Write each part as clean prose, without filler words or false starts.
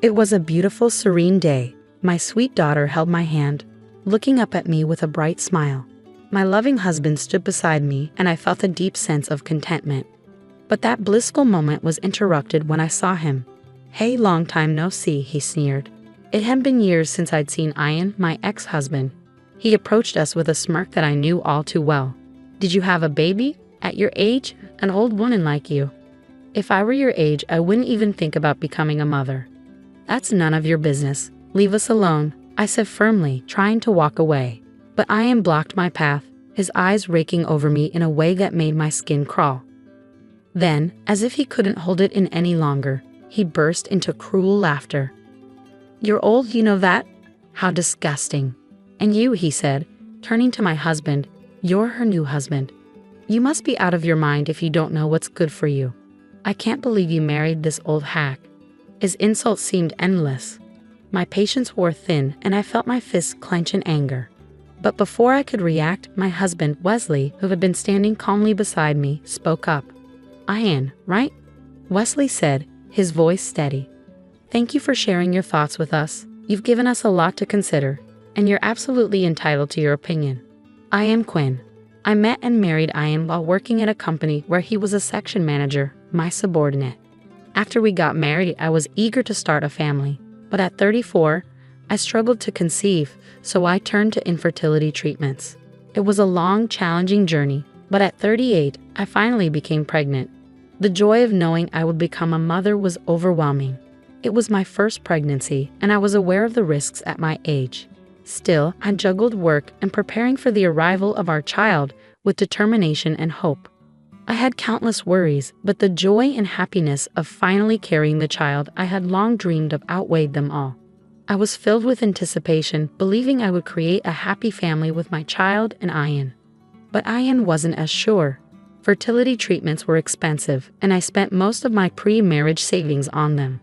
It was a beautiful, serene day. My sweet daughter held my hand, looking up at me with a bright smile. My loving husband stood beside me, and I felt a deep sense of contentment. But that blissful moment was interrupted when I saw him. "Hey, long time no see," he sneered. It had been years since I'd seen Ian, my ex-husband. He approached us with a smirk that I knew all too well. "Did you have a baby? At your age? An old woman like you." "If I were your age, I wouldn't even think about becoming a mother." "That's none of your business. Leave us alone," I said firmly, trying to walk away. But Ian blocked my path, his eyes raking over me in a way that made my skin crawl. Then, as if he couldn't hold it in any longer, he burst into cruel laughter. "You're old, you know that? How disgusting. And you," he said, turning to my husband, "you're her new husband. You must be out of your mind if you don't know what's good for you. I can't believe you married this old hack." His insults seemed endless. My patience wore thin, and I felt my fists clench in anger. But before I could react, my husband, Wesley, who had been standing calmly beside me, spoke up. "Ian, right?" Wesley said, his voice steady. "Thank you for sharing your thoughts with us. You've given us a lot to consider, and you're absolutely entitled to your opinion. I am Quinn. I met and married Ian while working at a company where he was a section manager, my subordinate. After we got married, I was eager to start a family, but at 34, I struggled to conceive, so I turned to infertility treatments. It was a long, challenging journey, but at 38, I finally became pregnant. The joy of knowing I would become a mother was overwhelming. It was my first pregnancy, and I was aware of the risks at my age. Still, I juggled work and preparing for the arrival of our child with determination and hope. I had countless worries, but the joy and happiness of finally carrying the child I had long dreamed of outweighed them all. I was filled with anticipation, believing I would create a happy family with my child and Ian. But Ian wasn't as sure. Fertility treatments were expensive, and I spent most of my pre-marriage savings on them.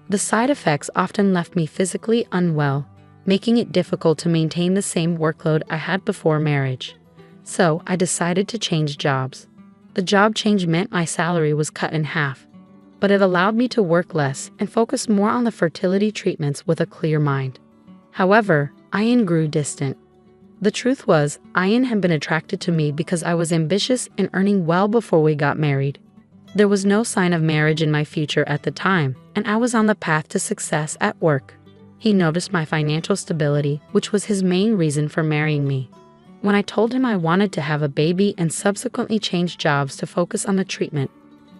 The side effects often left me physically unwell, making it difficult to maintain the same workload I had before marriage. So I decided to change jobs. The job change meant my salary was cut in half, but it allowed me to work less and focus more on the fertility treatments with a clear mind. However, Ian grew distant. The truth was, Ian had been attracted to me because I was ambitious and earning well before we got married. There was no sign of marriage in my future at the time, and I was on the path to success at work. He noticed my financial stability, which was his main reason for marrying me. When I told him I wanted to have a baby and subsequently changed jobs to focus on the treatment,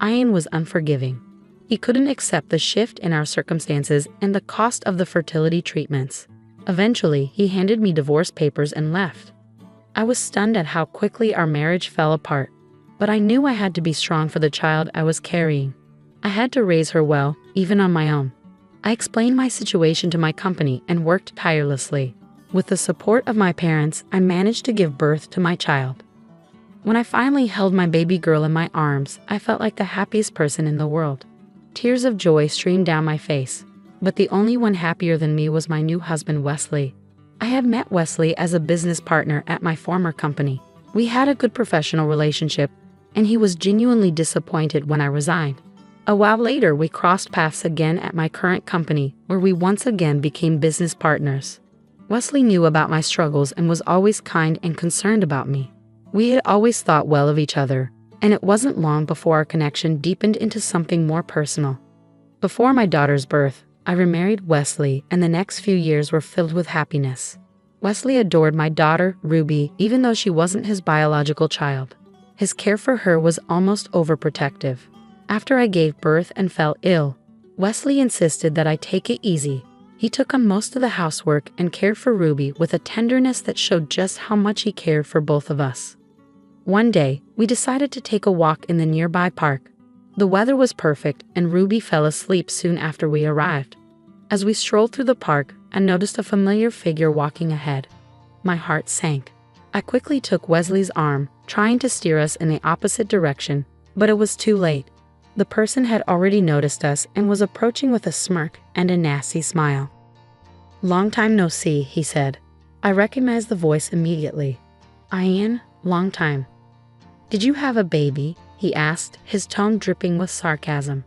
Ian was unforgiving. He couldn't accept the shift in our circumstances and the cost of the fertility treatments. Eventually, he handed me divorce papers and left. I was stunned at how quickly our marriage fell apart, but I knew I had to be strong for the child I was carrying. I had to raise her well, even on my own. I explained my situation to my company and worked tirelessly. With the support of my parents, I managed to give birth to my child. When I finally held my baby girl in my arms, I felt like the happiest person in the world. Tears of joy streamed down my face, but the only one happier than me was my new husband, Wesley. I had met Wesley as a business partner at my former company. We had a good professional relationship, and he was genuinely disappointed when I resigned. A while later, we crossed paths again at my current company, where we once again became business partners. Wesley knew about my struggles and was always kind and concerned about me. We had always thought well of each other, and it wasn't long before our connection deepened into something more personal. Before my daughter's birth, I remarried Wesley, and the next few years were filled with happiness. Wesley adored my daughter, Ruby, even though she wasn't his biological child. His care for her was almost overprotective. After I gave birth and fell ill, Wesley insisted that I take it easy. He took on most of the housework and cared for Ruby with a tenderness that showed just how much he cared for both of us. One day, we decided to take a walk in the nearby park. The weather was perfect, and Ruby fell asleep soon after we arrived. As we strolled through the park, I noticed a familiar figure walking ahead. My heart sank. I quickly took Wesley's arm, trying to steer us in the opposite direction, but it was too late. The person had already noticed us and was approaching with a smirk and a nasty smile. "Long time no see," he said. I recognized the voice immediately. "Ian, long time." "Did you have a baby?" he asked, his tone dripping with sarcasm.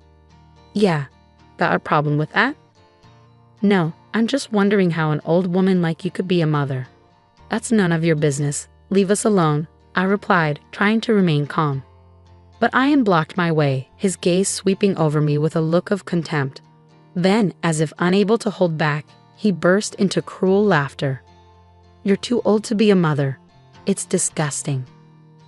"Yeah. Got a problem with that?" No, I'm just wondering how an old woman like you could be a mother. That's none of your business. Leave us alone, I replied, trying to remain calm. But Ian blocked my way, his gaze sweeping over me with a look of contempt. Then, as if unable to hold back, he burst into cruel laughter. You're too old to be a mother. It's disgusting.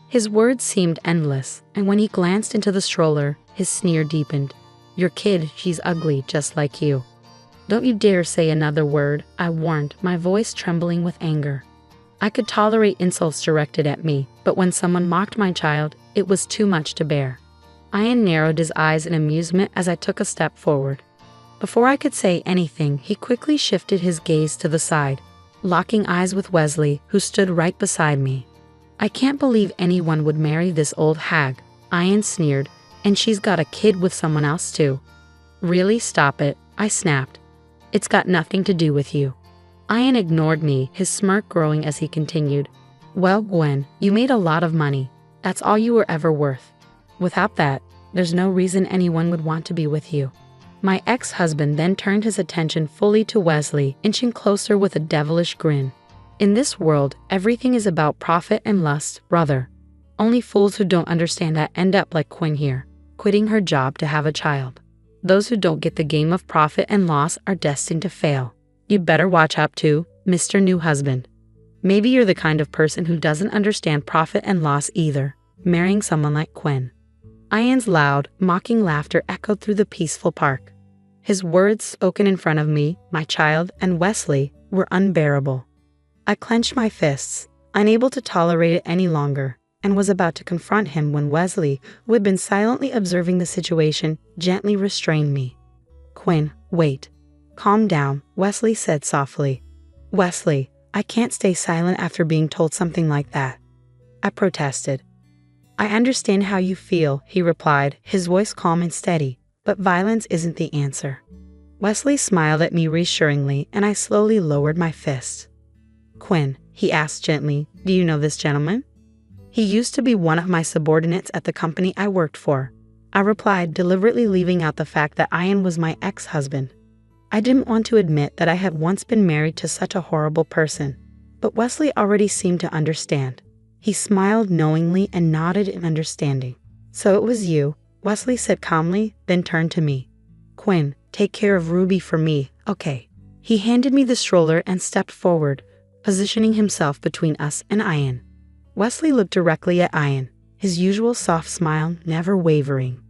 His words seemed endless, and when he glanced into the stroller, his sneer deepened. Your kid, she's ugly just like you. Don't you dare say another word, I warned, my voice trembling with anger. I could tolerate insults directed at me, but when someone mocked my child, it was too much to bear. Ian narrowed his eyes in amusement as I took a step forward. Before I could say anything, he quickly shifted his gaze to the side, locking eyes with Wesley, who stood right beside me. I can't believe anyone would marry this old hag, Ian sneered, and she's got a kid with someone else too. Really, stop it, I snapped. It's got nothing to do with you. Ian ignored me, his smirk growing as he continued. Well, Gwen, you made a lot of money. That's all you were ever worth. Without that, there's no reason anyone would want to be with you. My ex-husband then turned his attention fully to Wesley, inching closer with a devilish grin. In this world, everything is about profit and lust, brother. Only fools who don't understand that end up like Quinn here, quitting her job to have a child. Those who don't get the game of profit and loss are destined to fail. You better watch out too, Mr. New Husband. Maybe you're the kind of person who doesn't understand profit and loss either, marrying someone like Quinn. Ian's loud, mocking laughter echoed through the peaceful park. His words, spoken in front of me, my child, and Wesley, were unbearable. I clenched my fists, unable to tolerate it any longer, and was about to confront him when Wesley, who had been silently observing the situation, gently restrained me. Quinn, wait. Calm down, Wesley said softly. Wesley, I can't stay silent after being told something like that. I protested. I understand how you feel, he replied, his voice calm and steady, but violence isn't the answer. Wesley smiled at me reassuringly, and I slowly lowered my fist. Quinn, he asked gently, do you know this gentleman? He used to be one of my subordinates at the company I worked for. I replied, deliberately leaving out the fact that Ian was my ex-husband. I didn't want to admit that I had once been married to such a horrible person, but Wesley already seemed to understand. He smiled knowingly and nodded in understanding. So it was you, Wesley said calmly, then turned to me. Quinn, take care of Ruby for me, okay? He handed me the stroller and stepped forward, positioning himself between us and Ian. Wesley looked directly at Ian, his usual soft smile never wavering.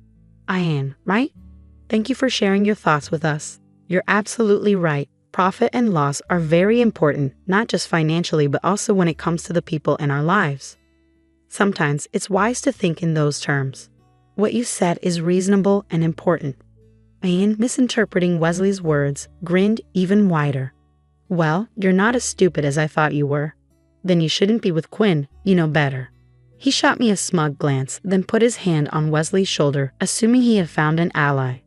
Ian, right? Thank you for sharing your thoughts with us. You're absolutely right. Profit and loss are very important, not just financially, but also when it comes to the people in our lives. Sometimes it's wise to think in those terms. What you said is reasonable and important. Ian, misinterpreting Wesley's words, grinned even wider. Well, you're not as stupid as I thought you were. Then you shouldn't be with Quinn, you know better. He shot me a smug glance, then put his hand on Wesley's shoulder, assuming he had found an ally.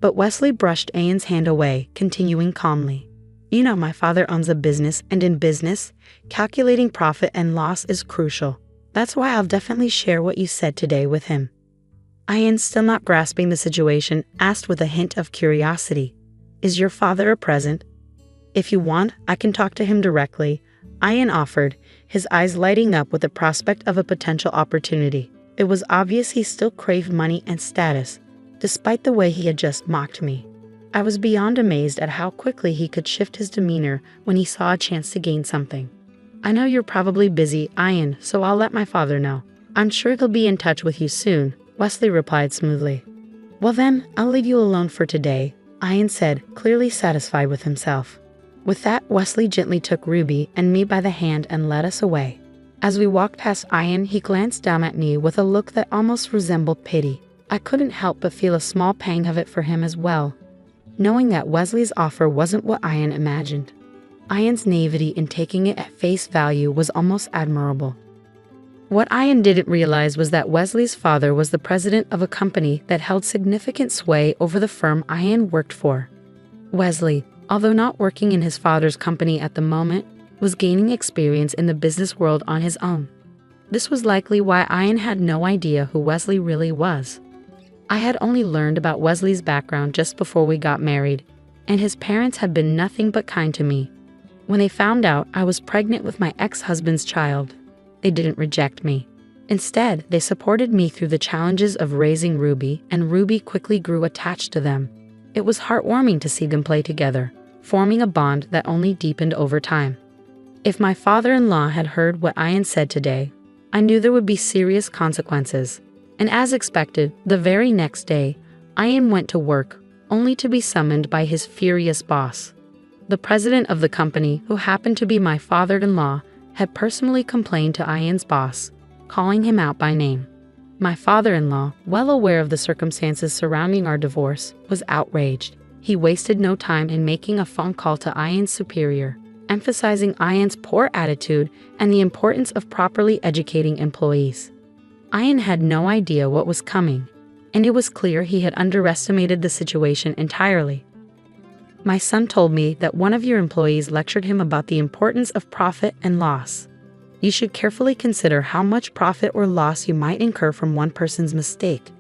But Wesley brushed Ian's hand away, continuing calmly. You know my father owns a business, and in business, calculating profit and loss is crucial. That's why I'll definitely share what you said today with him. Ian, still not grasping the situation, asked with a hint of curiosity. Is your father present? If you want, I can talk to him directly, Ian offered, his eyes lighting up with the prospect of a potential opportunity. It was obvious he still craved money and status, despite the way he had just mocked me. I was beyond amazed at how quickly he could shift his demeanor when he saw a chance to gain something. I know you're probably busy, Ian, so I'll let my father know. I'm sure he'll be in touch with you soon, Wesley replied smoothly. Well then, I'll leave you alone for today, Ian said, clearly satisfied with himself. With that, Wesley gently took Ruby and me by the hand and led us away. As we walked past Ian, he glanced down at me with a look that almost resembled pity. I couldn't help but feel a small pang of it for him as well, knowing that Wesley's offer wasn't what Ian imagined. Ian's naivety in taking it at face value was almost admirable. What Ian didn't realize was that Wesley's father was the president of a company that held significant sway over the firm Ian worked for. Wesley, although not working in his father's company at the moment, was gaining experience in the business world on his own. This was likely why Ian had no idea who Wesley really was. I had only learned about Wesley's background just before we got married, and his parents had been nothing but kind to me. When they found out I was pregnant with my ex-husband's child, they didn't reject me. Instead, they supported me through the challenges of raising Ruby, and Ruby quickly grew attached to them. It was heartwarming to see them play together, forming a bond that only deepened over time. If my father-in-law had heard what Ian said today, I knew there would be serious consequences. And as expected, the very next day, Ian went to work, only to be summoned by his furious boss. The president of the company, who happened to be my father-in-law, had personally complained to Ian's boss, calling him out by name. My father-in-law, well aware of the circumstances surrounding our divorce, was outraged. He wasted no time in making a phone call to Ian's superior, emphasizing Ian's poor attitude and the importance of properly educating employees. Ian had no idea what was coming, and it was clear he had underestimated the situation entirely. My son told me that one of your employees lectured him about the importance of profit and loss. You should carefully consider how much profit or loss you might incur from one person's mistake,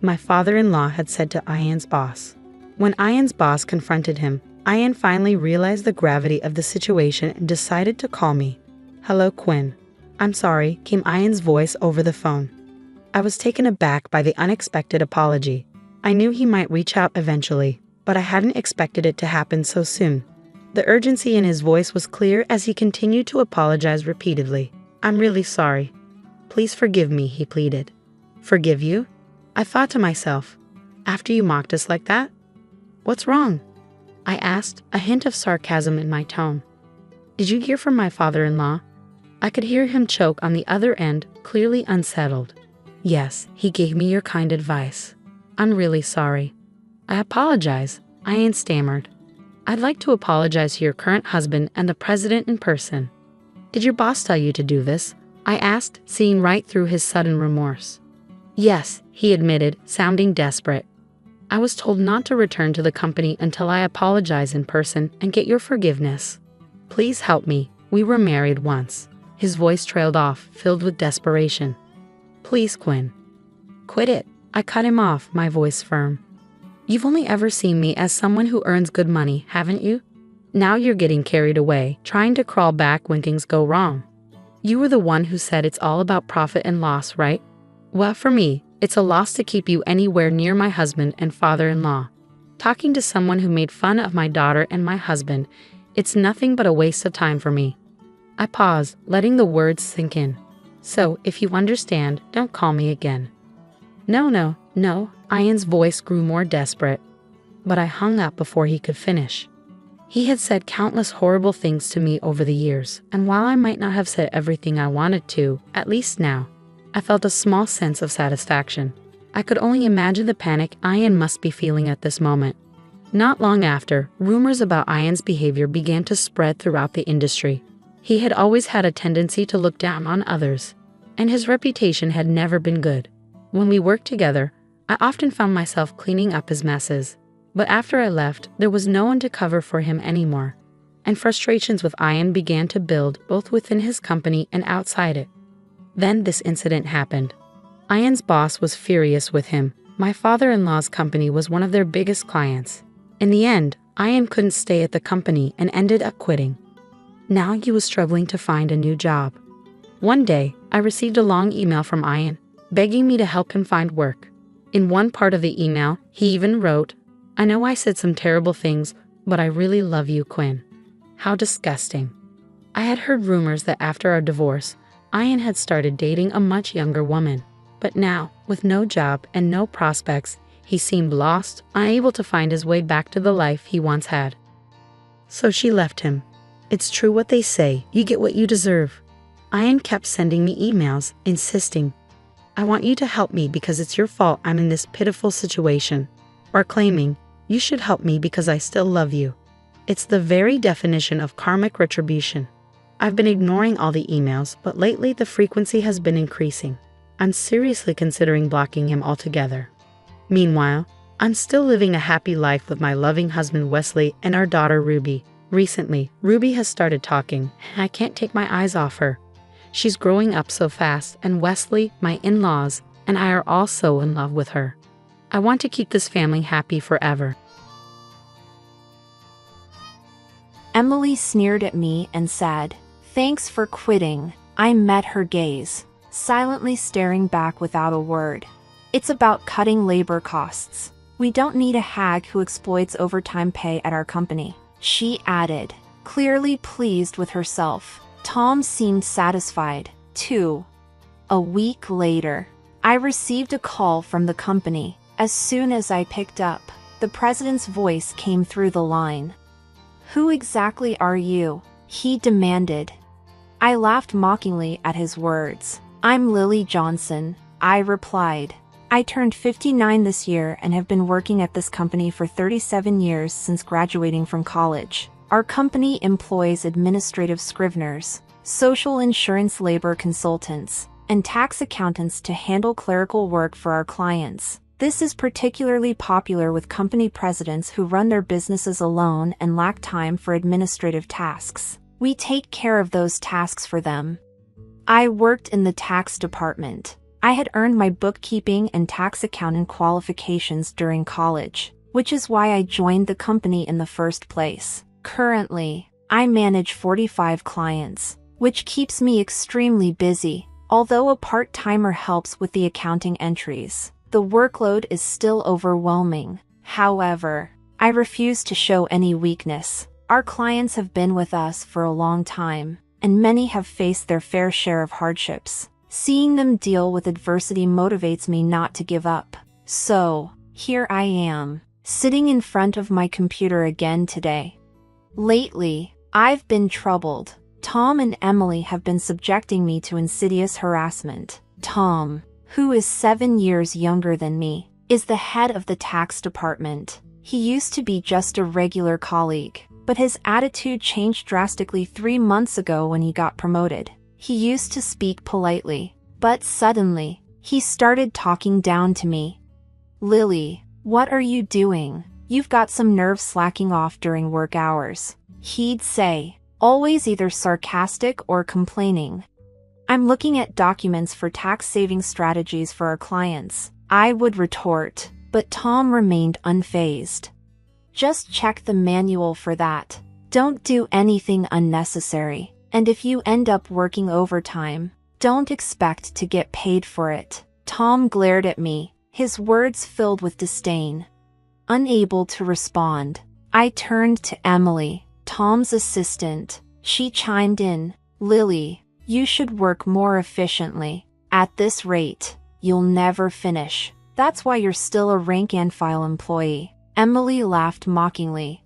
my father-in-law had said to Ian's boss. When Ian's boss confronted him, Ian finally realized the gravity of the situation and decided to call me. "Hello, Quinn. I'm sorry," came Ian's voice over the phone. I was taken aback by the unexpected apology. I knew he might reach out eventually, but I hadn't expected it to happen so soon. The urgency in his voice was clear as he continued to apologize repeatedly. "I'm really sorry. Please forgive me," he pleaded. "Forgive you?" I thought to myself. "After you mocked us like that? What's wrong?" I asked, a hint of sarcasm in my tone. "Did you hear from my father-in-law?" I could hear him choke on the other end, clearly unsettled. "Yes, he gave me your kind advice. I'm really sorry." "I apologize," Ian stammered. "I'd like to apologize to your current husband and the president in person." "Did your boss tell you to do this?" I asked, seeing right through his sudden remorse. "Yes," he admitted, sounding desperate. "I was told not to return to the company until I apologize in person and get your forgiveness. Please help me. We were married once." His voice trailed off, filled with desperation. "Please, Quinn. Quit it." I cut him off, my voice firm. "You've only ever seen me as someone who earns good money, haven't you? Now you're getting carried away, trying to crawl back when things go wrong. You were the one who said it's all about profit and loss, right? Well, for me, it's a loss to keep you anywhere near my husband and father-in-law. Talking to someone who made fun of my daughter and my husband, it's nothing but a waste of time for me." I paused, letting the words sink in. "So, if you understand, don't call me again." No, Ian's voice grew more desperate. But I hung up before he could finish. He had said countless horrible things to me over the years, and while I might not have said everything I wanted to, at least now, I felt a small sense of satisfaction. I could only imagine the panic Ian must be feeling at this moment. Not long after, rumors about Ian's behavior began to spread throughout the industry. He had always had a tendency to look down on others, and his reputation had never been good. When we worked together, I often found myself cleaning up his messes. But after I left, there was no one to cover for him anymore, and frustrations with Ian began to build both within his company and outside it. Then this incident happened. Ian's boss was furious with him. My father-in-law's company was one of their biggest clients. In the end, Ian couldn't stay at the company and ended up quitting. Now he was struggling to find a new job. One day, I received a long email from Ian, begging me to help him find work. In one part of the email, he even wrote, "I know I said some terrible things, but I really love you, Quinn." How disgusting. I had heard rumors that after our divorce, Ian had started dating a much younger woman. But now, with no job and no prospects, he seemed lost, unable to find his way back to the life he once had. So she left him. It's true what they say, you get what you deserve. Ian kept sending me emails, insisting, "I want you to help me because it's your fault I'm in this pitiful situation," or claiming, "You should help me because I still love you." It's the very definition of karmic retribution. I've been ignoring all the emails, but lately the frequency has been increasing. I'm seriously considering blocking him altogether. Meanwhile, I'm still living a happy life with my loving husband Wesley and our daughter Ruby. Recently, Ruby has started talking, and I can't take my eyes off her. She's growing up so fast, and Wesley, my in-laws, and I are all so in love with her. I want to keep this family happy forever. Emily sneered at me and said, "Thanks for quitting." I met her gaze, silently staring back without a word. "It's about cutting labor costs. We don't need a hag who exploits overtime pay at our company," she added, clearly pleased with herself. Tom seemed satisfied, too. A week later, I received a call from the company. As soon as I picked up, the president's voice came through the line. "Who exactly are you?" he demanded. I laughed mockingly at his words. "I'm Lily Johnson," I replied. "I turned 59 this year and have been working at this company for 37 years since graduating from college. Our company employs administrative scriveners, social insurance labor consultants, and tax accountants to handle clerical work for our clients. This is particularly popular with company presidents who run their businesses alone and lack time for administrative tasks. We take care of those tasks for them." I worked in the tax department. I had earned my bookkeeping and tax accountant qualifications during college, which is why I joined the company in the first place. Currently, I manage 45 clients, which keeps me extremely busy. Although a part-timer helps with the accounting entries, the workload is still overwhelming. However, I refuse to show any weakness. Our clients have been with us for a long time, and many have faced their fair share of hardships. Seeing them deal with adversity motivates me not to give up. So, here I am, sitting in front of my computer again today. Lately, I've been troubled. Tom and Emily have been subjecting me to insidious harassment. Tom, who is 7 years younger than me, is the head of the tax department. He used to be just a regular colleague, but his attitude changed drastically 3 months ago when he got promoted. He used to speak politely, but suddenly, he started talking down to me. "Lily, what are you doing? You've got some nerve slacking off during work hours," he'd say, always either sarcastic or complaining. "I'm looking at documents for tax-saving strategies for our clients," I would retort, but Tom remained unfazed. "Just check the manual for that. Don't do anything unnecessary, and if you end up working overtime, don't expect to get paid for it." Tom glared at me, his words filled with disdain. Unable to respond, I turned to Emily, Tom's assistant. She chimed in, "Lily, you should work more efficiently. At this rate, you'll never finish. That's why you're still a rank-and-file employee." Emily laughed mockingly.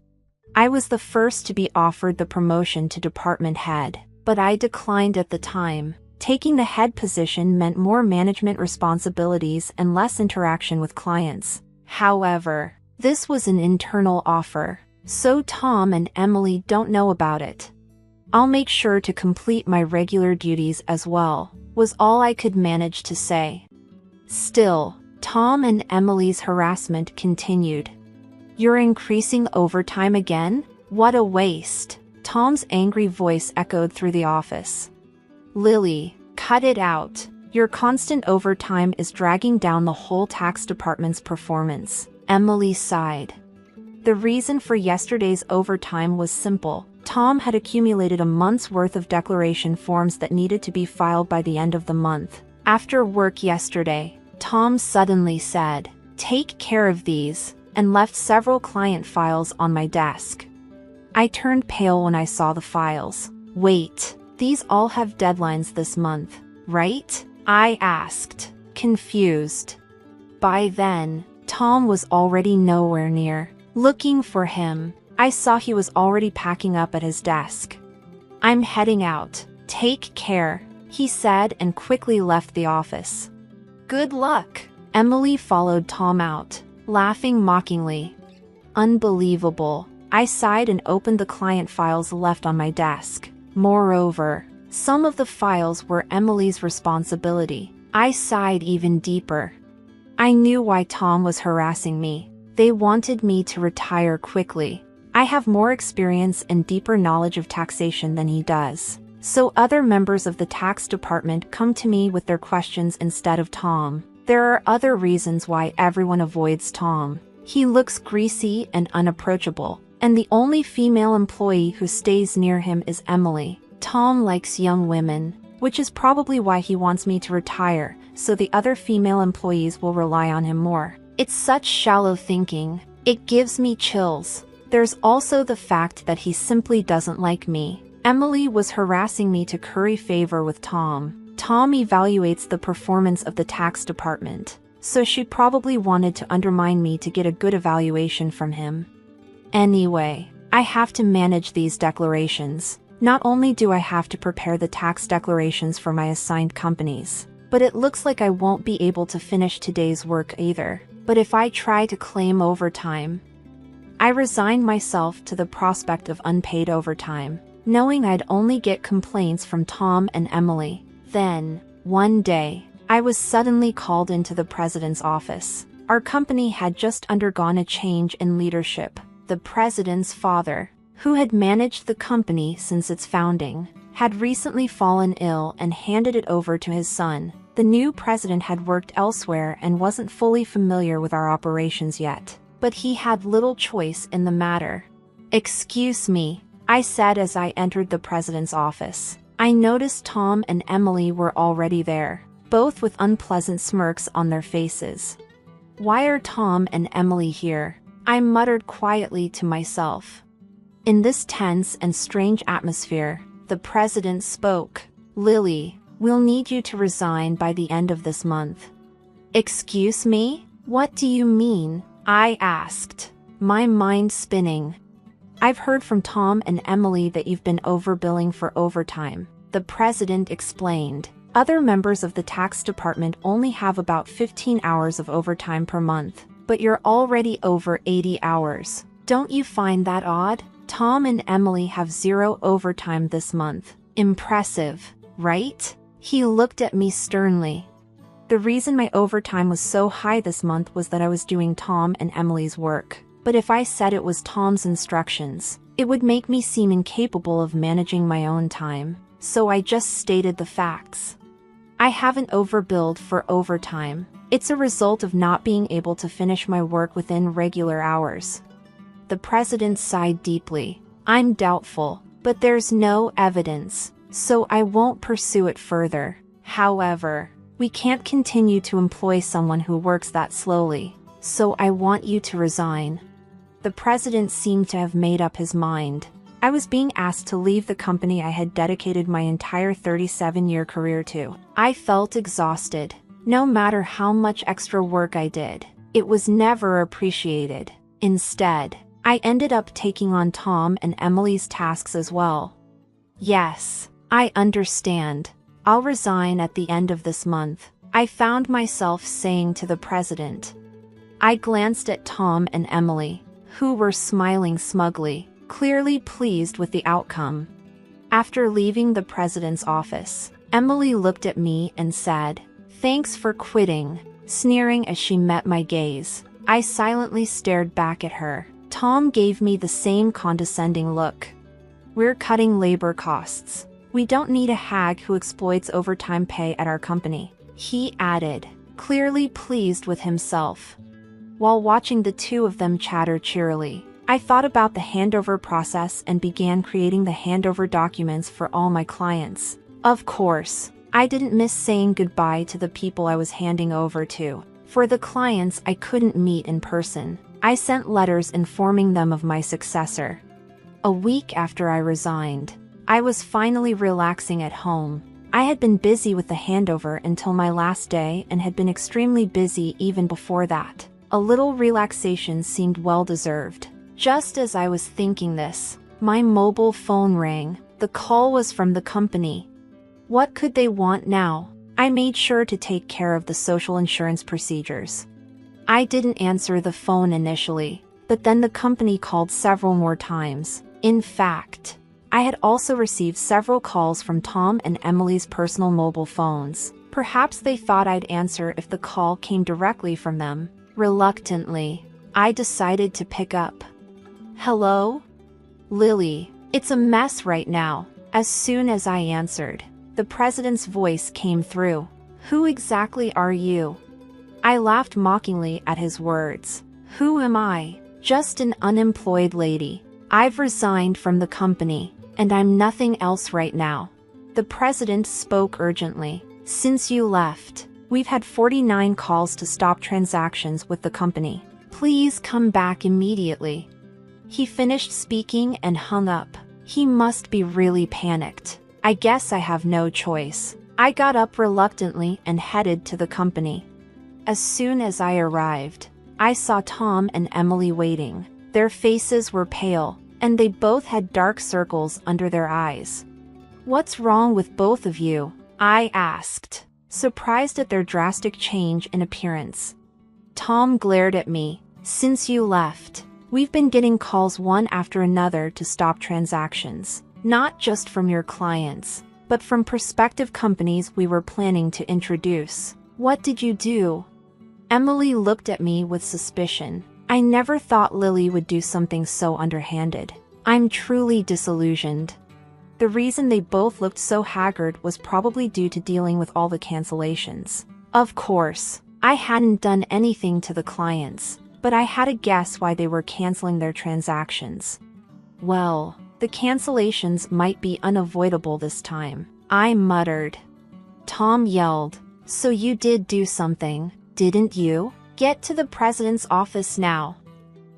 I was the first to be offered the promotion to department head, but I declined at the time. Taking the head position meant more management responsibilities and less interaction with clients. However, this was an internal offer, so Tom and Emily don't know about it. "I'll make sure to complete my regular duties as well," was all I could manage to say. Still, Tom and Emily's harassment continued. "You're increasing overtime again? What a waste." Tom's angry voice echoed through the office. "Lily, cut it out. Your constant overtime is dragging down the whole tax department's performance." Emily sighed. The reason for yesterday's overtime was simple. Tom had accumulated a month's worth of declaration forms that needed to be filed by the end of the month. After work yesterday, Tom suddenly said, "Take care of these," and left several client files on my desk. I turned pale when I saw the files. "Wait, these all have deadlines this month, right?" I asked, confused. By then, Tom was already nowhere near. Looking for him, I saw he was already packing up at his desk. "I'm heading out. Take care," he said and quickly left the office. "Good luck." Emily followed Tom out, laughing mockingly. Unbelievable. I sighed and opened the client files left on my desk. Moreover, some of the files were Emily's responsibility. I sighed even deeper. I knew why Tom was harassing me. They wanted me to retire quickly. I have more experience and deeper knowledge of taxation than he does. So other members of the tax department come to me with their questions instead of Tom. There are other reasons why everyone avoids Tom. He looks greasy and unapproachable. and the only female employee who stays near him is Emily. Tom likes young women, which is probably why he wants me to retire, so the other female employees will rely on him more. It's such shallow thinking. It gives me chills. There's also the fact that he simply doesn't like me. Emily was harassing me to curry favor with Tom. Tom evaluates the performance of the tax department, so she probably wanted to undermine me to get a good evaluation from him. Anyway, I have to manage these declarations. Not only do I have to prepare the tax declarations for my assigned companies, but it looks like I won't be able to finish today's work either. But if I try to claim overtime, I resigned myself to the prospect of unpaid overtime, knowing I'd only get complaints from Tom and Emily. Then, one day, I was suddenly called into the president's office. Our company had just undergone a change in leadership. The president's father, who had managed the company since its founding, had recently fallen ill and handed it over to his son. The new president had worked elsewhere and wasn't fully familiar with our operations yet, but he had little choice in the matter. "Excuse me," I said as I entered the president's office. I noticed Tom and Emily were already there, both with unpleasant smirks on their faces. "Why are Tom and Emily here?" I muttered quietly to myself. In this tense and strange atmosphere, the president spoke. "Lily, we'll need you to resign by the end of this month." "Excuse me? What do you mean?" I asked, my mind spinning. "I've heard from Tom and Emily that you've been overbilling for overtime," the president explained. "Other members of the tax department only have about 15 hours of overtime per month, but you're already over 80 hours. Don't you find that odd? Tom and Emily have 0 overtime this month. Impressive, right?" He looked at me sternly. The reason my overtime was so high this month was that I was doing Tom and Emily's work. But if I said it was Tom's instructions, it would make me seem incapable of managing my own time. So I just stated the facts. I haven't overbilled for overtime. It's a result of not being able to finish my work within regular hours. The president sighed deeply. "I'm doubtful, but there's no evidence, so I won't pursue it further. However, we can't continue to employ someone who works that slowly, so I want you to resign." The president seemed to have made up his mind. I was being asked to leave the company I had dedicated my entire 37-year career to. I felt exhausted. No matter how much extra work I did, it was never appreciated. Instead, I ended up taking on Tom and Emily's tasks as well. "Yes, I understand. I'll resign at the end of this month," I found myself saying to the president. I glanced at Tom and Emily, who were smiling smugly, clearly pleased with the outcome. After leaving the president's office, Emily looked at me and said, "Thanks for quitting," sneering as she met my gaze. I silently stared back at her. Tom gave me the same condescending look. "We're cutting labor costs. We don't need a hag who exploits overtime pay at our company," he added, clearly pleased with himself. While watching the two of them chatter cheerily, I thought about the handover process and began creating the handover documents for all my clients. Of course, I didn't miss saying goodbye to the people I was handing over to. For the clients I couldn't meet in person, I sent letters informing them of my successor. A week after I resigned, I was finally relaxing at home. I had been busy with the handover until my last day and had been extremely busy even before that. A little relaxation seemed well-deserved. Just as I was thinking this, my mobile phone rang. The call was from the company. What could they want now? I made sure to take care of the social insurance procedures. I didn't answer the phone initially, but then the company called several more times. In fact, I had also received several calls from Tom and Emily's personal mobile phones. Perhaps they thought I'd answer if the call came directly from them. Reluctantly, I decided to pick up. "Hello? Lily, it's a mess right now." As soon as I answered, the president's voice came through. "Who exactly are you?" I laughed mockingly at his words. "Who am I? Just an unemployed lady. I've resigned from the company, and I'm nothing else right now. The president spoke urgently. Since you left, we've had 49 calls to stop transactions with the company. Please come back immediately. He finished speaking and hung up. He must be really panicked. I guess I have no choice. I got up reluctantly and headed to the company. As soon as I arrived, I saw Tom and Emily waiting. Their faces were pale, and they both had dark circles under their eyes. "What's wrong with both of you?" I asked, surprised at their drastic change in appearance. Tom glared at me. "Since you left, we've been getting calls one after another to stop transactions, not just from your clients, but from prospective companies we were planning to introduce. What did you do?" Emily looked at me with suspicion. I never thought Lily would do something so underhanded. I'm truly disillusioned. The reason they both looked so haggard was probably due to dealing with all the cancellations. Of course, I hadn't done anything to the clients, but I had a guess why they were canceling their transactions. "Well, the cancellations might be unavoidable this time," I muttered. Tom yelled, "So you did do something, didn't you? Get to the president's office now."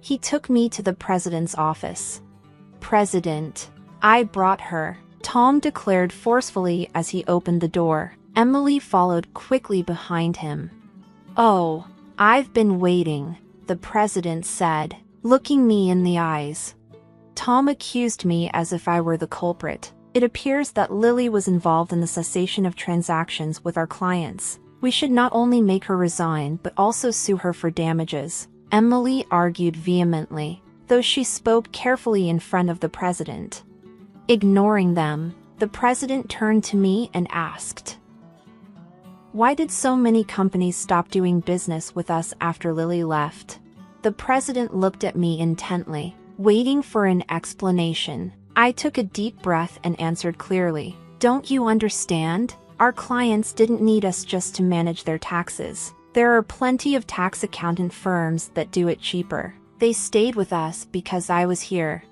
He took me to the president's office. "President, I brought her," Tom declared forcefully as he opened the door. Emily followed quickly behind him. "Oh, I've been waiting," the president said, looking me in the eyes. Tom accused me as if I were the culprit. "It appears that Lily was involved in the cessation of transactions with our clients. We should not only make her resign but also sue her for damages," Emily argued vehemently, though she spoke carefully in front of the president. Ignoring them, the president turned to me and asked, "Why did so many companies stop doing business with us after Lily left?" The president looked at me intently, waiting for an explanation. I took a deep breath and answered clearly, "Don't you understand? Our clients didn't need us just to manage their taxes. There are plenty of tax accountant firms that do it cheaper. They stayed with us because I was here."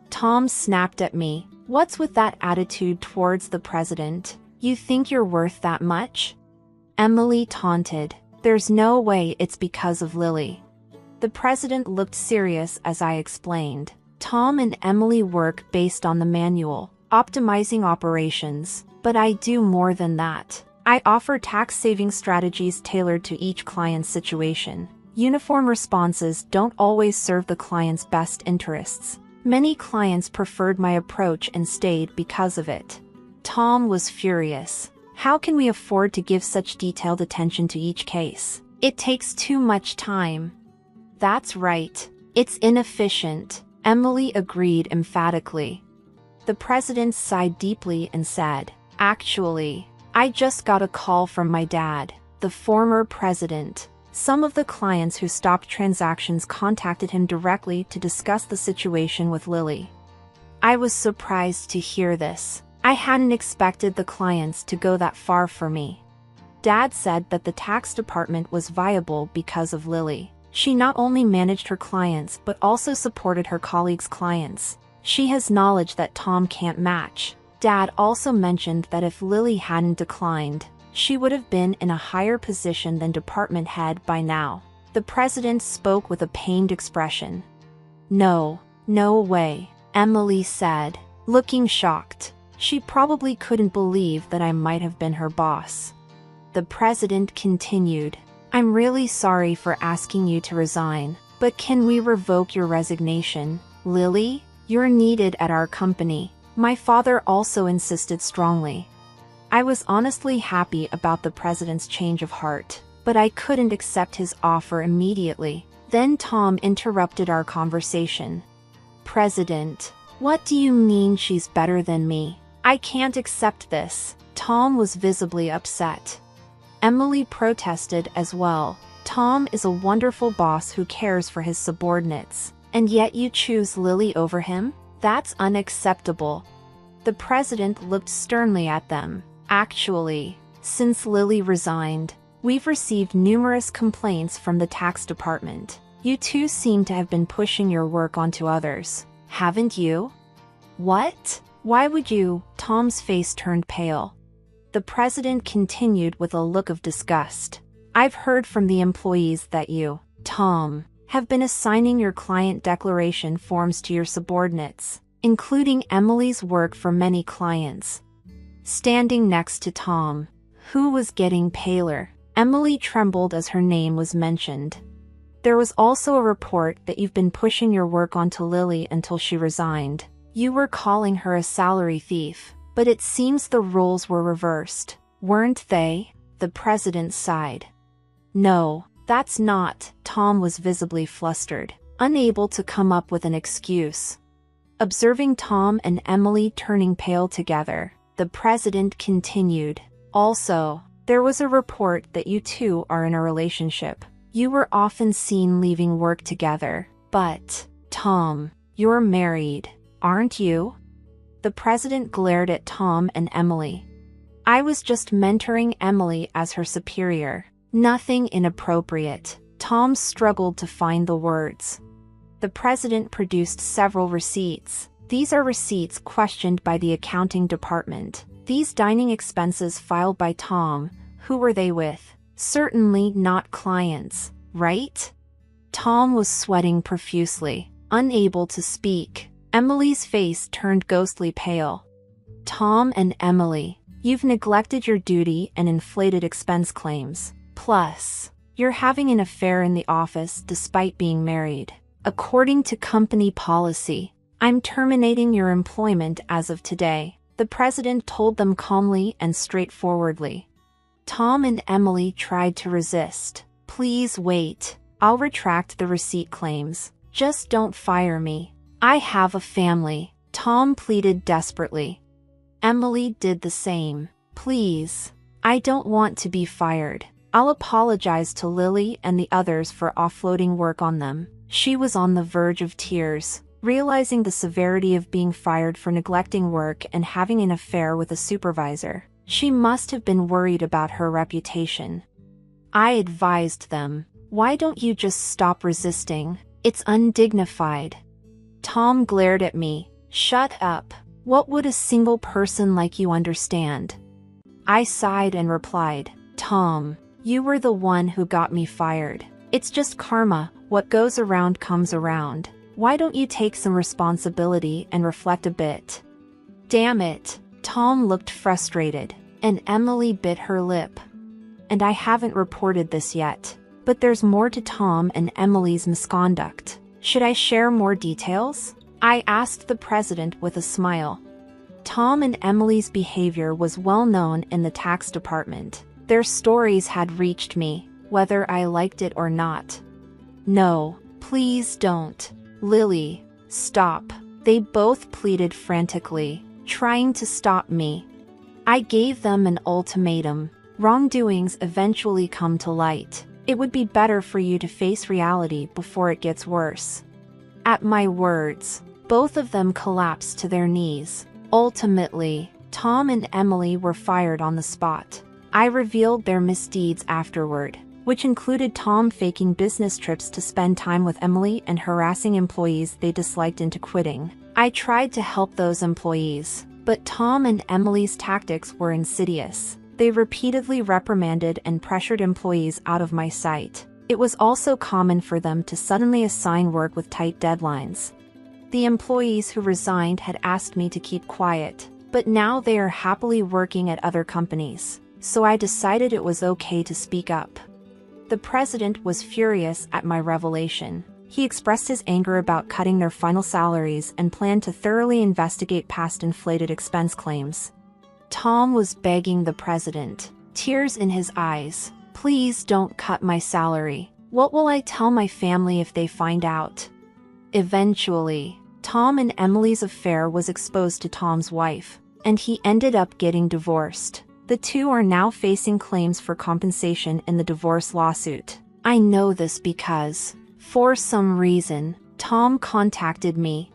Tom snapped at me. "What's with that attitude towards the president? You think you're worth that much?" Emily taunted. "There's no way it's because of Lily." The president looked serious as I explained. "Tom and Emily work based on the manual, optimizing operations, but I do more than that. I offer tax-saving strategies tailored to each client's situation. Uniform responses don't always serve the client's best interests. Many clients preferred my approach and stayed because of it." Tom was furious. "How can we afford to give such detailed attention to each case? It takes too much time." "That's right. It's inefficient," Emily agreed emphatically. The president sighed deeply and said, "Actually, I just got a call from my dad, the former president. Some of the clients who stopped transactions contacted him directly to discuss the situation with Lily." I was surprised to hear this. I hadn't expected the clients to go that far for me. Dad said that the tax department was viable because of Lily. She not only managed her clients but also supported her colleagues' clients. She has knowledge that Tom can't match. Dad also mentioned that if Lily hadn't declined, she would have been in a higher position than department head by now. The president spoke with a pained expression. No way," Emily said, looking shocked. She probably couldn't believe that I might have been her boss. The president continued, "I'm really sorry for asking you to resign, but can we revoke your resignation? Lily, you're needed at our company." My father also insisted strongly. I was honestly happy about the president's change of heart, but I couldn't accept his offer immediately. Then Tom interrupted our conversation. "President, what do you mean she's better than me? I can't accept this." Tom was visibly upset. Emily protested as well. "Tom is a wonderful boss who cares for his subordinates, and yet you choose Lily over him? That's unacceptable." The president looked sternly at them. "Actually, since Lily resigned, we've received numerous complaints from the tax department. You two seem to have been pushing your work onto others. Haven't you? What? Why would you? Tom's face turned pale. The president continued with a look of disgust. I've heard from the employees that you, Tom, have been assigning your client declaration forms to your subordinates, including Emily's work for many clients. Standing next to Tom, who was getting paler, Emily trembled as her name was mentioned. There was also a report that you've been pushing your work onto Lily until she resigned. You were calling her a salary thief, but it seems the roles were reversed, weren't they? The president sighed. No, that's not. Tom was visibly flustered, unable to come up with an excuse. Observing Tom and Emily turning pale together, the president continued. Also, there was a report that you two are in a relationship. You were often seen leaving work together. But, Tom, you're married, aren't you? The president glared at Tom and Emily. I was just mentoring Emily as her superior. Nothing inappropriate. Tom struggled to find the words. The president produced several receipts. These are receipts questioned by the accounting department. These dining expenses filed by Tom, who were they with? Certainly not clients, right? Tom was sweating profusely, unable to speak. Emily's face turned ghostly pale. Tom and Emily, you've neglected your duty and inflated expense claims. Plus, you're having an affair in the office despite being married. According to company policy, I'm terminating your employment as of today, the president told them calmly and straightforwardly. Tom and Emily tried to resist. Please wait. I'll retract the receipt claims. Just don't fire me. I have a family, Tom pleaded desperately. Emily did the same. Please. I don't want to be fired. I'll apologize to Lily and the others for offloading work on them. She was on the verge of tears, realizing the severity of being fired for neglecting work and having an affair with a supervisor. She must have been worried about her reputation. I advised them, why don't you just stop resisting? It's undignified. Tom glared at me. Shut up. What would a single person like you understand? I sighed and replied, Tom, you were the one who got me fired. It's just karma, what goes around comes around. Why don't you take some responsibility and reflect a bit? Damn it. Tom looked frustrated, and Emily bit her lip. And I haven't reported this yet, but there's more to Tom and Emily's misconduct. Should I share more details? I asked the president with a smile. Tom and Emily's behavior was well known in the tax department. Their stories had reached me, whether I liked it or not. No, please don't. Lily, stop. They both pleaded frantically, trying to stop me. I gave them an ultimatum. Wrongdoings eventually come to light. It would be better for you to face reality before it gets worse. At my words, both of them collapsed to their knees. Ultimately, Tom and Emily were fired on the spot. I revealed their misdeeds afterward, which included Tom faking business trips to spend time with Emily and harassing employees they disliked into quitting. I tried to help those employees, but Tom and Emily's tactics were insidious. They repeatedly reprimanded and pressured employees out of my sight. It was also common for them to suddenly assign work with tight deadlines. The employees who resigned had asked me to keep quiet, but now they are happily working at other companies, so I decided it was okay to speak up. The president was furious at my revelation. He expressed his anger about cutting their final salaries and planned to thoroughly investigate past inflated expense claims. Tom was begging the president, tears in his eyes, please don't cut my salary. What will I tell my family if they find out? Eventually, Tom and Emily's affair was exposed to Tom's wife, and he ended up getting divorced. The two are now facing claims for compensation in the divorce lawsuit. I know this because, for some reason, Tom contacted me.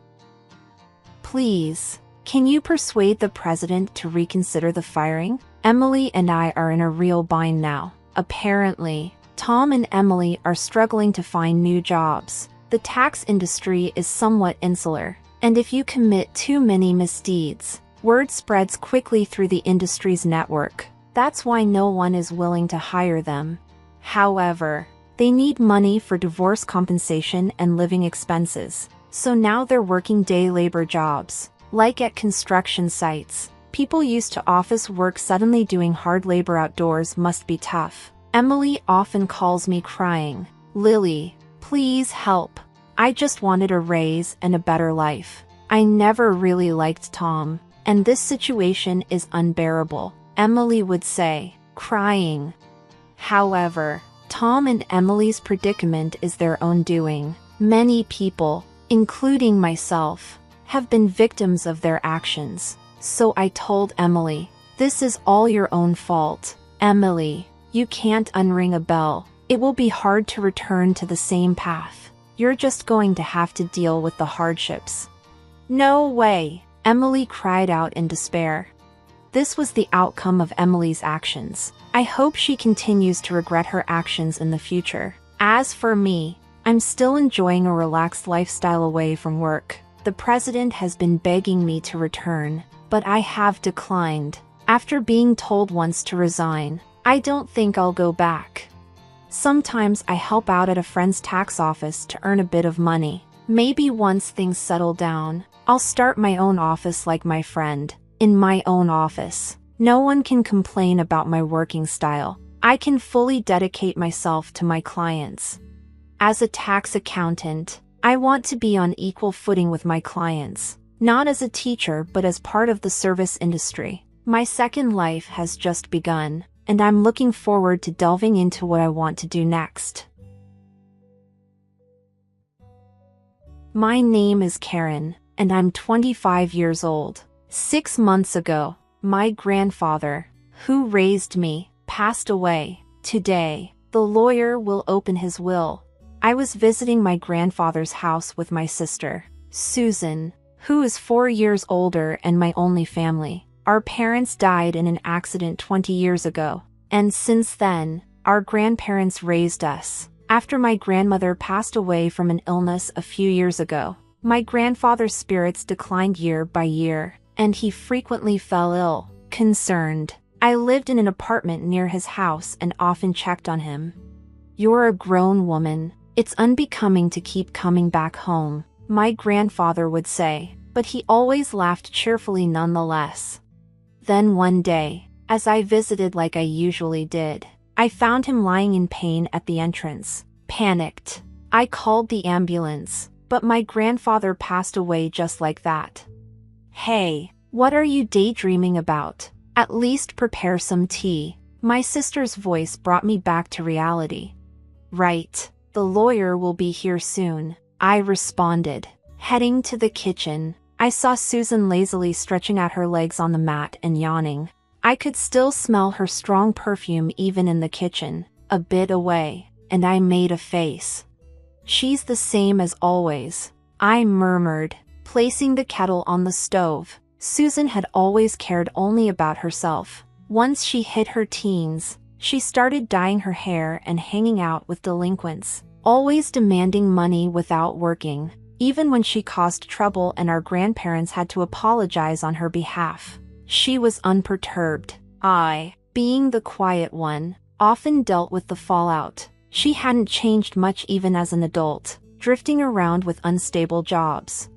Please, can you persuade the president to reconsider the firing? Emily and I are in a real bind now. Apparently, Tom and Emily are struggling to find new jobs. The tax industry is somewhat insular. And if you commit too many misdeeds, word spreads quickly through the industry's network. That's why no one is willing to hire them. However, they need money for divorce compensation and living expenses, so now they're working day labor jobs. Like at construction sites, people used to office work suddenly doing hard labor outdoors must be tough. Emily often calls me crying, "Lily, please help. I just wanted a raise and a better life. I never really liked Tom, and this situation is unbearable," Emily would say, crying. However, Tom and Emily's predicament is their own doing. Many people, including myself, have been victims of their actions. So I told Emily, "This is all your own fault. Emily, you can't unring a bell. It will be hard to return to the same path. You're just going to have to deal with the hardships." "No way," Emily cried out in despair. This was the outcome of Emily's actions. I hope she continues to regret her actions in the future. As for me, I'm still enjoying a relaxed lifestyle away from work. The president has been begging me to return, but I have declined. After being told once to resign, I don't think I'll go back. Sometimes I help out at a friend's tax office to earn a bit of money. Maybe once things settle down, I'll start my own office like my friend. In my own office, no one can complain about my working style. I can fully dedicate myself to my clients. As a tax accountant, I want to be on equal footing with my clients, not as a teacher but as part of the service industry. My second life has just begun, and I'm looking forward to delving into what I want to do next. My name is Karen, and I'm 25 years old. 6 months ago, my grandfather, who raised me, passed away. Today, the lawyer will open his will. I was visiting my grandfather's house with my sister, Susan, who is 4 years older and my only family. Our parents died in an accident 20 years ago, and since then, our grandparents raised us. After my grandmother passed away from an illness a few years ago, my grandfather's spirits declined year by year, and he frequently fell ill. Concerned, I lived in an apartment near his house and often checked on him. "You're a grown woman. It's unbecoming to keep coming back home," my grandfather would say, but he always laughed cheerfully nonetheless. Then one day, as I visited like I usually did, I found him lying in pain at the entrance. Panicked, I called the ambulance, but my grandfather passed away just like that. "Hey, what are you daydreaming about? At least prepare some tea." My sister's voice brought me back to reality. "Right, the lawyer will be here soon," I responded. Heading to the kitchen, I saw Susan lazily stretching out her legs on the mat and yawning. I could still smell her strong perfume even in the kitchen, a bit away, and I made a face. "She's the same as always," I murmured, placing the kettle on the stove. Susan had always cared only about herself. Once she hit her teens, she started dyeing her hair and hanging out with delinquents, always demanding money without working, even when she caused trouble and our grandparents had to apologize on her behalf. She was unperturbed. I, being the quiet one, often dealt with the fallout. She hadn't changed much even as an adult, drifting around with unstable jobs.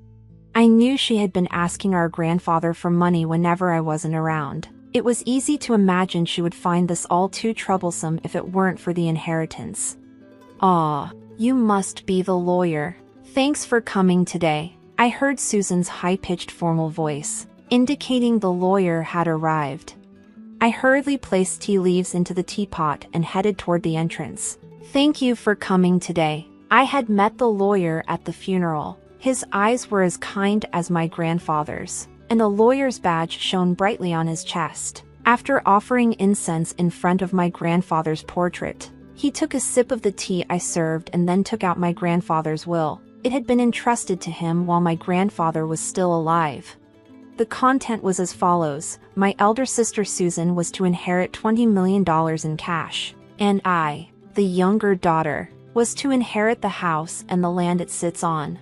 I knew she had been asking our grandfather for money whenever I wasn't around. It was easy to imagine she would find this all too troublesome if it weren't for the inheritance. "Ah, you must be the lawyer. Thanks for coming today," I heard Susan's high-pitched formal voice, indicating the lawyer had arrived. I hurriedly placed tea leaves into the teapot and headed toward the entrance. "Thank you for coming today." I had met the lawyer at the funeral. His eyes were as kind as my grandfather's, and a lawyer's badge shone brightly on his chest. After offering incense in front of my grandfather's portrait, he took a sip of the tea I served and then took out my grandfather's will. It had been entrusted to him while my grandfather was still alive. The content was as follows: my elder sister Susan was to inherit $20 million in cash, and I, the younger daughter, was to inherit the house and the land it sits on.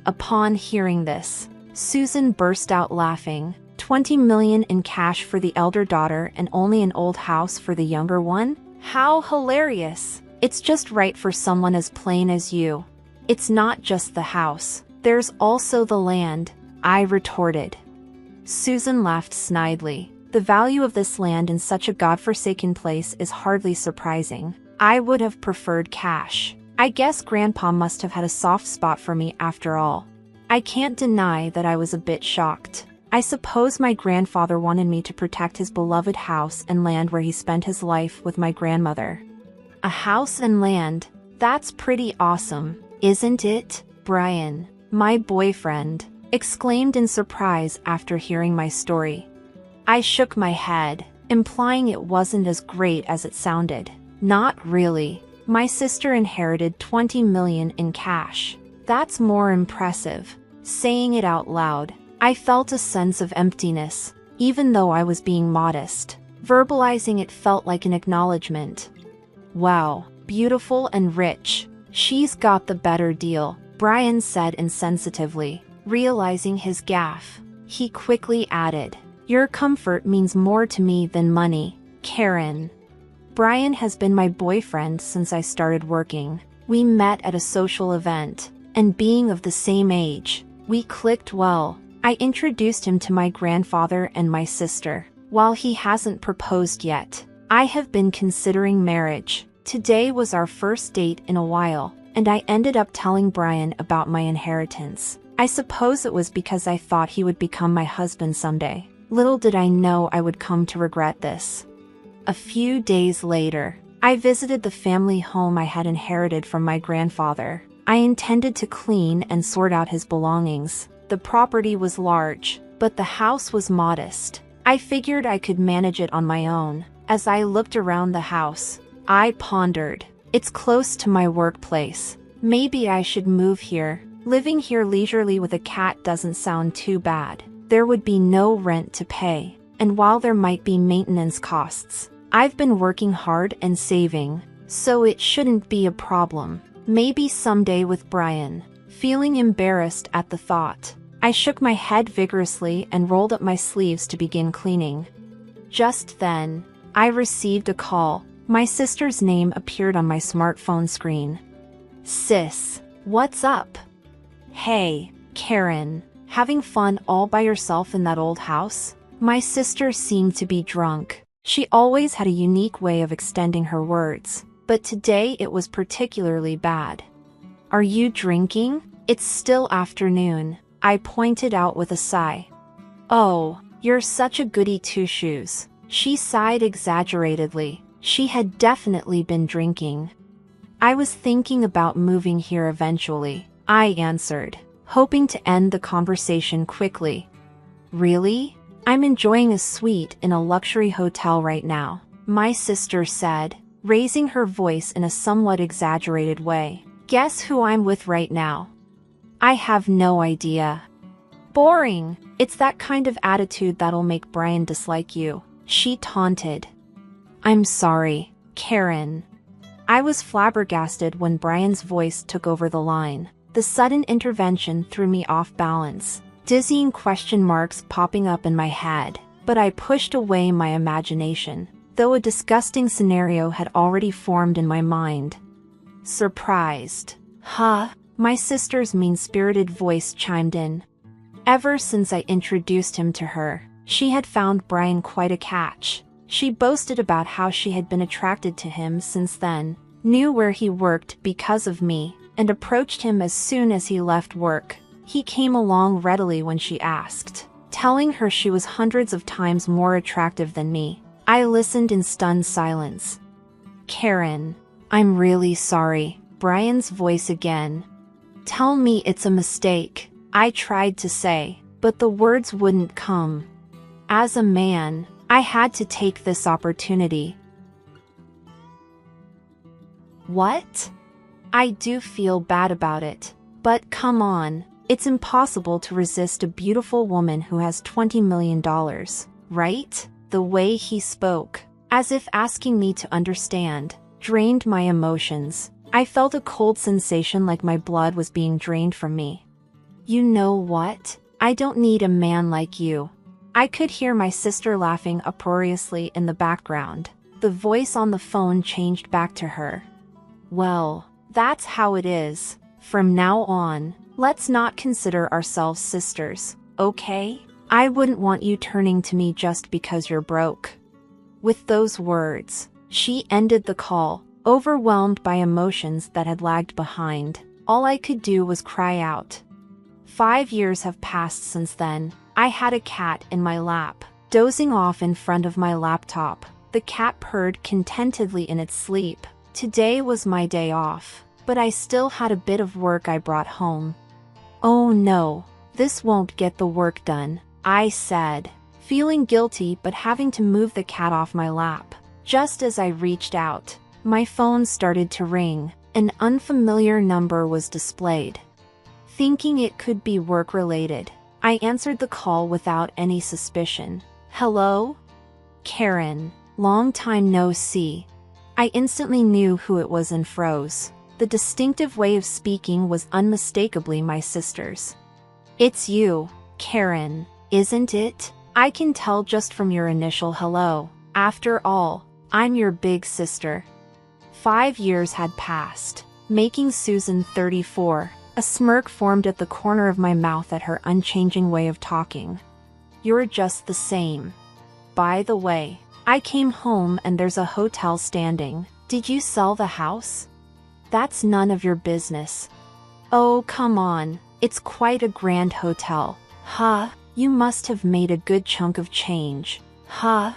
Upon hearing this, Susan burst out laughing. 20 million in cash for the elder daughter and only an old house for the younger one? How hilarious! It's just right for someone as plain as you. It's not just the house. There's also the land, I retorted. Susan laughed snidely. The value of this land in such a godforsaken place is hardly surprising. I would have preferred cash. I guess Grandpa must have had a soft spot for me after all. I can't deny that I was a bit shocked. I suppose my grandfather wanted me to protect his beloved house and land where he spent his life with my grandmother. A house and land? That's pretty awesome, isn't it, Brian? My boyfriend exclaimed in surprise after hearing my story. I shook my head, implying it wasn't as great as it sounded. Not really. My sister inherited 20 million in cash. That's more impressive. Saying it out loud, I felt a sense of emptiness, even though I was being modest. Verbalizing it felt like an acknowledgement. Wow, beautiful and rich. She's got the better deal, Brian said insensitively, realizing his gaffe. He quickly added, your comfort means more to me than money, Karen. Brian has been my boyfriend since I started working. We met at a social event, and being of the same age, we clicked well. I introduced him to my grandfather and my sister. While he hasn't proposed yet, I have been considering marriage. Today was our first date in a while, and I ended up telling Brian about my inheritance. I suppose it was because I thought he would become my husband someday. Little did I know I would come to regret this. A few days later, I visited the family home I had inherited from my grandfather. I intended to clean and sort out his belongings. The property was large, but the house was modest. I figured I could manage it on my own. As I looked around the house, I pondered. It's close to my workplace. Maybe I should move here. Living here leisurely with a cat doesn't sound too bad. There would be no rent to pay, and while there might be maintenance costs, I've been working hard and saving, so it shouldn't be a problem. Maybe someday with Brian. Feeling embarrassed at the thought, I shook my head vigorously and rolled up my sleeves to begin cleaning. Just then, I received a call. My sister's name appeared on my smartphone screen. Sis, what's up? Hey, Karen, having fun all by yourself in that old house? My sister seemed to be drunk. She always had a unique way of extending her words, but today it was particularly bad. Are you drinking? It's still afternoon, I pointed out with a sigh. Oh, you're such a goody two-shoes. She sighed exaggeratedly. She had definitely been drinking. I was thinking about moving here eventually, I answered, hoping to end the conversation quickly. Really? I'm enjoying a suite in a luxury hotel right now, my sister said, raising her voice in a somewhat exaggerated way. Guess who I'm with right now? I have no idea. Boring. It's that kind of attitude that'll make Brian dislike you, she taunted. I'm sorry, Karen. I was flabbergasted when Brian's voice took over the line. The sudden intervention threw me off balance, dizzying question marks popping up in my head, but I pushed away my imagination, though a disgusting scenario had already formed in my mind. Surprised. Huh? My sister's mean-spirited voice chimed in. Ever since I introduced him to her, she had found Brian quite a catch. She boasted about how she had been attracted to him since then, knew where he worked because of me, and approached him as soon as he left work. He came along readily when she asked, telling her she was hundreds of times more attractive than me. I listened in stunned silence. Karen, I'm really sorry, Brian's voice again. Tell me it's a mistake, I tried to say, but the words wouldn't come. As a man, I had to take this opportunity. What? I do feel bad about it, but come on, it's impossible to resist a beautiful woman who has $20 million, right? The way he spoke, as if asking me to understand, drained my emotions. I felt a cold sensation like my blood was being drained from me. You know what? I don't need a man like you. I could hear my sister laughing uproariously in the background. The voice on the phone changed back to her. Well, that's how it is. From now on, let's not consider ourselves sisters, okay? I wouldn't want you turning to me just because you're broke. With those words, she ended the call, overwhelmed by emotions that had lagged behind. All I could do was cry out. 5 years have passed since then. I had a cat in my lap, dozing off in front of my laptop. The cat purred contentedly in its sleep. Today was my day off, but I still had a bit of work I brought home. Oh no, this won't get the work done, I said, feeling guilty but having to move the cat off my lap. Just as I reached out, my phone started to ring. An unfamiliar number was displayed. Thinking it could be work-related, I answered the call without any suspicion. Hello? Karen, long time no see. I instantly knew who it was and froze. The distinctive way of speaking was unmistakably my sister's. It's you, Karen, isn't it? I can tell just from your initial hello. After all, I'm your big sister. 5 years had passed, making Susan 34. A smirk formed at the corner of my mouth at her unchanging way of talking. You're just the same. By the way, I came home and there's a hotel standing. Did you sell the house? That's none of your business. Oh, come on, it's quite a grand hotel. Huh, you must have made a good chunk of change. Huh?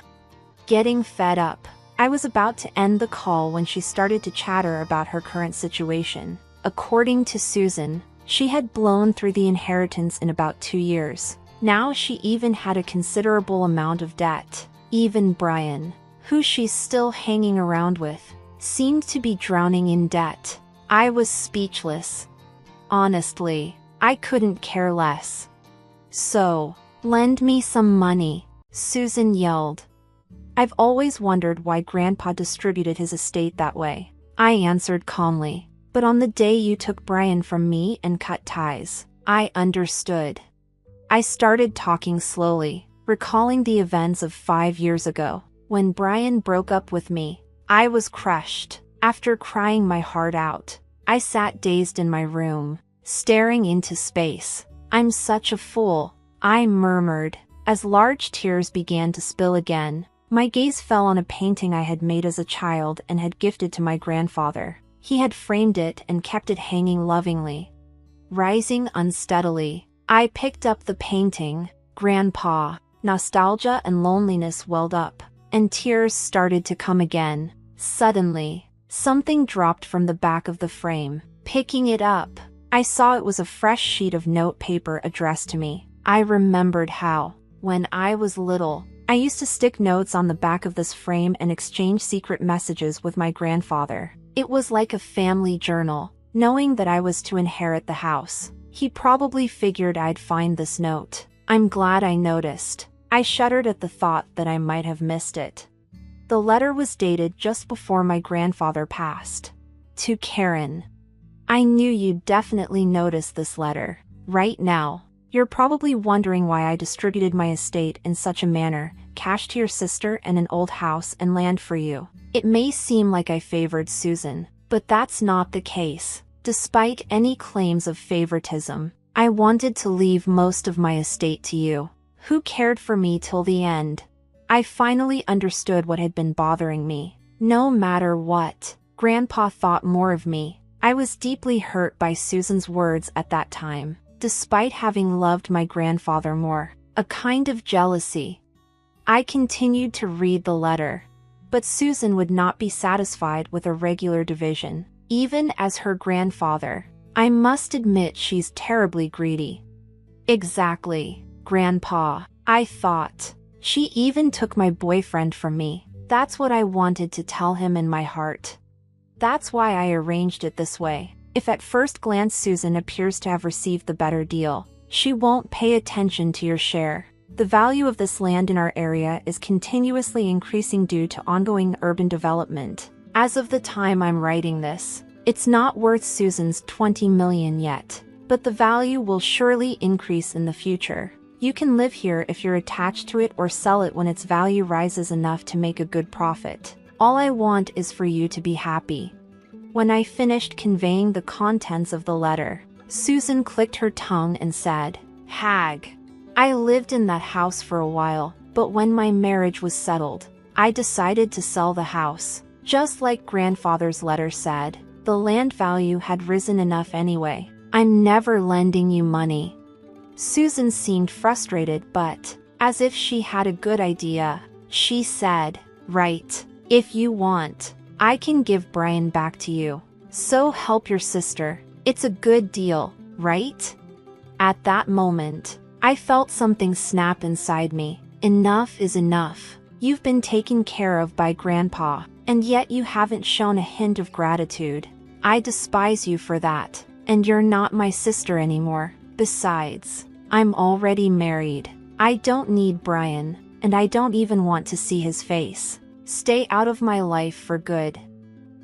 Getting fed up, I was about to end the call when she started to chatter about her current situation. According to Susan, she had blown through the inheritance in about 2 years. Now she even had a considerable amount of debt. Even Brian, who she's still hanging around with, seemed to be drowning in debt. I was speechless. Honestly, I couldn't care less. So, lend me some money, Susan yelled. I've always wondered why Grandpa distributed his estate that way, I answered calmly. But on the day you took Brian from me and cut ties, I understood. I started talking slowly, recalling the events of 5 years ago. When Brian broke up with me, I was crushed. After crying my heart out, I sat dazed in my room, staring into space. I'm such a fool, I murmured. As large tears began to spill again, my gaze fell on a painting I had made as a child and had gifted to my grandfather. He had framed it and kept it hanging lovingly. Rising unsteadily, I picked up the painting. Grandpa. Nostalgia and loneliness welled up, and tears started to come again. Suddenly, something dropped from the back of the frame. Picking it up, I saw it was a fresh sheet of note paper addressed to me. I remembered how, when I was little, I used to stick notes on the back of this frame and exchange secret messages with my grandfather. It was like a family journal, knowing that I was to inherit the house. He probably figured I'd find this note. I'm glad I noticed. I shuddered at the thought that I might have missed it. The letter was dated just before my grandfather passed. To Karen. I knew you'd definitely notice this letter. Right now, you're probably wondering why I distributed my estate in such a manner, cash to your sister and an old house and land for you. It may seem like I favored Susan, but that's not the case. Despite any claims of favoritism, I wanted to leave most of my estate to you, who cared for me till the end. I finally understood what had been bothering me. No matter what, Grandpa thought more of me. I was deeply hurt by Susan's words at that time, despite having loved my grandfather more. A kind of jealousy. I continued to read the letter. But Susan would not be satisfied with a regular division, even as her grandfather. I must admit she's terribly greedy. Exactly, Grandpa, I thought. She even took my boyfriend from me. That's what I wanted to tell him in my heart. That's why I arranged it this way. If at first glance Susan appears to have received the better deal, she won't pay attention to your share. The value of this land in our area is continuously increasing due to ongoing urban development. As of the time I'm writing this, it's not worth Susan's $20 million yet. but the value will surely increase in the future. You can live here if you're attached to it or sell it when its value rises enough to make a good profit. All I want is for you to be happy." When I finished conveying the contents of the letter, Susan clicked her tongue and said, "Hag. I lived in that house for a while, but when my marriage was settled, I decided to sell the house. Just like grandfather's letter said, the land value had risen enough anyway. I'm never lending you money." Susan seemed frustrated, but, as if she had a good idea, she said, "Right. If you want, I can give Brian back to you. So help your sister. It's a good deal, right?" At that moment, I felt something snap inside me. Enough is enough. You've been taken care of by Grandpa, and yet you haven't shown a hint of gratitude. I despise you for that, and you're not my sister anymore. Besides, I'm already married. I don't need Brian, and I don't even want to see his face. Stay out of my life for good."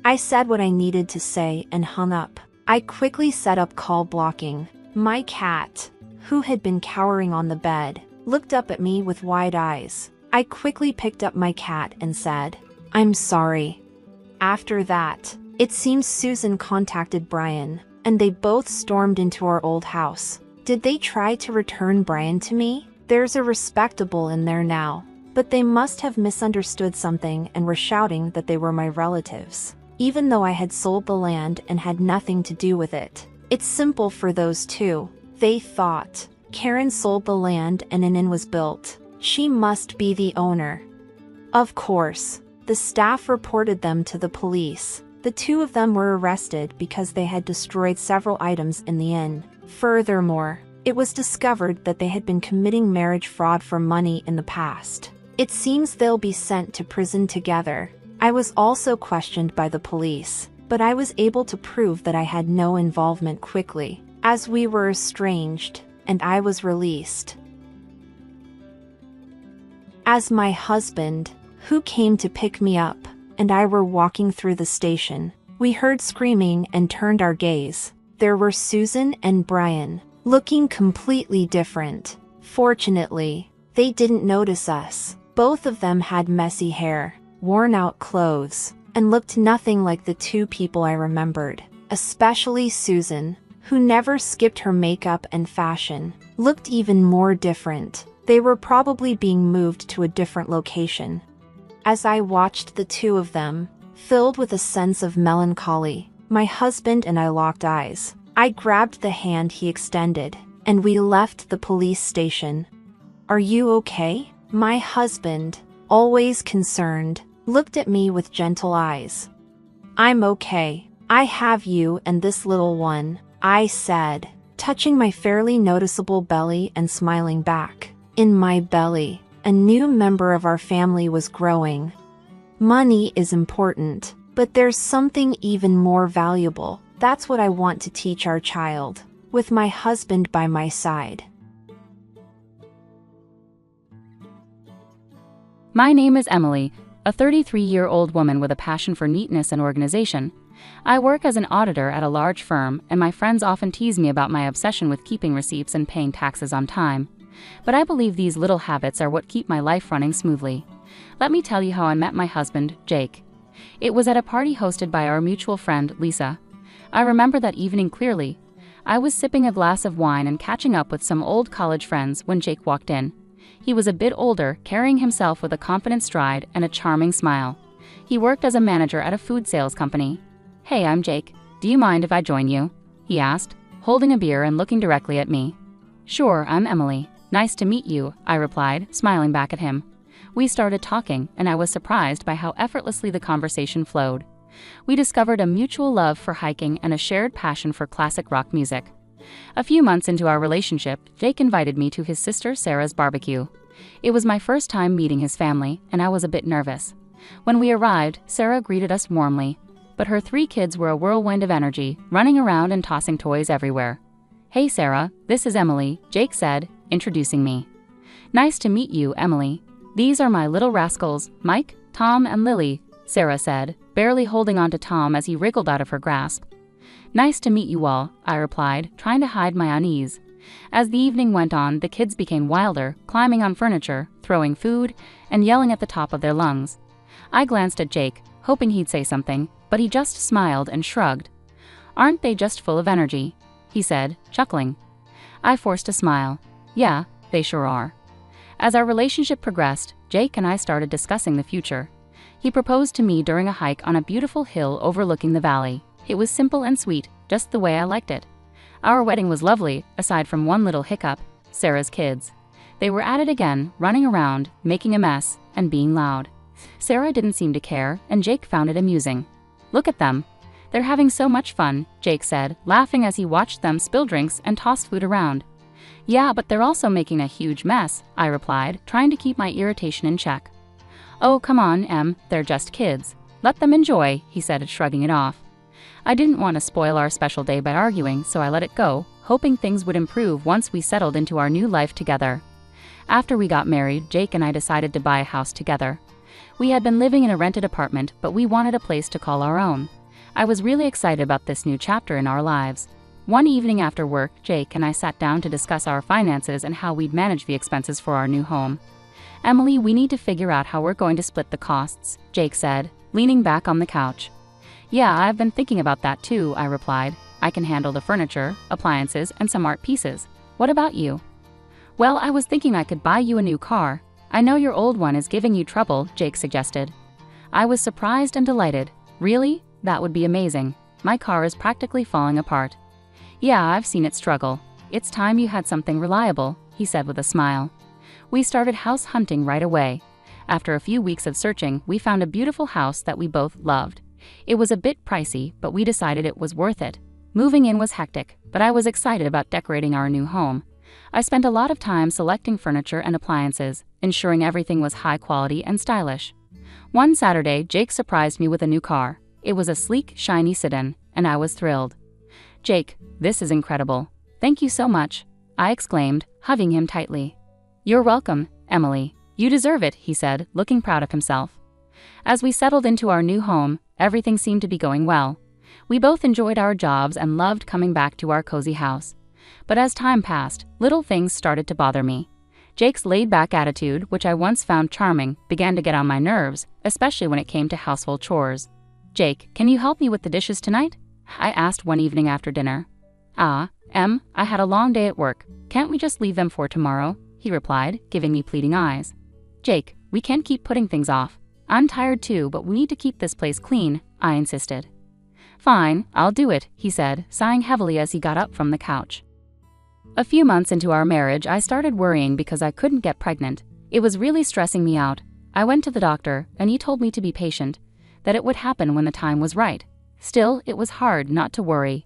I said what I needed to say and hung up. I quickly set up call blocking. My cat, who had been cowering on the bed, looked up at me with wide eyes. I quickly picked up my cat and said, "I'm sorry." After that, it seems Susan contacted Brian, and they both stormed into our old house. Did they try to return Brian to me? There's a respectable in there now, but they must have misunderstood something and were shouting that they were my relatives, even though I had sold the land and had nothing to do with it. It's simple for those two. They thought Karen sold the land and an inn was built. She must be the owner. Of course, the staff reported them to the police. The two of them were arrested because they had destroyed several items in the inn. Furthermore, it was discovered that they had been committing marriage fraud for money in the past. It seems they'll be sent to prison together. I was also questioned by the police, but I was able to prove that I had no involvement quickly, as we were estranged, and I was released. As my husband, who came to pick me up, and I were walking through the station, we heard screaming and turned our gaze. There were Susan and Brian, looking completely different. Fortunately, they didn't notice us. Both of them had messy hair, worn-out clothes, and looked nothing like the two people I remembered. Especially Susan, who never skipped her makeup and fashion, looked even more different. They were probably being moved to a different location. As I watched the two of them, filled with a sense of melancholy, my husband and I locked eyes. I grabbed the hand he extended, and we left the police station. "Are you okay?" My husband, always concerned, looked at me with gentle eyes. "I'm okay. I have you and this little one," I said, touching my fairly noticeable belly and smiling back. In my belly, a new member of our family was growing. Money is important, but there's something even more valuable. That's what I want to teach our child, with my husband by my side. My name is Emily, a 33-year-old woman with a passion for neatness and organization. I work as an auditor at a large firm, and my friends often tease me about my obsession with keeping receipts and paying taxes on time. But I believe these little habits are what keep my life running smoothly. Let me tell you how I met my husband, Jake. It was at a party hosted by our mutual friend, Lisa. I remember that evening clearly. I was sipping a glass of wine and catching up with some old college friends when Jake walked in. He was a bit older, carrying himself with a confident stride and a charming smile. He worked as a manager at a food sales company. "Hey, I'm Jake. Do you mind if I join you?" he asked, holding a beer and looking directly at me. "Sure, I'm Emily. Nice to meet you," I replied, smiling back at him. We started talking, and I was surprised by how effortlessly the conversation flowed. We discovered a mutual love for hiking and a shared passion for classic rock music. A few months into our relationship, Jake invited me to his sister Sarah's barbecue. It was my first time meeting his family, and I was a bit nervous. When we arrived, Sarah greeted us warmly, but her 3 kids were a whirlwind of energy, running around and tossing toys everywhere. "Hey Sarah, this is Emily," Jake said, introducing me. "Nice to meet you, Emily. These are my little rascals, Mike, Tom, and Lily," Sarah said, barely holding on to Tom as he wriggled out of her grasp. Nice to meet you all, I replied, trying to hide my unease. As the evening went on, the kids became wilder, climbing on furniture, throwing food, and yelling at the top of their lungs. I glanced at Jake, hoping he'd say something, but he just smiled and shrugged. Aren't they just full of energy? He said, chuckling. I forced a smile. Yeah, they sure are. As our relationship progressed, Jake and I started discussing the future. He proposed to me during a hike on a beautiful hill overlooking the valley. It was simple and sweet, just the way I liked it. Our wedding was lovely, aside from one little hiccup, Sarah's kids. They were at it again, running around, making a mess, and being loud. Sarah didn't seem to care, and Jake found it amusing. Look at them. They're having so much fun, Jake said, laughing as he watched them spill drinks and toss food around. Yeah, but they're also making a huge mess, I replied, trying to keep my irritation in check. Oh, come on, Em, they're just kids. Let them enjoy, he said, shrugging it off. I didn't want to spoil our special day by arguing, so I let it go, hoping things would improve once we settled into our new life together. After we got married, Jake and I decided to buy a house together. We had been living in a rented apartment, but we wanted a place to call our own. I was really excited about this new chapter in our lives. One evening after work, Jake and I sat down to discuss our finances and how we'd manage the expenses for our new home. Emily, we need to figure out how we're going to split the costs, Jake said, leaning back on the couch. Yeah, I've been thinking about that too, I replied. I can handle the furniture, appliances, and some art pieces. What about you? Well, I was thinking I could buy you a new car. I know your old one is giving you trouble, Jake suggested. I was surprised and delighted. Really? That would be amazing. My car is practically falling apart. Yeah, I've seen it struggle. It's time you had something reliable, he said with a smile. We started house hunting right away. After a few weeks of searching, we found a beautiful house that we both loved. It was a bit pricey, but we decided it was worth it. Moving in was hectic, but I was excited about decorating our new home. I spent a lot of time selecting furniture and appliances, ensuring everything was high quality and stylish. One Saturday, Jake surprised me with a new car. It was a sleek, shiny sedan, and I was thrilled. Jake, this is incredible. Thank you so much, I exclaimed, hugging him tightly. You're welcome, Emily. You deserve it, he said, looking proud of himself. As we settled into our new home, everything seemed to be going well. We both enjoyed our jobs and loved coming back to our cozy house. But as time passed, little things started to bother me. Jake's laid-back attitude, which I once found charming, began to get on my nerves, especially when it came to household chores. Jake, can you help me with the dishes tonight? I asked one evening after dinner. I had a long day at work. Can't we just leave them for tomorrow? He replied, giving me pleading eyes. Jake, we can't keep putting things off. I'm tired too, but we need to keep this place clean, I insisted. Fine, I'll do it, he said, sighing heavily as he got up from the couch. A few months into our marriage, I started worrying because I couldn't get pregnant. It was really stressing me out. I went to the doctor, and he told me to be patient, that it would happen when the time was right. Still, it was hard not to worry.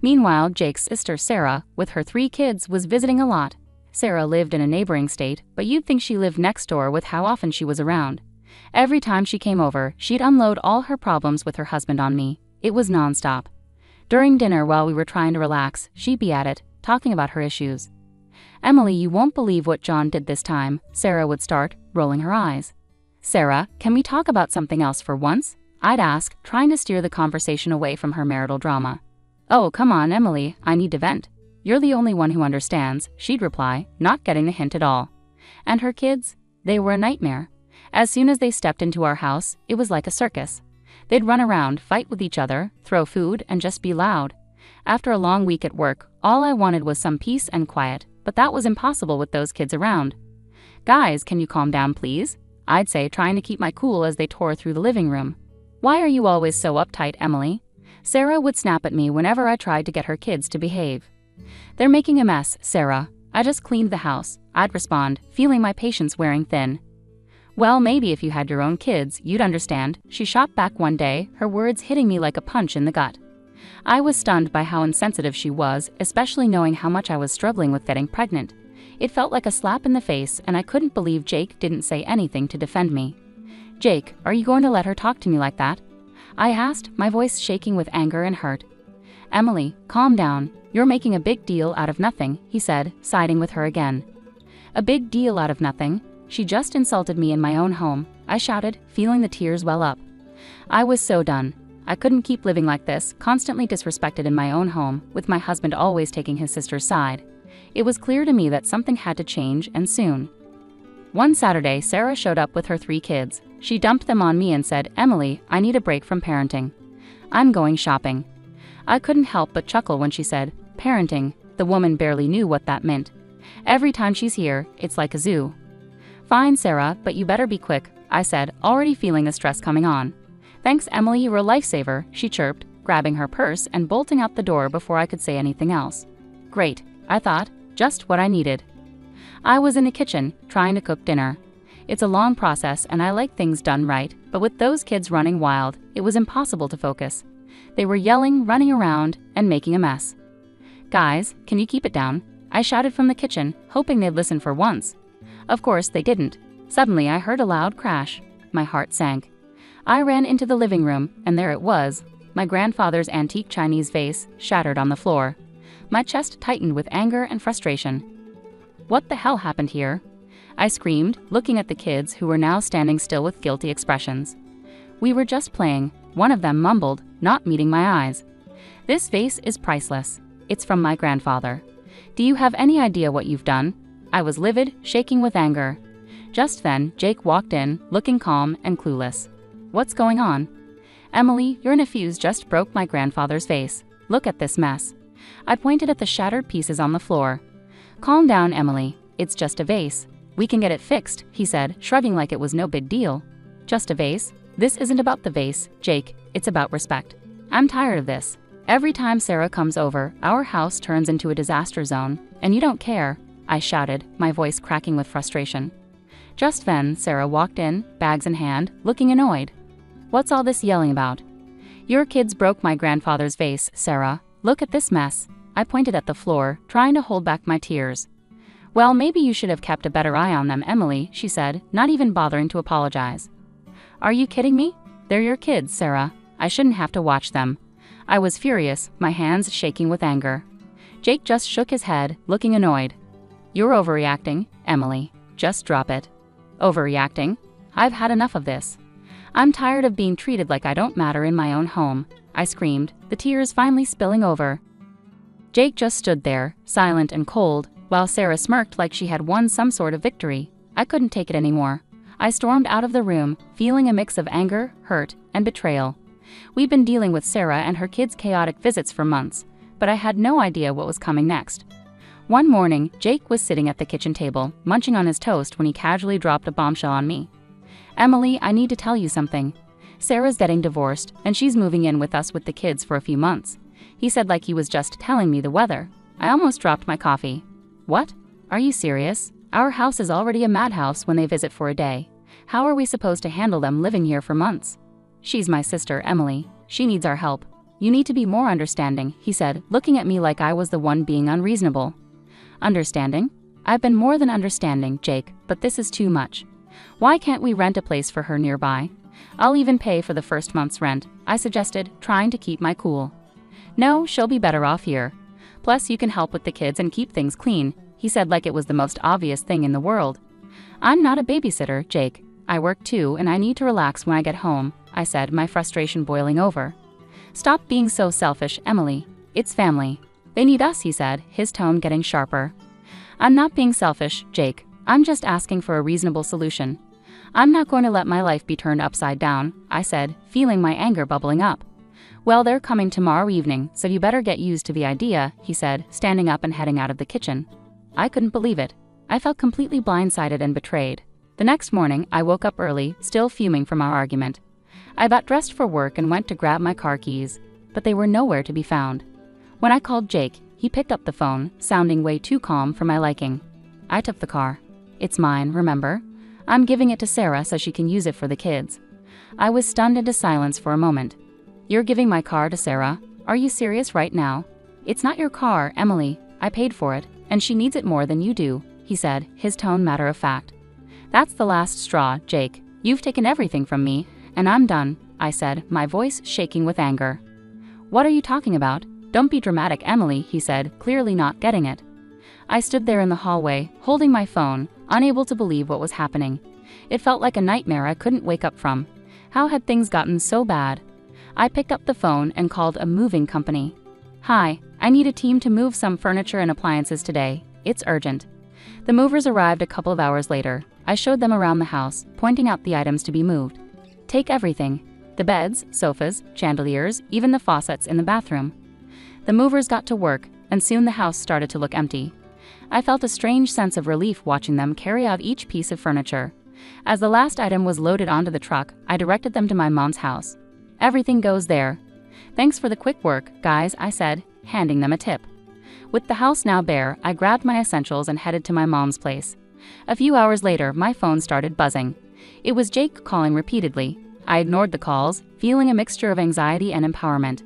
Meanwhile, Jake's sister Sarah, with her 3 kids, was visiting a lot. Sarah lived in a neighboring state, but you'd think she lived next door with how often she was around. Every time she came over, she'd unload all her problems with her husband on me. It was nonstop. During dinner, while we were trying to relax, she'd be at it, talking about her issues. Emily, you won't believe what John did this time, Sarah would start, rolling her eyes. Sarah, can we talk about something else for once? I'd ask, trying to steer the conversation away from her marital drama. Oh, come on, Emily, I need to vent. You're the only one who understands, she'd reply, not getting the hint at all. And her kids? They were a nightmare. As soon as they stepped into our house, it was like a circus. They'd run around, fight with each other, throw food, and just be loud. After a long week at work, all I wanted was some peace and quiet, but that was impossible with those kids around. Guys, can you calm down, please? I'd say, trying to keep my cool as they tore through the living room. Why are you always so uptight, Emily? Sarah would snap at me whenever I tried to get her kids to behave. They're making a mess, Sarah. I just cleaned the house, I'd respond, feeling my patience wearing thin. Well, maybe if you had your own kids, you'd understand, she shot back one day, her words hitting me like a punch in the gut. I was stunned by how insensitive she was, especially knowing how much I was struggling with getting pregnant. It felt like a slap in the face, and I couldn't believe Jake didn't say anything to defend me. Jake, are you going to let her talk to me like that? I asked, my voice shaking with anger and hurt. Emily, calm down. You're making a big deal out of nothing, he said, siding with her again. A big deal out of nothing? She just insulted me in my own home, I shouted, feeling the tears well up. I was so done. I couldn't keep living like this, constantly disrespected in my own home, with my husband always taking his sister's side. It was clear to me that something had to change, and soon. One Saturday, Sarah showed up with her 3 kids. She dumped them on me and said, "Emily, I need a break from parenting. I'm going shopping." I couldn't help but chuckle when she said, "Parenting." The woman barely knew what that meant. Every time she's here, it's like a zoo. "Fine, Sarah, but you better be quick," I said, already feeling the stress coming on. "Thanks, Emily, you're a lifesaver," she chirped, grabbing her purse and bolting out the door before I could say anything else. Great, I thought, just what I needed. I was in the kitchen, trying to cook dinner. It's a long process and I like things done right, but with those kids running wild, it was impossible to focus. They were yelling, running around, and making a mess. "Guys, can you keep it down?" I shouted from the kitchen, hoping they'd listen for once. Of course, they didn't. Suddenly, I heard a loud crash. My heart sank. I ran into the living room, and there it was, my grandfather's antique Chinese vase, shattered on the floor. My chest tightened with anger and frustration. What the hell happened here? I screamed, looking at the kids who were now standing still with guilty expressions. "We were just playing," one of them mumbled, not meeting my eyes. "This vase is priceless. It's from my grandfather. Do you have any idea what you've done?" I was livid, shaking with anger. Just then, Jake walked in, looking calm and clueless. "What's going on?" "Emily, your nephews just broke my grandfather's vase. Look at this mess." I pointed at the shattered pieces on the floor. "Calm down, Emily. It's just a vase. We can get it fixed," he said, shrugging like it was no big deal. "Just a vase? This isn't about the vase, Jake. It's about respect. I'm tired of this. Every time Sarah comes over, our house turns into a disaster zone, and you don't care," I shouted, my voice cracking with frustration. Just then, Sarah walked in, bags in hand, looking annoyed. "What's all this yelling about?" "Your kids broke my grandfather's vase, Sarah. Look at this mess." I pointed at the floor, trying to hold back my tears. "Well, maybe you should have kept a better eye on them, Emily," she said, not even bothering to apologize. "Are you kidding me? They're your kids, Sarah. I shouldn't have to watch them." I was furious, my hands shaking with anger. Jake just shook his head, looking annoyed. "You're overreacting, Emily. Just drop it." "Overreacting? I've had enough of this. I'm tired of being treated like I don't matter in my own home," I screamed, the tears finally spilling over. Jake just stood there, silent and cold, while Sarah smirked like she had won some sort of victory. I couldn't take it anymore. I stormed out of the room, feeling a mix of anger, hurt, and betrayal. We'd been dealing with Sarah and her kids' chaotic visits for months, but I had no idea what was coming next. One morning, Jake was sitting at the kitchen table, munching on his toast when he casually dropped a bombshell on me. "Emily, I need to tell you something. Sarah's getting divorced, and she's moving in with us with the kids for a few months," he said like he was just telling me the weather. I almost dropped my coffee. "What? Are you serious? Our house is already a madhouse when they visit for a day. How are we supposed to handle them living here for months?" "She's my sister, Emily. She needs our help. You need to be more understanding," he said, looking at me like I was the one being unreasonable. "Understanding? I've been more than understanding, Jake, but this is too much. Why can't we rent a place for her nearby? I'll even pay for the first month's rent," I suggested, trying to keep my cool. "No, she'll be better off here. Plus, you can help with the kids and keep things clean," he said like it was the most obvious thing in the world. "I'm not a babysitter, Jake. I work too, and I need to relax when I get home," I said, my frustration boiling over. "Stop being so selfish, Emily. It's family. They need us," he said, his tone getting sharper. "I'm not being selfish, Jake. I'm just asking for a reasonable solution. I'm not going to let my life be turned upside down," I said, feeling my anger bubbling up. "Well, they're coming tomorrow evening, so you better get used to the idea," he said, standing up and heading out of the kitchen. I couldn't believe it. I felt completely blindsided and betrayed. The next morning, I woke up early, still fuming from our argument. I got dressed for work and went to grab my car keys, but they were nowhere to be found. When I called Jake, he picked up the phone, sounding way too calm for my liking. I took the car. "It's mine, remember? I'm giving it to Sarah so she can use it for the kids." I was stunned into silence for a moment. "You're giving my car to Sarah? Are you serious right now?" "It's not your car, Emily. I paid for it, and she needs it more than you do," he said, his tone matter of fact. "That's the last straw, Jake. You've taken everything from me, and I'm done," I said, my voice shaking with anger. "What are you talking about? Don't be dramatic, Emily," he said, clearly not getting it. I stood there in the hallway, holding my phone, unable to believe what was happening. It felt like a nightmare I couldn't wake up from. How had things gotten so bad? I picked up the phone and called a moving company. "Hi, I need a team to move some furniture and appliances today. It's urgent." The movers arrived a couple of hours later. I showed them around the house, pointing out the items to be moved. "Take everything. The beds, sofas, chandeliers, even the faucets in the bathroom." The movers got to work, and soon the house started to look empty. I felt a strange sense of relief watching them carry out each piece of furniture. As the last item was loaded onto the truck, I directed them to my mom's house. "Everything goes there." "Thanks for the quick work, guys," I said, handing them a tip. With the house now bare, I grabbed my essentials and headed to my mom's place. A few hours later, my phone started buzzing. It was Jake calling repeatedly. I ignored the calls, feeling a mixture of anxiety and empowerment.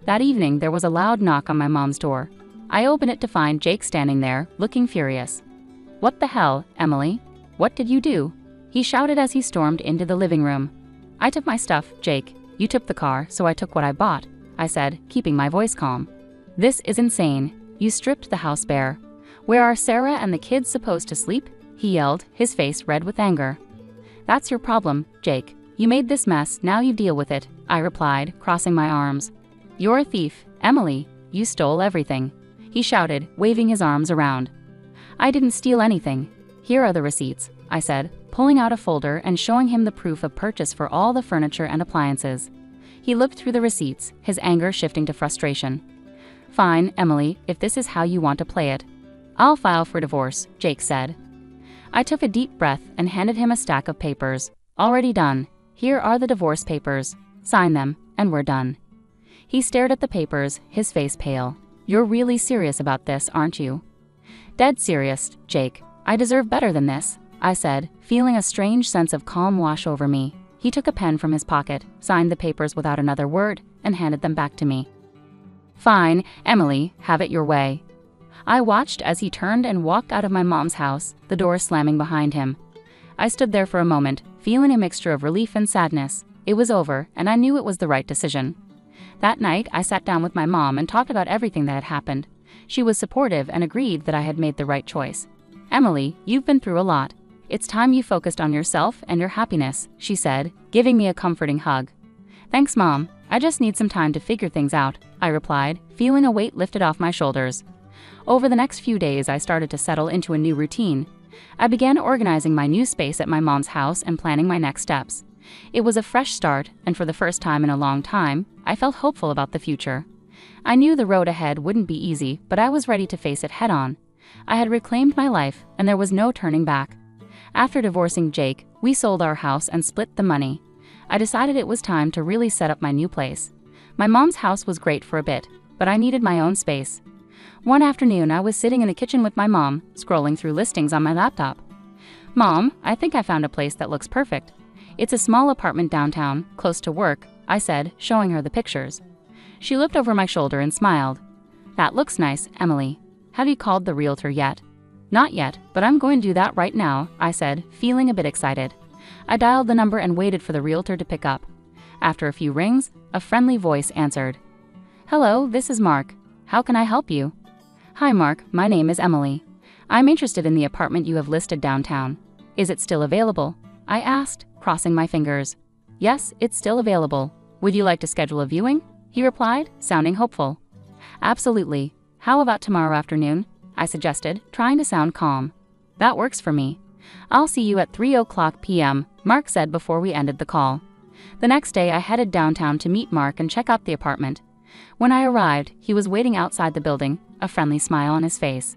That evening, there was a loud knock on my mom's door. I opened it to find Jake standing there, looking furious. "What the hell, Emily? What did you do?" he shouted as he stormed into the living room. "I took my stuff, Jake. You took the car, so I took what I bought," I said, keeping my voice calm. "This is insane. You stripped the house bare. Where are Sarah and the kids supposed to sleep?" he yelled, his face red with anger. "That's your problem, Jake. You made this mess, now you deal with it," I replied, crossing my arms. "You're a thief, Emily. You stole everything," he shouted, waving his arms around. "I didn't steal anything. Here are the receipts," I said, pulling out a folder and showing him the proof of purchase for all the furniture and appliances. He looked through the receipts, his anger shifting to frustration. "Fine, Emily, if this is how you want to play it. I'll file for divorce," Jake said. I took a deep breath and handed him a stack of papers. "Already done. Here are the divorce papers. Sign them, and we're done." He stared at the papers, his face pale. "You're really serious about this, aren't you?" "Dead serious, Jake. I deserve better than this," I said, feeling a strange sense of calm wash over me. He took a pen from his pocket, signed the papers without another word, and handed them back to me. "Fine, Emily, have it your way." I watched as he turned and walked out of my mom's house, the door slamming behind him. I stood there for a moment, feeling a mixture of relief and sadness. It was over, and I knew it was the right decision. That night, I sat down with my mom and talked about everything that had happened. She was supportive and agreed that I had made the right choice. "Emily, you've been through a lot. It's time you focused on yourself and your happiness," she said, giving me a comforting hug. "Thanks, Mom. I just need some time to figure things out," I replied, feeling a weight lifted off my shoulders. Over the next few days, I started to settle into a new routine. I began organizing my new space at my mom's house and planning my next steps. It was a fresh start, and for the first time in a long time, I felt hopeful about the future. I knew the road ahead wouldn't be easy, but I was ready to face it head-on. I had reclaimed my life, and there was no turning back. After divorcing Jake, we sold our house and split the money. I decided it was time to really set up my new place. My mom's house was great for a bit, but I needed my own space. One afternoon, I was sitting in the kitchen with my mom, scrolling through listings on my laptop. "Mom, I think I found a place that looks perfect. It's a small apartment downtown, close to work," I said, showing her the pictures. She looked over my shoulder and smiled. "That looks nice, Emily. Have you called the realtor yet?" "Not yet, but I'm going to do that right now," I said, feeling a bit excited. I dialed the number and waited for the realtor to pick up. After a few rings, a friendly voice answered. "Hello, this is Mark. How can I help you?" "Hi, Mark. My name is Emily. I'm interested in the apartment you have listed downtown. Is it still available?" I asked, crossing my fingers. "Yes, it's still available. Would you like to schedule a viewing?" he replied, sounding hopeful. "Absolutely. How about tomorrow afternoon?" I suggested, trying to sound calm. "That works for me. I'll see you at 3:00 p.m., Mark said before we ended the call. The next day, I headed downtown to meet Mark and check out the apartment. When I arrived, he was waiting outside the building, a friendly smile on his face.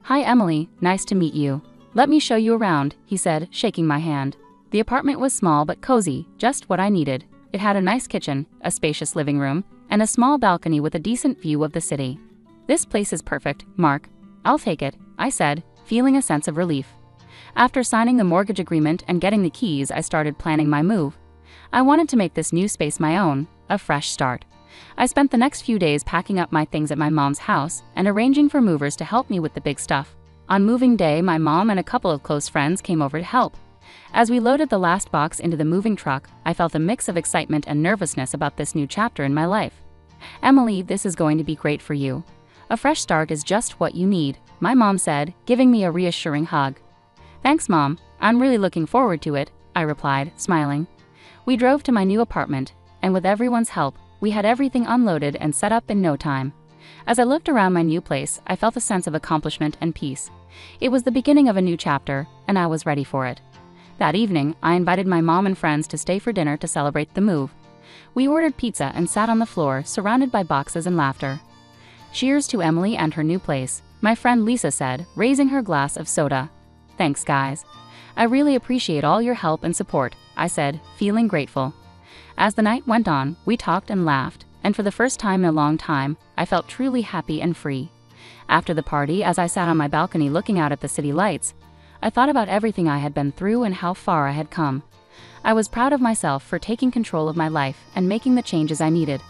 "Hi, Emily. Nice to meet you. Let me show you around," he said, shaking my hand. The apartment was small but cozy, just what I needed. It had a nice kitchen, a spacious living room, and a small balcony with a decent view of the city. "This place is perfect, Mark. I'll take it," I said, feeling a sense of relief. After signing the mortgage agreement and getting the keys, I started planning my move. I wanted to make this new space my own, a fresh start. I spent the next few days packing up my things at my mom's house and arranging for movers to help me with the big stuff. On moving day, my mom and a couple of close friends came over to help. As we loaded the last box into the moving truck, I felt a mix of excitement and nervousness about this new chapter in my life. "Emily, this is going to be great for you. A fresh start is just what you need," my mom said, giving me a reassuring hug. "Thanks, Mom. I'm really looking forward to it," I replied, smiling. We drove to my new apartment, and with everyone's help, we had everything unloaded and set up in no time. As I looked around my new place, I felt a sense of accomplishment and peace. It was the beginning of a new chapter, and I was ready for it. That evening, I invited my mom and friends to stay for dinner to celebrate the move. We ordered pizza and sat on the floor, surrounded by boxes and laughter. "Cheers to Emily and her new place," my friend Lisa said, raising her glass of soda. "Thanks, guys. I really appreciate all your help and support," I said, feeling grateful. As the night went on, we talked and laughed, and for the first time in a long time, I felt truly happy and free. After the party, as I sat on my balcony looking out at the city lights, I thought about everything I had been through and how far I had come. I was proud of myself for taking control of my life and making the changes I needed.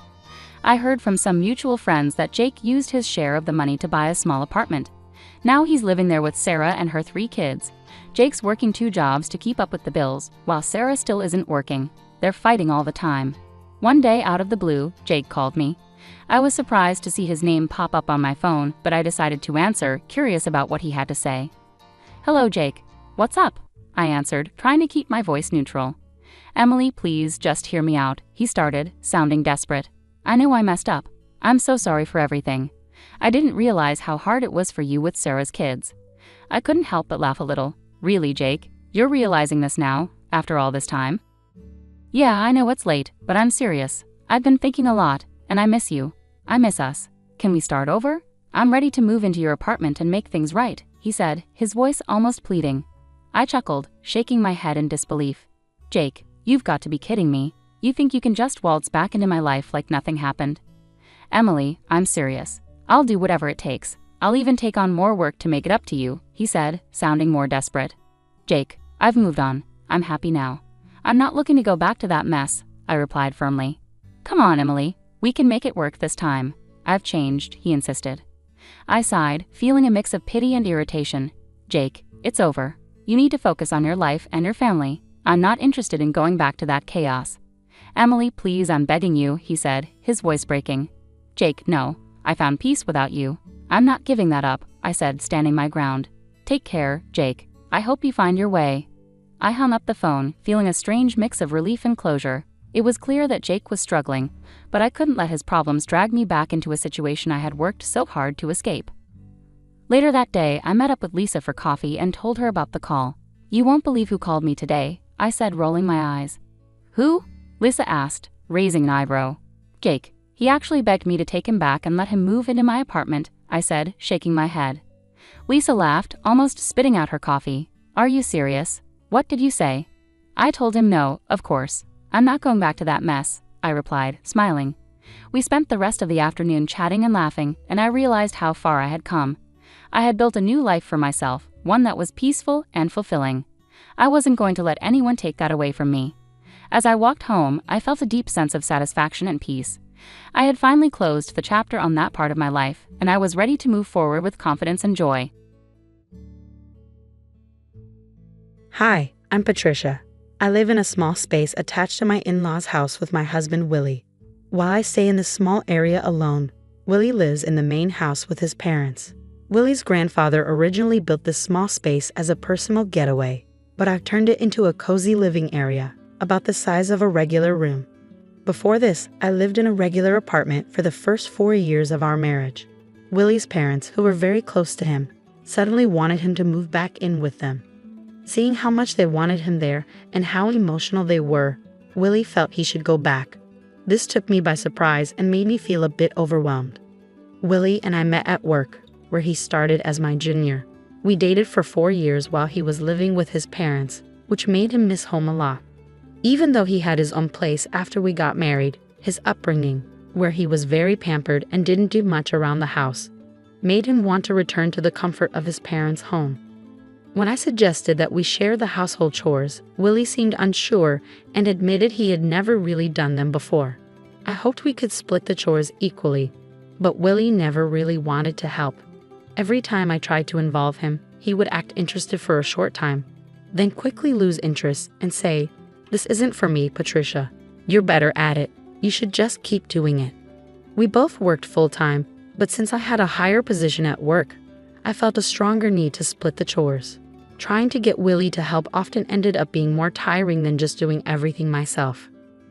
I heard from some mutual friends that Jake used his share of the money to buy a small apartment. Now he's living there with Sarah and her 3 kids. Jake's working 2 jobs to keep up with the bills, while Sarah still isn't working. They're fighting all the time. One day, out of the blue, Jake called me. I was surprised to see his name pop up on my phone, but I decided to answer, curious about what he had to say. "Hello, Jake. What's up?" I answered, trying to keep my voice neutral. "Emily, please just hear me out," he started, sounding desperate. "I know I messed up. I'm so sorry for everything. I didn't realize how hard it was for you with Sarah's kids." I couldn't help but laugh a little. "Really, Jake? You're realizing this now, after all this time?" "Yeah, I know it's late, but I'm serious. I've been thinking a lot, and I miss you. I miss us. Can we start over? I'm ready to move into your apartment and make things right," he said, his voice almost pleading. I chuckled, shaking my head in disbelief. "Jake, you've got to be kidding me. You think you can just waltz back into my life like nothing happened?" "Emily, I'm serious. I'll do whatever it takes. I'll even take on more work to make it up to you," he said, sounding more desperate. "Jake, I've moved on. I'm happy now. I'm not looking to go back to that mess," I replied firmly. "Come on, Emily. We can make it work this time. I've changed," he insisted. I sighed, feeling a mix of pity and irritation. "Jake, it's over. You need to focus on your life and your family. I'm not interested in going back to that chaos." "Emily, please, I'm begging you," he said, his voice breaking. "Jake, no. I found peace without you. I'm not giving that up," I said, standing my ground. "Take care, Jake. I hope you find your way." I hung up the phone, feeling a strange mix of relief and closure. It was clear that Jake was struggling, but I couldn't let his problems drag me back into a situation I had worked so hard to escape. Later that day, I met up with Lisa for coffee and told her about the call. "You won't believe who called me today," I said, rolling my eyes. "Who?" Lisa asked, raising an eyebrow. "Jake. He actually begged me to take him back and let him move into my apartment," I said, shaking my head. Lisa laughed, almost spitting out her coffee. "Are you serious? What did you say?" I told him no, of course. "I'm not going back to that mess," I replied, smiling. We spent the rest of the afternoon chatting and laughing, and I realized how far I had come. I had built a new life for myself, one that was peaceful and fulfilling. I wasn't going to let anyone take that away from me. As I walked home, I felt a deep sense of satisfaction and peace. I had finally closed the chapter on that part of my life, and I was ready to move forward with confidence and joy. Hi, I'm Patricia. I live in a small space attached to my in-laws' house with my husband, Willie. While I stay in this small area alone, Willie lives in the main house with his parents. Willie's grandfather originally built this small space as a personal getaway, but I've turned it into a cozy living area, about the size of a regular room. Before this, I lived in a regular apartment for the first 4 years of our marriage. Willie's parents, who were very close to him, suddenly wanted him to move back in with them. Seeing how much they wanted him there and how emotional they were, Willie felt he should go back. This took me by surprise and made me feel a bit overwhelmed. Willie and I met at work, where he started as my junior. We dated for 4 years while he was living with his parents, which made him miss home a lot. Even though he had his own place after we got married, his upbringing, where he was very pampered and didn't do much around the house, made him want to return to the comfort of his parents' home. When I suggested that we share the household chores, Willie seemed unsure and admitted he had never really done them before. I hoped we could split the chores equally, but Willie never really wanted to help. Every time I tried to involve him, he would act interested for a short time, then quickly lose interest and say, "This isn't for me, Patricia. You're better at it. You should just keep doing it." We both worked full-time, but since I had a higher position at work, I felt a stronger need to split the chores. Trying to get Willie to help often ended up being more tiring than just doing everything myself.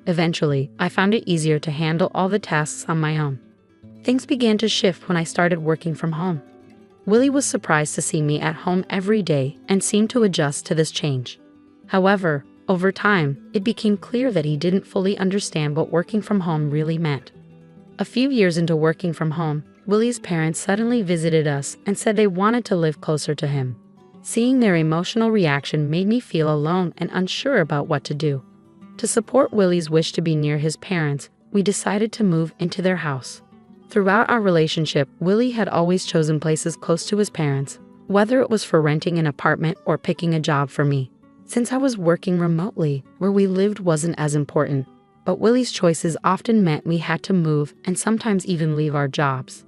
Eventually, I found it easier to handle all the tasks on my own. Things began to shift when I started working from home. Willie was surprised to see me at home every day and seemed to adjust to this change. However, over time, it became clear that he didn't fully understand what working from home really meant. A few years into working from home, Willie's parents suddenly visited us and said they wanted to live closer to him. Seeing their emotional reaction made me feel alone and unsure about what to do. To support Willie's wish to be near his parents, we decided to move into their house. Throughout our relationship, Willie had always chosen places close to his parents, whether it was for renting an apartment or picking a job for me. Since I was working remotely, where we lived wasn't as important, but Willie's choices often meant we had to move and sometimes even leave our jobs.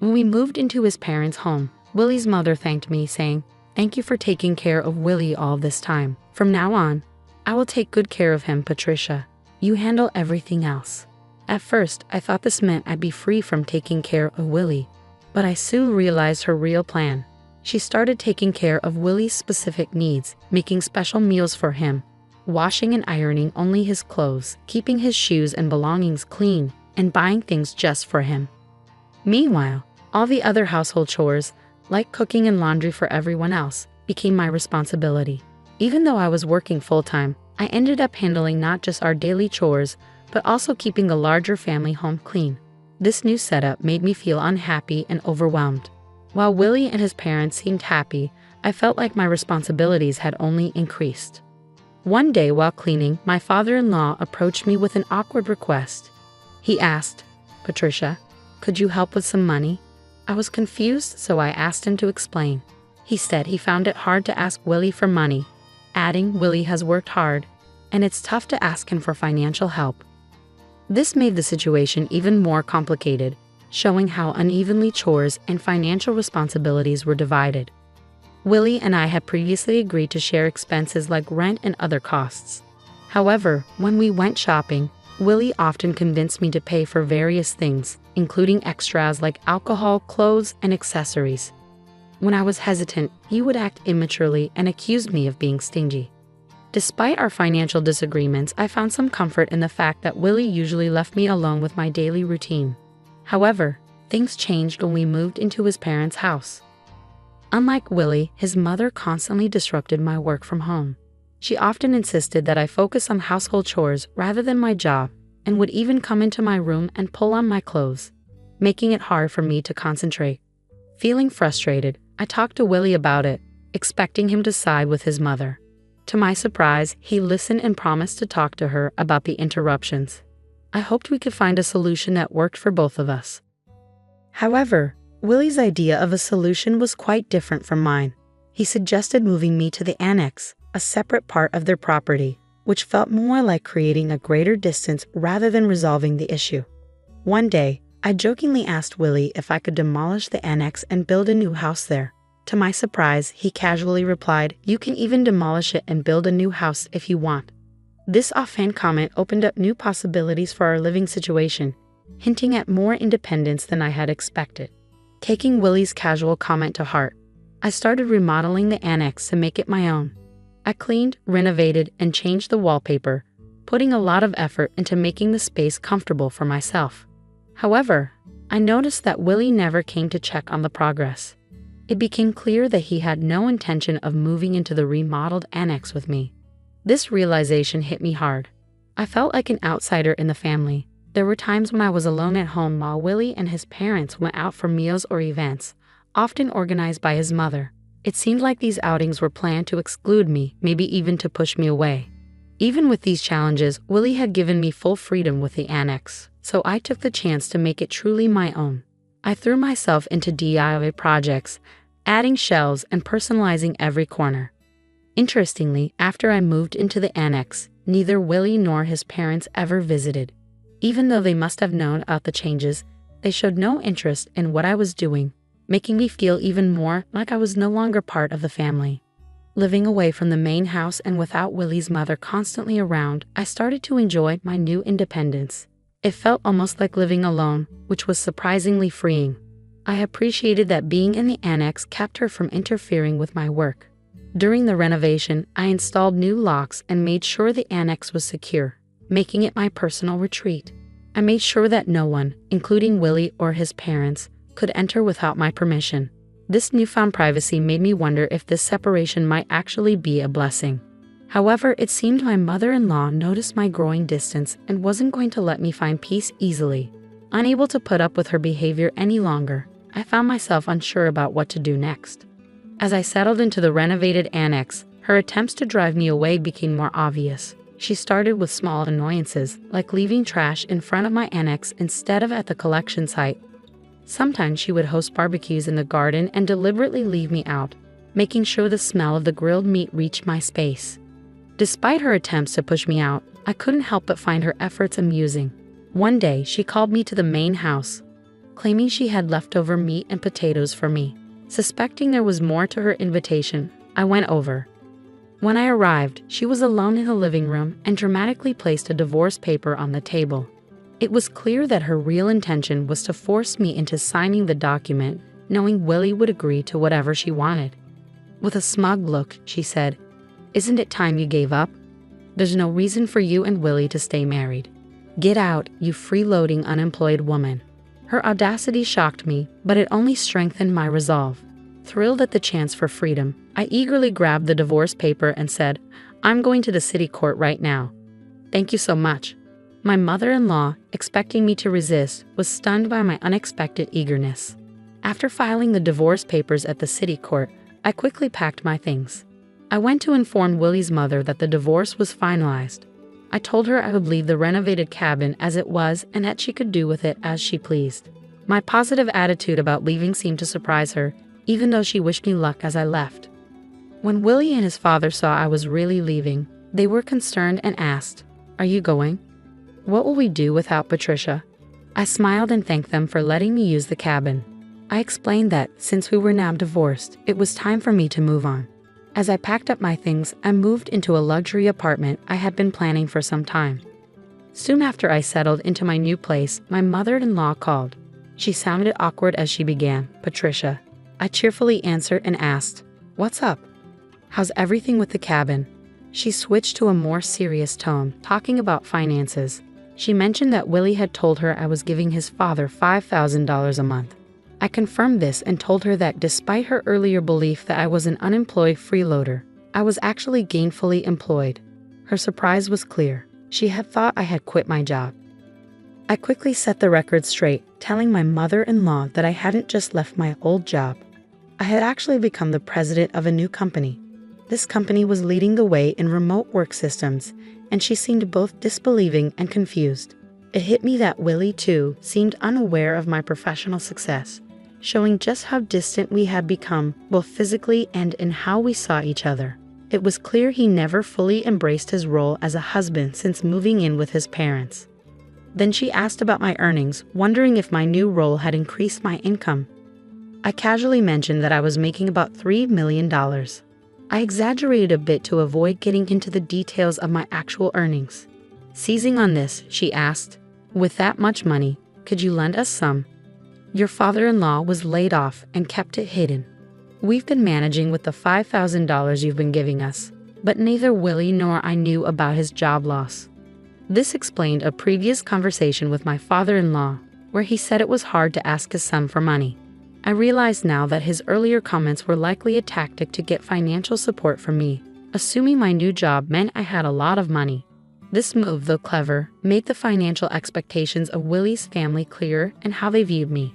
When we moved into his parents' home, Willie's mother thanked me, saying, "Thank you for taking care of Willie all this time. From now on, I will take good care of him, Patricia. You handle everything else." At first, I thought this meant I'd be free from taking care of Willie, but I soon realized her real plan. She started taking care of Willie's specific needs, making special meals for him, washing and ironing only his clothes, keeping his shoes and belongings clean, and buying things just for him. Meanwhile, all the other household chores, like cooking and laundry for everyone else, became my responsibility. Even though I was working full-time, I ended up handling not just our daily chores, but also keeping a larger family home clean. This new setup made me feel unhappy and overwhelmed. While Willie and his parents seemed happy, I felt like my responsibilities had only increased. One day while cleaning, my father-in-law approached me with an awkward request. He asked, "Patricia, could you help with some money?" I was confused, so I asked him to explain. He said he found it hard to ask Willie for money, adding, "Willie has worked hard, and it's tough to ask him for financial help." This made the situation even more complicated, showing how unevenly chores and financial responsibilities were divided. Willie and I had previously agreed to share expenses like rent and other costs. However, when we went shopping, Willie often convinced me to pay for various things, including extras like alcohol, clothes, and accessories. When I was hesitant, he would act immaturely and accuse me of being stingy. Despite our financial disagreements, I found some comfort in the fact that Willie usually left me alone with my daily routine. However, things changed when we moved into his parents' house. Unlike Willie, his mother constantly disrupted my work from home. She often insisted that I focus on household chores rather than my job, and would even come into my room and pull on my clothes, making it hard for me to concentrate. Feeling frustrated, I talked to Willie about it, expecting him to side with his mother. To my surprise, he listened and promised to talk to her about the interruptions. I hoped we could find a solution that worked for both of us. However, Willie's idea of a solution was quite different from mine. He suggested moving me to the annex, a separate part of their property, which felt more like creating a greater distance rather than resolving the issue. One day, I jokingly asked Willie if I could demolish the annex and build a new house there. To my surprise, he casually replied, "You can even demolish it and build a new house if you want." This offhand comment opened up new possibilities for our living situation, hinting at more independence than I had expected. Taking Willie's casual comment to heart, I started remodeling the annex to make it my own. I cleaned, renovated, and changed the wallpaper, putting a lot of effort into making the space comfortable for myself. However, I noticed that Willie never came to check on the progress. It became clear that he had no intention of moving into the remodeled annex with me. This realization hit me hard. I felt like an outsider in the family. There were times when I was alone at home while Willie and his parents went out for meals or events, often organized by his mother. It seemed like these outings were planned to exclude me, maybe even to push me away. Even with these challenges, Willie had given me full freedom with the annex, so I took the chance to make it truly my own. I threw myself into DIY projects, adding shelves and personalizing every corner. Interestingly, after I moved into the annex, neither Willie nor his parents ever visited. Even though they must have known about the changes, they showed no interest in what I was doing, making me feel even more like I was no longer part of the family. Living away from the main house and without Willie's mother constantly around, I started to enjoy my new independence. It felt almost like living alone, which was surprisingly freeing. I appreciated that being in the annex kept her from interfering with my work. During the renovation, I installed new locks and made sure the annex was secure, making it my personal retreat. I made sure that no one, including Willie or his parents, could enter without my permission. This newfound privacy made me wonder if this separation might actually be a blessing. However, it seemed my mother-in-law noticed my growing distance and wasn't going to let me find peace easily. Unable to put up with her behavior any longer, I found myself unsure about what to do next. As I settled into the renovated annex, her attempts to drive me away became more obvious. She started with small annoyances, like leaving trash in front of my annex instead of at the collection site. Sometimes she would host barbecues in the garden and deliberately leave me out, making sure the smell of the grilled meat reached my space. Despite her attempts to push me out, I couldn't help but find her efforts amusing. One day, she called me to the main house, claiming she had leftover meat and potatoes for me. Suspecting there was more to her invitation, I went over. When I arrived, she was alone in the living room and dramatically placed a divorce paper on the table. It was clear that her real intention was to force me into signing the document, knowing Willie would agree to whatever she wanted. With a smug look, she said, "Isn't it time you gave up? There's no reason for you and Willie to stay married. Get out, you freeloading unemployed woman." Her audacity shocked me, but it only strengthened my resolve. Thrilled at the chance for freedom, I eagerly grabbed the divorce paper and said, "I'm going to the city court right now." "Thank you so much." My mother-in-law, expecting me to resist, was stunned by my unexpected eagerness. After filing the divorce papers at the city court, I quickly packed my things. I went to inform Willie's mother that the divorce was finalized. I told her I would leave the renovated cabin as it was and that she could do with it as she pleased. My positive attitude about leaving seemed to surprise her, even though she wished me luck as I left. When Willie and his father saw I was really leaving, they were concerned and asked, "Are you going? What will we do without Patricia?" I smiled and thanked them for letting me use the cabin. I explained that, since we were now divorced, it was time for me to move on. As I packed up my things, I moved into a luxury apartment I had been planning for some time. Soon after I settled into my new place, my mother-in-law called. She sounded awkward as she began, "Patricia." I cheerfully answered and asked, "What's up? How's everything with the cabin?" She switched to a more serious tone, talking about finances. She mentioned that Willie had told her I was giving his father $5,000 a month. I confirmed this and told her that despite her earlier belief that I was an unemployed freeloader, I was actually gainfully employed. Her surprise was clear. She had thought I had quit my job. I quickly set the record straight, telling my mother-in-law that I hadn't just left my old job. I had actually become the president of a new company. This company was leading the way in remote work systems, and she seemed both disbelieving and confused. It hit me that Willie, too, seemed unaware of my professional success, showing just how distant we had become, both physically and in how we saw each other. It was clear he never fully embraced his role as a husband since moving in with his parents. Then she asked about my earnings, wondering if my new role had increased my income. I casually mentioned that I was making about $3 million. I exaggerated a bit to avoid getting into the details of my actual earnings. Seizing on this, she asked, "With that much money, could you lend us some? Your father-in-law was laid off and kept it hidden. We've been managing with the $5,000 you've been giving us, but neither Willie nor I knew about his job loss." This explained a previous conversation with my father-in-law, where he said it was hard to ask his son for money. I realized now that his earlier comments were likely a tactic to get financial support from me, assuming my new job meant I had a lot of money. This move, though clever, made the financial expectations of Willie's family clearer and how they viewed me.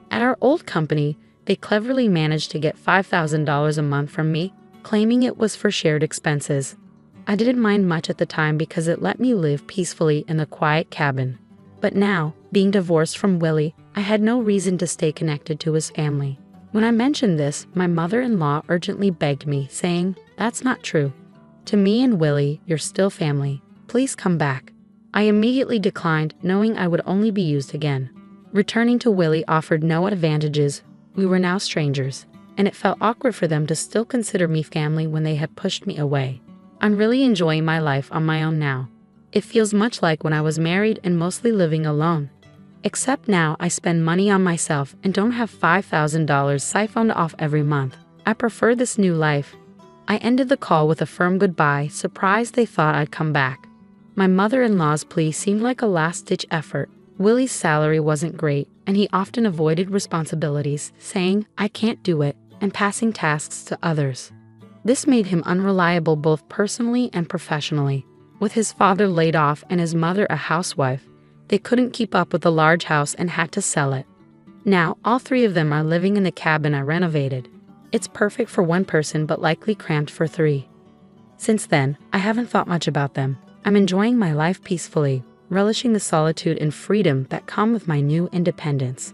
At our old company, they cleverly managed to get $5,000 a month from me, claiming it was for shared expenses. I didn't mind much at the time because it let me live peacefully in the quiet cabin. But now, being divorced from Willie, I had no reason to stay connected to his family. When I mentioned this, my mother-in-law urgently begged me, saying, "That's not true. To me and Willie, you're still family. Please come back." I immediately declined, knowing I would only be used again. Returning to Willie offered no advantages. We were now strangers, and it felt awkward for them to still consider me family when they had pushed me away. I'm really enjoying my life on my own now. It feels much like when I was married and mostly living alone. Except now I spend money on myself and don't have $5,000 siphoned off every month. I prefer this new life. I ended the call with a firm goodbye, surprised they thought I'd come back. My mother-in-law's plea seemed like a last-ditch effort. Willie's salary wasn't great, and he often avoided responsibilities, saying, "I can't do it," and passing tasks to others. This made him unreliable both personally and professionally. With his father laid off and his mother a housewife, they couldn't keep up with the large house and had to sell it. Now, all three of them are living in the cabin I renovated. It's perfect for one person but likely cramped for three. Since then, I haven't thought much about them. I'm enjoying my life peacefully, relishing the solitude and freedom that come with my new independence.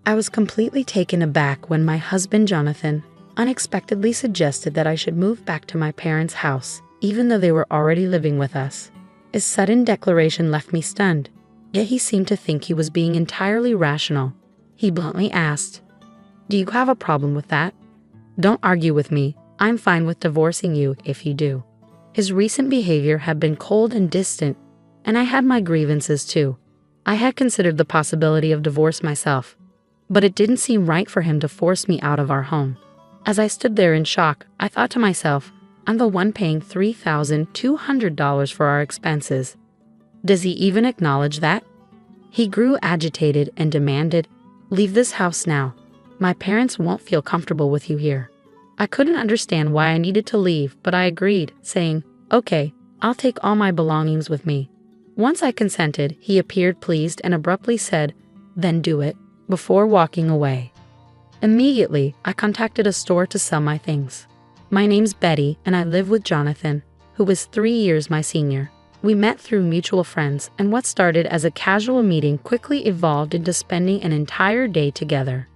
I was completely taken aback when my husband Jonathan unexpectedly suggested that I should move back to my parents' house, even though they were already living with us. His sudden declaration left me stunned, yet he seemed to think he was being entirely rational. He bluntly asked, "Do you have a problem with that? Don't argue with me. I'm fine with divorcing you if you do." His recent behavior had been cold and distant, and I had my grievances too. I had considered the possibility of divorce myself, but it didn't seem right for him to force me out of our home. As I stood there in shock, I thought to myself, I'm the one paying $3,200 for our expenses. Does he even acknowledge that? He grew agitated and demanded, "Leave this house now. My parents won't feel comfortable with you here." I couldn't understand why I needed to leave, but I agreed, saying, "Okay, I'll take all my belongings with me." Once I consented, he appeared pleased and abruptly said, "Then do it," before walking away. Immediately, I contacted a store to sell my things. My name's Betty, and I live with Jonathan, who is 3 years my senior. We met through mutual friends, and what started as a casual meeting quickly evolved into spending an entire day together.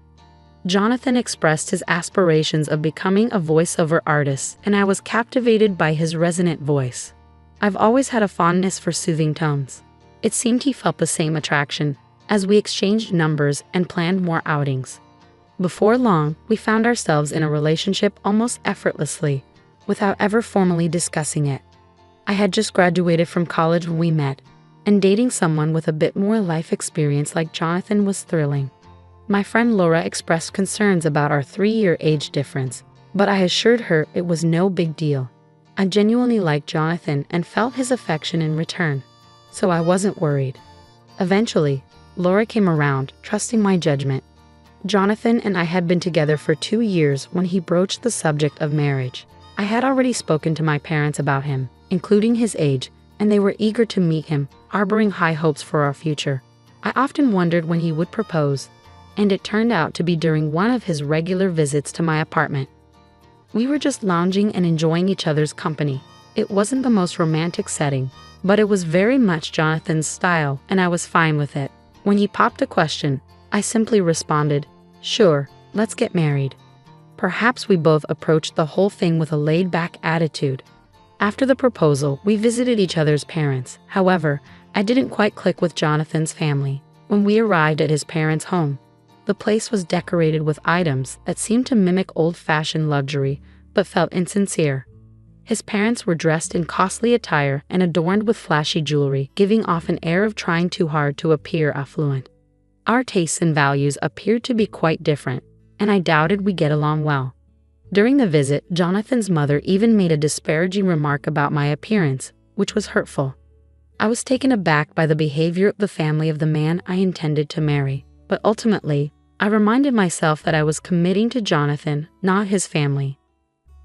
Jonathan expressed his aspirations of becoming a voiceover artist, and I was captivated by his resonant voice. I've always had a fondness for soothing tones. It seemed he felt the same attraction, as we exchanged numbers and planned more outings. Before long, we found ourselves in a relationship almost effortlessly, without ever formally discussing it. I had just graduated from college when we met, and dating someone with a bit more life experience like Jonathan was thrilling. My friend Laura expressed concerns about our 3-year age difference, but I assured her it was no big deal. I genuinely liked Jonathan and felt his affection in return, so I wasn't worried. Eventually, Laura came around, trusting my judgment. Jonathan and I had been together for 2 years when he broached the subject of marriage. I had already spoken to my parents about him, including his age, and they were eager to meet him, harboring high hopes for our future. I often wondered when he would propose, and it turned out to be during one of his regular visits to my apartment. We were just lounging and enjoying each other's company. It wasn't the most romantic setting, but it was very much Jonathan's style, and I was fine with it. When he popped a question, I simply responded, "Sure, let's get married." Perhaps we both approached the whole thing with a laid-back attitude. After the proposal, we visited each other's parents. However, I didn't quite click with Jonathan's family. When we arrived at his parents' home, the place was decorated with items that seemed to mimic old-fashioned luxury, but felt insincere. His parents were dressed in costly attire and adorned with flashy jewelry, giving off an air of trying too hard to appear affluent. Our tastes and values appeared to be quite different, and I doubted we'd get along well. During the visit, Jonathan's mother even made a disparaging remark about my appearance, which was hurtful. I was taken aback by the behavior of the family of the man I intended to marry, but ultimately, I reminded myself that I was committing to Jonathan, not his family.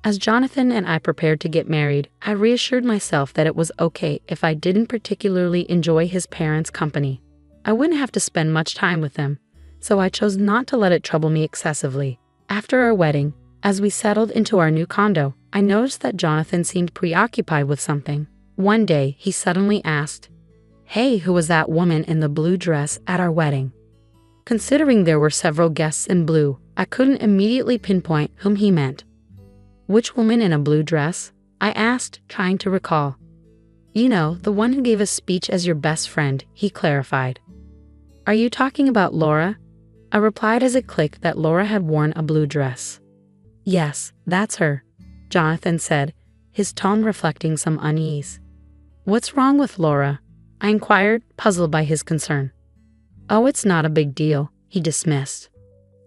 As Jonathan and I prepared to get married, I reassured myself that it was okay if I didn't particularly enjoy his parents' company. I wouldn't have to spend much time with them, so I chose not to let it trouble me excessively. After our wedding, as we settled into our new condo, I noticed that Jonathan seemed preoccupied with something. One day, he suddenly asked, "Hey, who was that woman in the blue dress at our wedding?" Considering there were several guests in blue, I couldn't immediately pinpoint whom he meant. "Which woman in a blue dress?" I asked, trying to recall. "You know, the one who gave a speech as your best friend," he clarified. "Are you talking about Laura?" I replied as it clicked that Laura had worn a blue dress. "Yes, that's her," Jonathan said, his tone reflecting some unease. "What's wrong with Laura?" I inquired, puzzled by his concern. "Oh, it's not a big deal," he dismissed.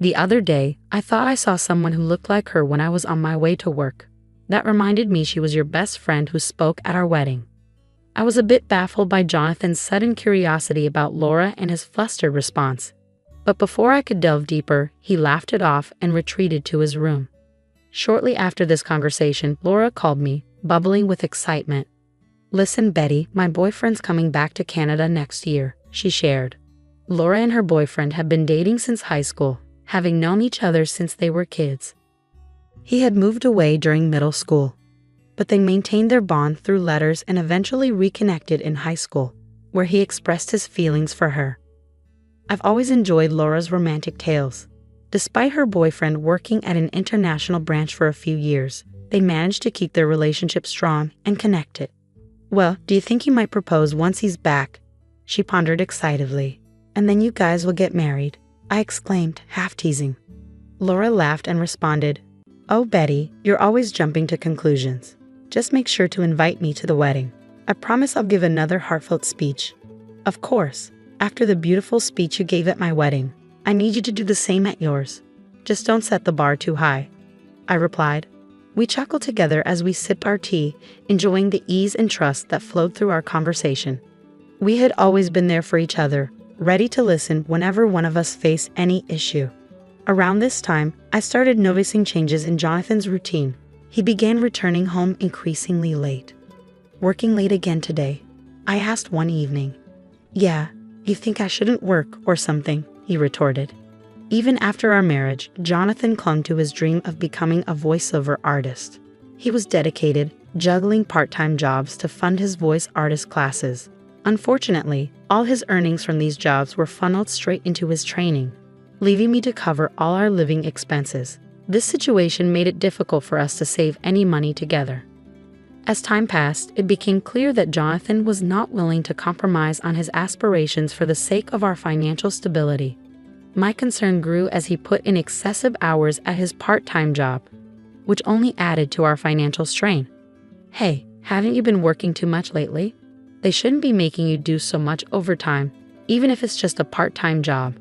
"The other day, I thought I saw someone who looked like her when I was on my way to work. That reminded me she was your best friend who spoke at our wedding." I was a bit baffled by Jonathan's sudden curiosity about Laura and his flustered response. But before I could delve deeper, he laughed it off and retreated to his room. Shortly after this conversation, Laura called me, bubbling with excitement. "Listen, Betty, my boyfriend's coming back to Canada next year," she shared. Laura and her boyfriend had been dating since high school, having known each other since they were kids. He had moved away during middle school, but they maintained their bond through letters and eventually reconnected in high school, where he expressed his feelings for her. I've always enjoyed Laura's romantic tales. Despite her boyfriend working at an international branch for a few years, they managed to keep their relationship strong and connected. "Well, do you think he might propose once he's back?" she pondered excitedly. "And then you guys will get married," I exclaimed, half teasing. Laura laughed and responded, "Oh, Betty, you're always jumping to conclusions. Just make sure to invite me to the wedding. I promise I'll give another heartfelt speech." "Of course. After the beautiful speech you gave at my wedding, I need you to do the same at yours. Just don't set the bar too high," I replied. We chuckled together as we sipped our tea, enjoying the ease and trust that flowed through our conversation. We had always been there for each other, ready to listen whenever one of us faced any issue. Around this time, I started noticing changes in Jonathan's routine. He began returning home increasingly late. "Working late again today?" I asked one evening. "Yeah, you think I shouldn't work or something?" he retorted. Even after our marriage, Jonathan clung to his dream of becoming a voiceover artist. He was dedicated, juggling part-time jobs to fund his voice artist classes. Unfortunately, all his earnings from these jobs were funneled straight into his training, leaving me to cover all our living expenses. This situation made it difficult for us to save any money together. As time passed, it became clear that Jonathan was not willing to compromise on his aspirations for the sake of our financial stability. My concern grew as he put in excessive hours at his part-time job, which only added to our financial strain. "Hey, haven't you been working too much lately? They shouldn't be making you do so much overtime, even if it's just a part-time job,"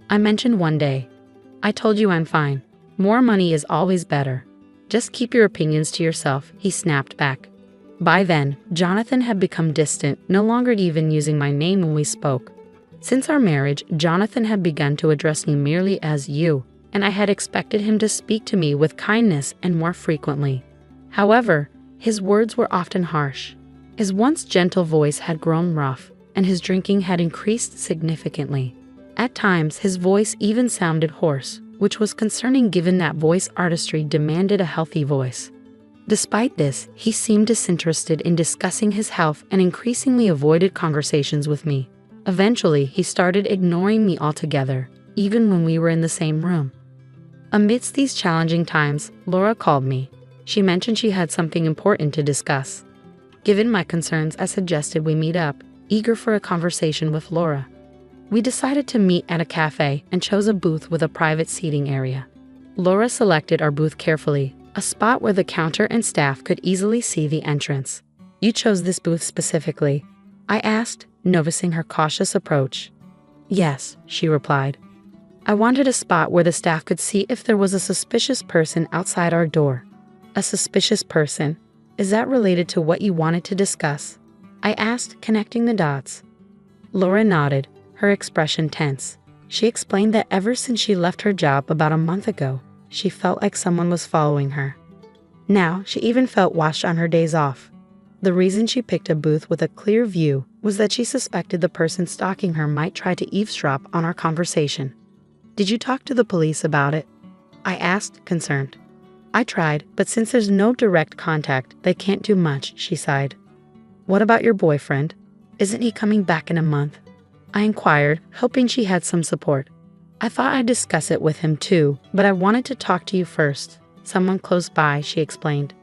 I mentioned one day. "I told you I'm fine. More money is always better. Just keep your opinions to yourself," he snapped back. By then, Jonathan had become distant, no longer even using my name when we spoke. Since our marriage, Jonathan had begun to address me merely as "you," and I had expected him to speak to me with kindness and more frequently. However, his words were often harsh. His once gentle voice had grown rough, and his drinking had increased significantly. At times, his voice even sounded hoarse, which was concerning given that voice artistry demanded a healthy voice. Despite this, he seemed disinterested in discussing his health and increasingly avoided conversations with me. Eventually, he started ignoring me altogether, even when we were in the same room. Amidst these challenging times, Laura called me. She mentioned she had something important to discuss. Given my concerns, I suggested we meet up, eager for a conversation with Laura. We decided to meet at a cafe and chose a booth with a private seating area. Laura selected our booth carefully, a spot where the counter and staff could easily see the entrance. "You chose this booth specifically?" I asked, noticing her cautious approach. "Yes," she replied. "I wanted a spot where the staff could see if there was a suspicious person outside our door." "A suspicious person? Is that related to what you wanted to discuss?" I asked, connecting the dots. Laura nodded, her expression tense. She explained that ever since she left her job about a month ago, she felt like someone was following her. Now, she even felt watched on her days off. The reason she picked a booth with a clear view was that she suspected the person stalking her might try to eavesdrop on our conversation. "Did you talk to the police about it?" I asked, concerned. "I tried, but since there's no direct contact, they can't do much," she sighed. "What about your boyfriend? Isn't he coming back in a month?" I inquired, hoping she had some support. "I thought I'd discuss it with him too, but I wanted to talk to you first. Someone close by," she explained.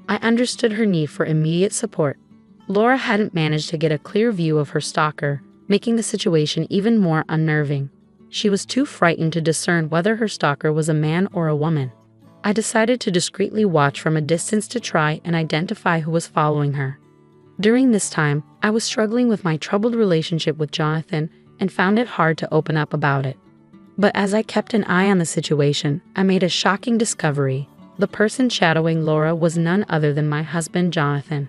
I understood her need for immediate support. Laura hadn't managed to get a clear view of her stalker, making the situation even more unnerving. She was too frightened to discern whether her stalker was a man or a woman. I decided to discreetly watch from a distance to try and identify who was following her. During this time, I was struggling with my troubled relationship with Jonathan and found it hard to open up about it. But as I kept an eye on the situation, I made a shocking discovery. The person shadowing Laura was none other than my husband, Jonathan.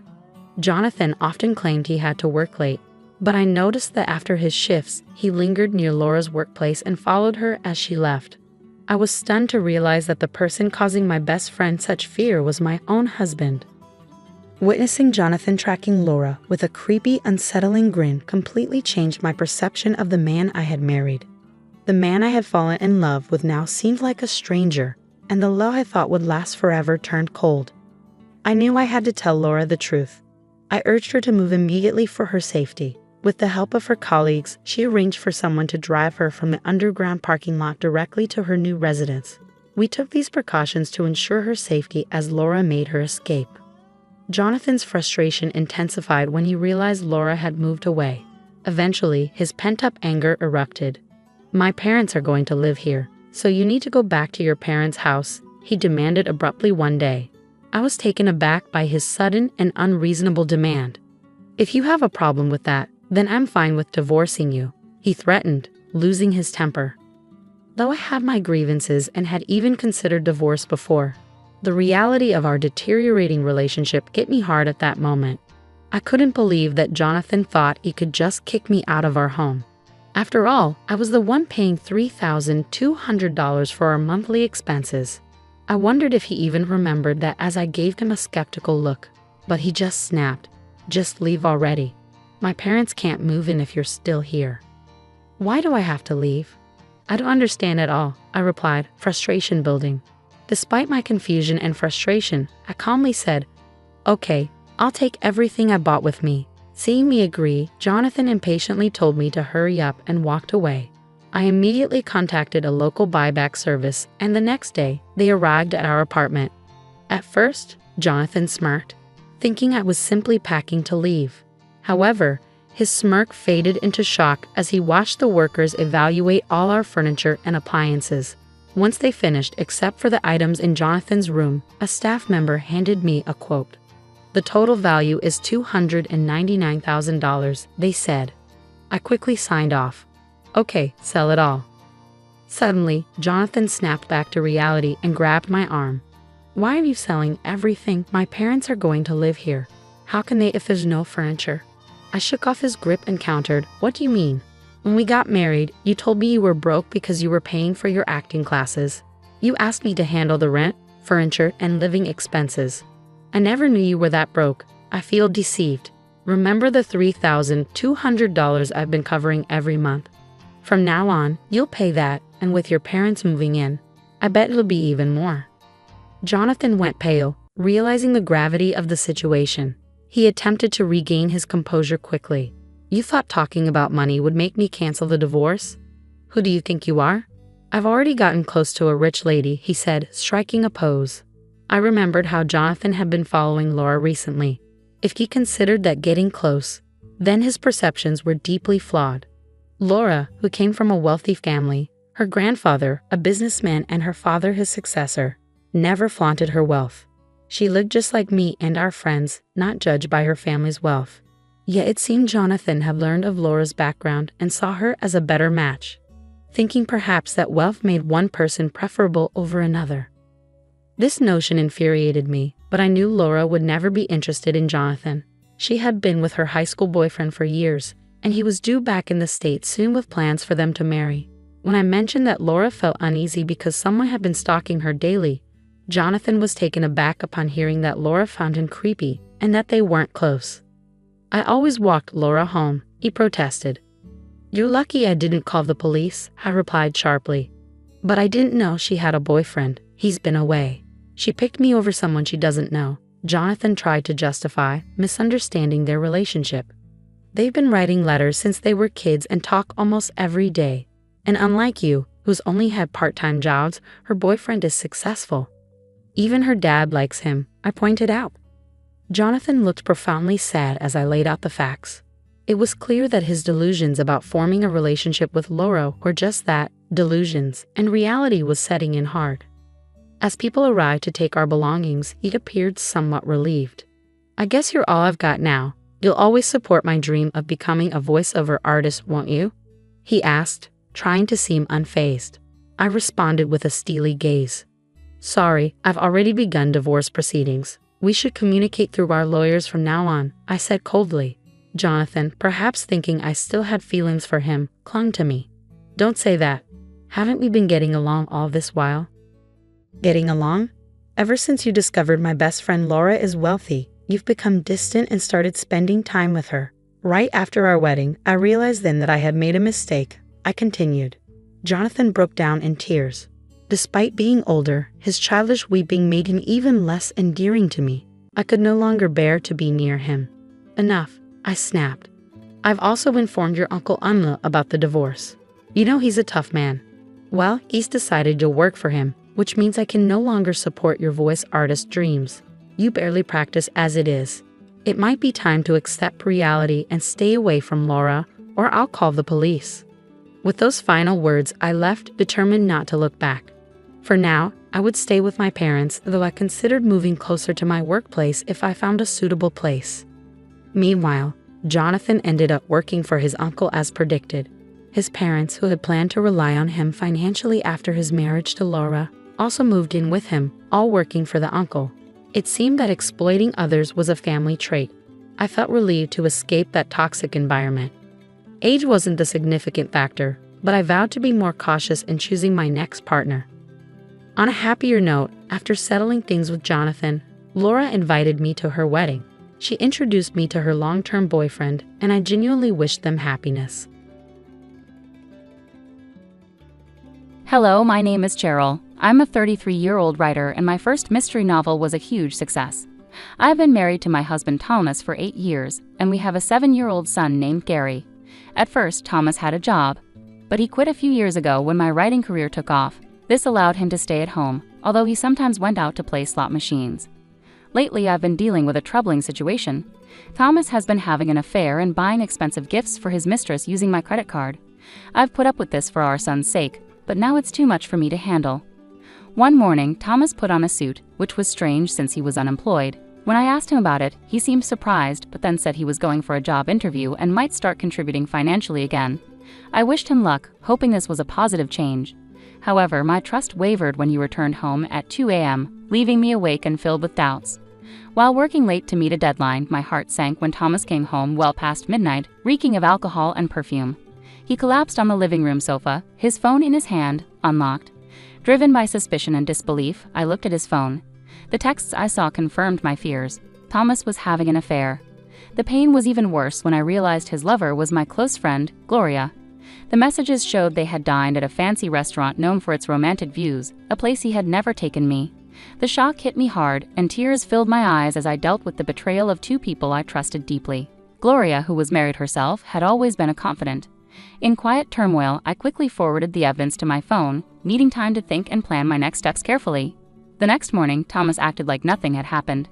Jonathan often claimed he had to work late, but I noticed that after his shifts, he lingered near Laura's workplace and followed her as she left. I was stunned to realize that the person causing my best friend such fear was my own husband. Witnessing Jonathan tracking Laura with a creepy, unsettling grin completely changed my perception of the man I had married. The man I had fallen in love with now seemed like a stranger, and the love I thought would last forever turned cold. I knew I had to tell Laura the truth. I urged her to move immediately for her safety. With the help of her colleagues, she arranged for someone to drive her from the underground parking lot directly to her new residence. We took these precautions to ensure her safety as Laura made her escape. Jonathan's frustration intensified when he realized Laura had moved away. Eventually, his pent-up anger erupted. "My parents are going to live here, so you need to go back to your parents' house," he demanded abruptly one day. I was taken aback by his sudden and unreasonable demand. "If you have a problem with that, then I'm fine with divorcing you," he threatened, losing his temper. Though I had my grievances and had even considered divorce before, the reality of our deteriorating relationship hit me hard at that moment. I couldn't believe that Jonathan thought he could just kick me out of our home. After all, I was the one paying $3,200 for our monthly expenses. I wondered if he even remembered that as I gave him a skeptical look, but he just snapped, "Just leave already. My parents can't move in if you're still here." "Why do I have to leave?" "I don't understand at all," I replied, frustration building. Despite my confusion and frustration, I calmly said, "Okay, I'll take everything I bought with me." Seeing me agree, Jonathan impatiently told me to hurry up and walked away. I immediately contacted a local buyback service, and the next day, they arrived at our apartment. At first, Jonathan smirked, thinking I was simply packing to leave. However, his smirk faded into shock as he watched the workers evaluate all our furniture and appliances. Once they finished, except for the items in Jonathan's room, a staff member handed me a quote. "The total value is $299,000, they said. I quickly signed off. "Okay, sell it all." Suddenly, Jonathan snapped back to reality and grabbed my arm. "Why are you selling everything? My parents are going to live here. How can they if there's no furniture?" I shook off his grip and countered, "What do you mean? When we got married, you told me you were broke because you were paying for your acting classes. You asked me to handle the rent, furniture, and living expenses. I never knew you were that broke. I feel deceived. Remember the $3,200 I've been covering every month? From now on, you'll pay that, and with your parents moving in, I bet it'll be even more." Jonathan went pale, realizing the gravity of the situation. He attempted to regain his composure quickly. "You thought talking about money would make me cancel the divorce? Who do you think you are? I've already gotten close to a rich lady," he said, striking a pose. I remembered how Jonathan had been following Laura recently. If he considered that getting close, then his perceptions were deeply flawed. Laura, who came from a wealthy family, her grandfather, a businessman, and her father, his successor, never flaunted her wealth. She lived just like me and our friends, not judged by her family's wealth. Yet it seemed Jonathan had learned of Laura's background and saw her as a better match, thinking perhaps that wealth made one person preferable over another. This notion infuriated me, but I knew Laura would never be interested in Jonathan. She had been with her high school boyfriend for years, and he was due back in the States soon with plans for them to marry. When I mentioned that Laura felt uneasy because someone had been stalking her daily, Jonathan was taken aback upon hearing that Laura found him creepy and that they weren't close. "I always walked Laura home," he protested. "You're lucky I didn't call the police," I replied sharply. "But I didn't know she had a boyfriend. He's been away. She picked me over someone she doesn't know," Jonathan tried to justify, misunderstanding their relationship. "They've been writing letters since they were kids and talk almost every day. And unlike you, who's only had part-time jobs, her boyfriend is successful. Even her dad likes him," I pointed out. Jonathan looked profoundly sad as I laid out the facts. It was clear that his delusions about forming a relationship with Laura were just that, delusions, and reality was setting in hard. As people arrived to take our belongings, he appeared somewhat relieved. "I guess you're all I've got now. You'll always support my dream of becoming a voiceover artist, won't you?" he asked, trying to seem unfazed. I responded with a steely gaze. Sorry, I've already begun divorce proceedings. We should communicate through our lawyers from now on, I said coldly. Jonathan, perhaps thinking I still had feelings for him, clung to me. Don't say that. Haven't we been getting along all this while? Getting along? Ever since you discovered my best friend Laura is wealthy, you've become distant and started spending time with her. Right after our wedding, I realized then that I had made a mistake, I continued. Jonathan broke down in tears. Despite being older, his childish weeping made him even less endearing to me. I could no longer bear to be near him. Enough, I snapped. I've also informed your Uncle Anla about the divorce. You know he's a tough man. Well, he's decided you'll work for him, which means I can no longer support your voice artist dreams. You barely practice as it is. It might be time to accept reality and stay away from Laura, or I'll call the police. With those final words, I left, determined not to look back. For now, I would stay with my parents, though I considered moving closer to my workplace if I found a suitable place. Meanwhile, Jonathan ended up working for his uncle as predicted. His parents, who had planned to rely on him financially after his marriage to Laura, also moved in with him, all working for the uncle. It seemed that exploiting others was a family trait. I felt relieved to escape that toxic environment. Age wasn't the significant factor, but I vowed to be more cautious in choosing my next partner. On a happier note, after settling things with Jonathan, Laura invited me to her wedding. She introduced me to her long-term boyfriend, and I genuinely wished them happiness. Hello, my name is Cheryl. I'm a 33-year-old writer, and my first mystery novel was a huge success. I've been married to my husband Thomas for 8 years, and we have a 7-year-old son named Gary. At first, Thomas had a job, but he quit a few years ago when my writing career took off. This allowed him to stay at home, although he sometimes went out to play slot machines. Lately, I've been dealing with a troubling situation. Thomas has been having an affair and buying expensive gifts for his mistress using my credit card. I've put up with this for our son's sake, but now it's too much for me to handle. One morning, Thomas put on a suit, which was strange since he was unemployed. When I asked him about it, he seemed surprised, but then said he was going for a job interview and might start contributing financially again. I wished him luck, hoping this was a positive change. However, my trust wavered when he returned home at 2 a.m., leaving me awake and filled with doubts. While working late to meet a deadline, my heart sank when Thomas came home well past midnight, reeking of alcohol and perfume. He collapsed on the living room sofa, his phone in his hand, unlocked. Driven by suspicion and disbelief, I looked at his phone. The texts I saw confirmed my fears. Thomas was having an affair. The pain was even worse when I realized his lover was my close friend, Gloria. The messages showed they had dined at a fancy restaurant known for its romantic views, a place he had never taken me. The shock hit me hard, and tears filled my eyes as I dealt with the betrayal of two people I trusted deeply. Gloria, who was married herself, had always been a confidant. In quiet turmoil, I quickly forwarded the evidence to my phone, needing time to think and plan my next steps carefully. The next morning, Thomas acted like nothing had happened.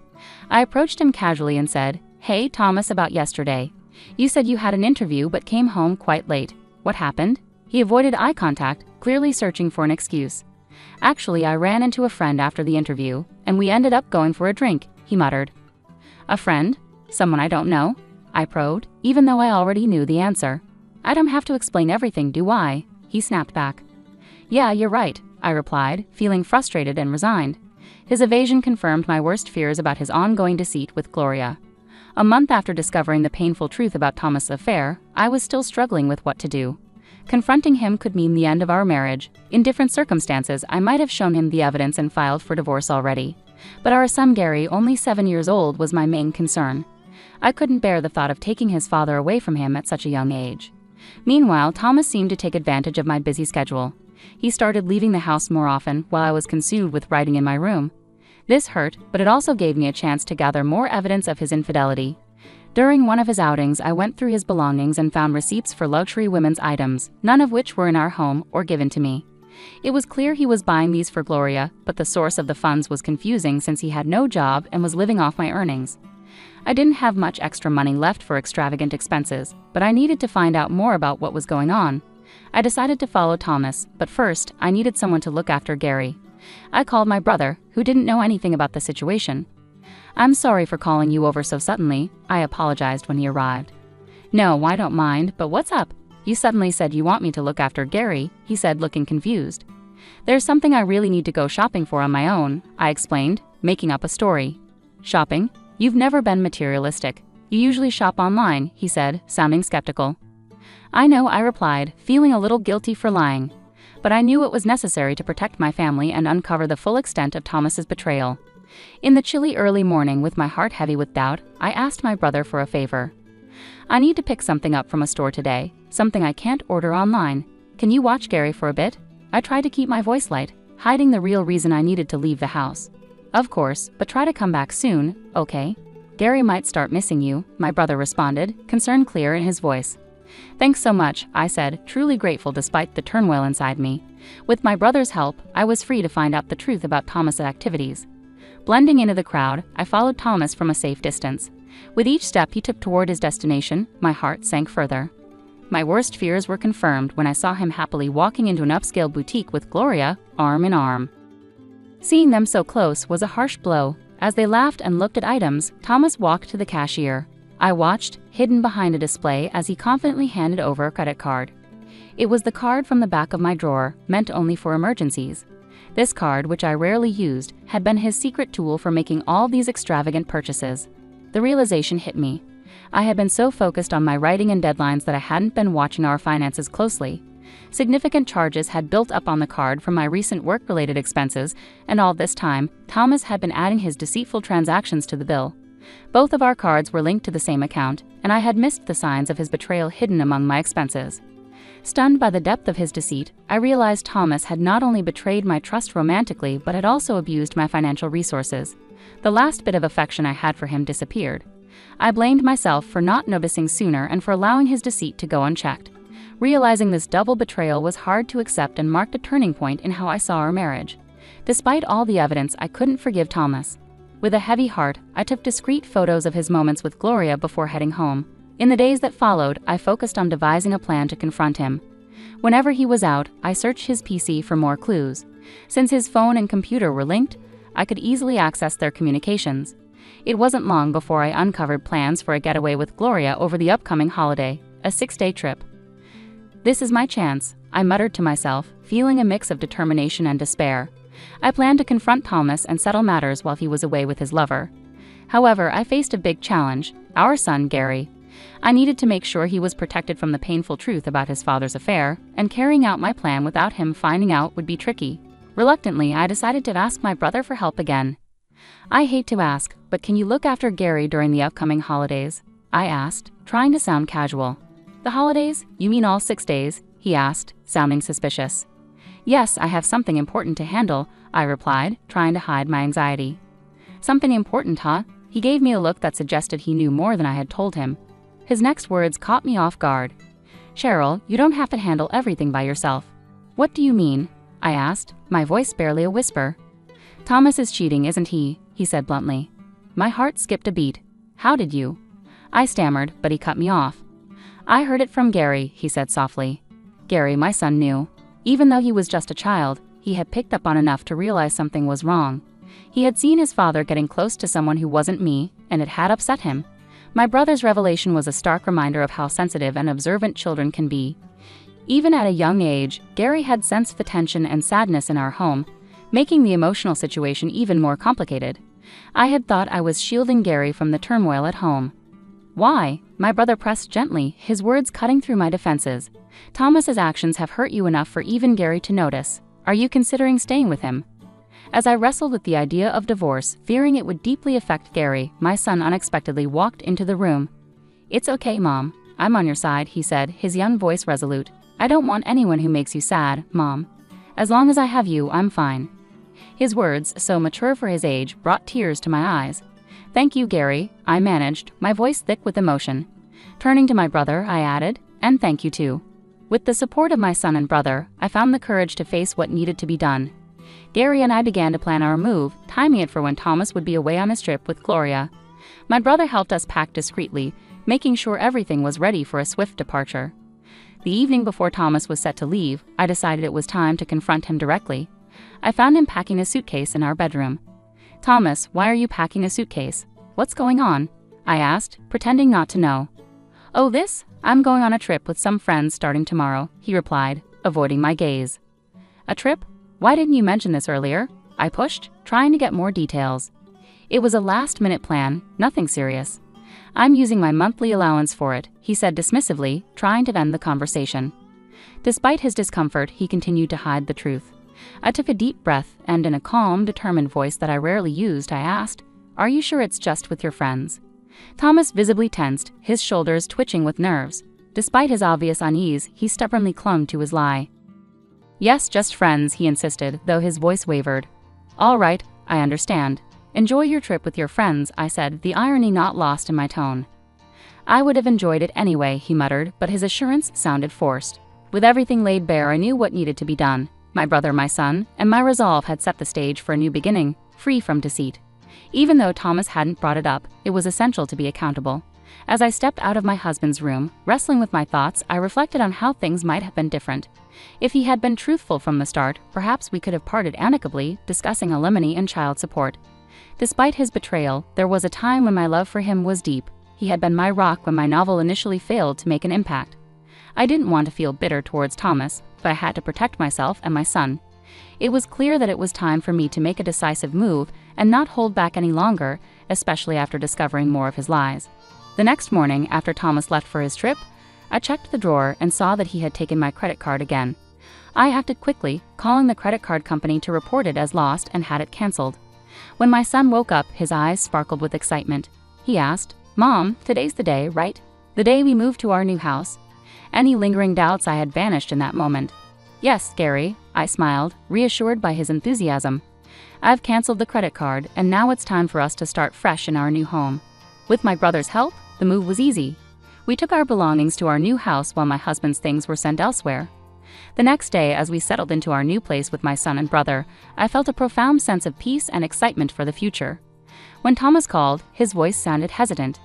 I approached him casually and said, "Hey, Thomas, about yesterday. You said you had an interview but came home quite late. What happened?" He avoided eye contact, clearly searching for an excuse. "Actually, I ran into a friend after the interview, and we ended up going for a drink," he muttered. "A friend? Someone I don't know?" I probed, even though I already knew the answer. "I don't have to explain everything, do I?" He snapped back. "Yeah, you're right," I replied, feeling frustrated and resigned. His evasion confirmed my worst fears about his ongoing deceit with Gloria. A month after discovering the painful truth about Thomas' affair, I was still struggling with what to do. Confronting him could mean the end of our marriage. In different circumstances, I might have shown him the evidence and filed for divorce already. But our son Gary, only 7 years old, was my main concern. I couldn't bear the thought of taking his father away from him at such a young age. Meanwhile, Thomas seemed to take advantage of my busy schedule. He started leaving the house more often while I was consumed with writing in my room. This hurt, but it also gave me a chance to gather more evidence of his infidelity. During one of his outings, I went through his belongings and found receipts for luxury women's items, none of which were in our home or given to me. It was clear he was buying these for Gloria, but the source of the funds was confusing since he had no job and was living off my earnings. I didn't have much extra money left for extravagant expenses, but I needed to find out more about what was going on. I decided to follow Thomas, but first, I needed someone to look after Gary. I called my brother, who didn't know anything about the situation. "I'm sorry for calling you over so suddenly," I apologized when he arrived. "No, I don't mind, but what's up? You suddenly said you want me to look after Gary," he said, looking confused. "There's something I really need to go shopping for on my own," I explained, making up a story. "Shopping? You've never been materialistic. You usually shop online," he said, sounding skeptical. "I know," I replied, feeling a little guilty for lying. But I knew it was necessary to protect my family and uncover the full extent of Thomas's betrayal. In the chilly early morning, with my heart heavy with doubt, I asked my brother for a favor. "I need to pick something up from a store today, something I can't order online. Can you watch Gary for a bit?" I tried to keep my voice light, hiding the real reason I needed to leave the house. "Of course, but try to come back soon, okay? Gary might start missing you," my brother responded, concern clear in his voice. "Thanks so much," I said, truly grateful despite the turmoil inside me. With my brother's help, I was free to find out the truth about Thomas's activities. Blending into the crowd, I followed Thomas from a safe distance. With each step he took toward his destination, my heart sank further. My worst fears were confirmed when I saw him happily walking into an upscale boutique with Gloria, arm in arm. Seeing them so close was a harsh blow. As they laughed and looked at items, Thomas walked to the cashier. I watched, hidden behind a display, as he confidently handed over a credit card. It was the card from the back of my drawer, meant only for emergencies. This card, which I rarely used, had been his secret tool for making all these extravagant purchases. The realization hit me. I had been so focused on my writing and deadlines that I hadn't been watching our finances closely. Significant charges had built up on the card from my recent work-related expenses, and all this time, Thomas had been adding his deceitful transactions to the bill. Both of our cards were linked to the same account, and I had missed the signs of his betrayal hidden among my expenses. Stunned by the depth of his deceit, I realized Thomas had not only betrayed my trust romantically but had also abused my financial resources. The last bit of affection I had for him disappeared. I blamed myself for not noticing sooner and for allowing his deceit to go unchecked. Realizing this double betrayal was hard to accept and marked a turning point in how I saw our marriage. Despite all the evidence, I couldn't forgive Thomas. With a heavy heart, I took discreet photos of his moments with Gloria before heading home. In the days that followed, I focused on devising a plan to confront him. Whenever he was out, I searched his PC for more clues. Since his phone and computer were linked, I could easily access their communications. It wasn't long before I uncovered plans for a getaway with Gloria over the upcoming holiday, a 6-day trip. "This is my chance," I muttered to myself, feeling a mix of determination and despair. I planned to confront Thomas and settle matters while he was away with his lover. However, I faced a big challenge: our son, Gary. I needed to make sure he was protected from the painful truth about his father's affair, and carrying out my plan without him finding out would be tricky. Reluctantly, I decided to ask my brother for help again. "I hate to ask, but can you look after Gary during the upcoming holidays?" I asked, trying to sound casual. "The holidays? You mean all 6 days?" he asked, sounding suspicious. "Yes, I have something important to handle," I replied, trying to hide my anxiety. "Something important, huh?" He gave me a look that suggested he knew more than I had told him. His next words caught me off guard. "Cheryl, you don't have to handle everything by yourself." "What do you mean?" I asked, my voice barely a whisper. "Thomas is cheating, isn't he?" he said bluntly. My heart skipped a beat. "How did you?" I stammered, but he cut me off. "I heard it from Gary," he said softly. Gary, my son, knew. Even though he was just a child, he had picked up on enough to realize something was wrong. He had seen his father getting close to someone who wasn't me, and it had upset him. My brother's revelation was a stark reminder of how sensitive and observant children can be. Even at a young age, Gary had sensed the tension and sadness in our home, making the emotional situation even more complicated. I had thought I was shielding Gary from the turmoil at home. "Why?" my brother pressed gently, his words cutting through my defenses. "Thomas's actions have hurt you enough for even Gary to notice. Are you considering staying with him?" As I wrestled with the idea of divorce, fearing it would deeply affect Gary, my son unexpectedly walked into the room. "It's okay, Mom. I'm on your side," he said, his young voice resolute. "I don't want anyone who makes you sad, Mom. As long as I have you, I'm fine." His words, so mature for his age, brought tears to my eyes. "Thank you, Gary," I managed, my voice thick with emotion. Turning to my brother, I added, "And thank you too." With the support of my son and brother, I found the courage to face what needed to be done. Gary and I began to plan our move, timing it for when Thomas would be away on his trip with Gloria. My brother helped us pack discreetly, making sure everything was ready for a swift departure. The evening before Thomas was set to leave, I decided it was time to confront him directly. I found him packing a suitcase in our bedroom. "Thomas, why are you packing a suitcase? What's going on?" I asked, pretending not to know. "Oh, this? I'm going on a trip with some friends starting tomorrow," he replied, avoiding my gaze. "A trip? Why didn't you mention this earlier? I pushed, trying to get more details. It was a last-minute plan, nothing serious. I'm using my monthly allowance for it, he said dismissively, trying to end the conversation. Despite his discomfort, he continued to hide the truth. I took a deep breath, and in a calm, determined voice that I rarely used, I asked, "Are you sure it's just with your friends?" Thomas visibly tensed, his shoulders twitching with nerves. Despite his obvious unease, he stubbornly clung to his lie. "Yes, just friends," he insisted, though his voice wavered. "All right, I understand. Enjoy your trip with your friends," I said, the irony not lost in my tone. "I would have enjoyed it anyway," he muttered, but his assurance sounded forced. With everything laid bare, I knew what needed to be done. My brother, my son, and my resolve had set the stage for a new beginning, free from deceit. Even though Thomas hadn't brought it up, it was essential to be accountable. As I stepped out of my husband's room, wrestling with my thoughts, I reflected on how things might have been different. If he had been truthful from the start, perhaps we could have parted amicably, discussing alimony and child support. Despite his betrayal, there was a time when my love for him was deep. He had been my rock when my novel initially failed to make an impact. I didn't want to feel bitter towards Thomas, but I had to protect myself and my son. It was clear that it was time for me to make a decisive move and not hold back any longer, especially after discovering more of his lies. The next morning, after Thomas left for his trip, I checked the drawer and saw that he had taken my credit card again. I acted quickly, calling the credit card company to report it as lost and had it canceled. When my son woke up, his eyes sparkled with excitement. He asked, "Mom, today's the day, right? The day we moved to our new house?" Any lingering doubts I had vanished in that moment. "Yes, Gary," I smiled, reassured by his enthusiasm. "I've canceled the credit card, and now it's time for us to start fresh in our new home." With my brother's help, the move was easy. We took our belongings to our new house while my husband's things were sent elsewhere. The next day, as we settled into our new place with my son and brother, I felt a profound sense of peace and excitement for the future. When Thomas called, his voice sounded hesitant.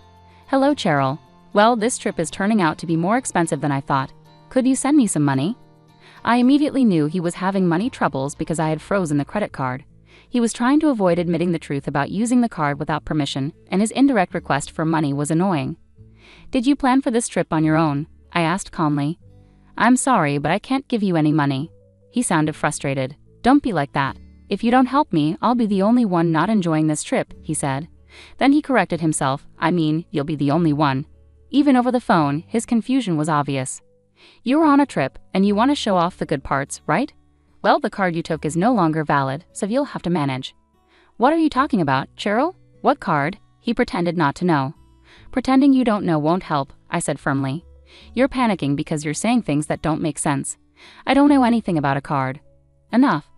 "Hello, Cheryl. Well, this trip is turning out to be more expensive than I thought. Could you send me some money?" I immediately knew he was having money troubles because I had frozen the credit card. He was trying to avoid admitting the truth about using the card without permission, and his indirect request for money was annoying. "Did you plan for this trip on your own?" I asked calmly. "I'm sorry, but I can't give you any money." He sounded frustrated. "Don't be like that. If you don't help me, I'll be the only one not enjoying this trip," he said. Then he corrected himself. "I mean, you'll be the only one." Even over the phone, his confusion was obvious. "You're on a trip, and you want to show off the good parts, right? Well, the card you took is no longer valid, so you'll have to manage." "What are you talking about, Cheryl? What card?" He pretended not to know. "Pretending you don't know won't help," I said firmly. "You're panicking because you're saying things that don't make sense. I don't know anything about a card." "Enough,"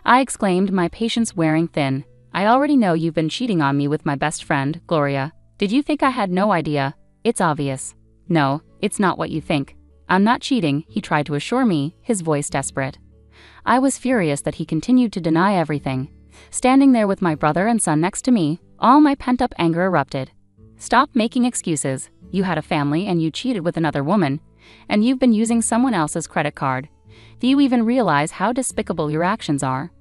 I exclaimed, my patience wearing thin. "I already know you've been cheating on me with my best friend, Gloria. Did you think I had no idea? It's obvious." "No, it's not what you think. I'm not cheating," he tried to assure me, his voice desperate. I was furious that he continued to deny everything. Standing there with my brother and son next to me, all my pent-up anger erupted. "Stop making excuses. You had a family and you cheated with another woman, and you've been using someone else's credit card. Do you even realize how despicable your actions are?"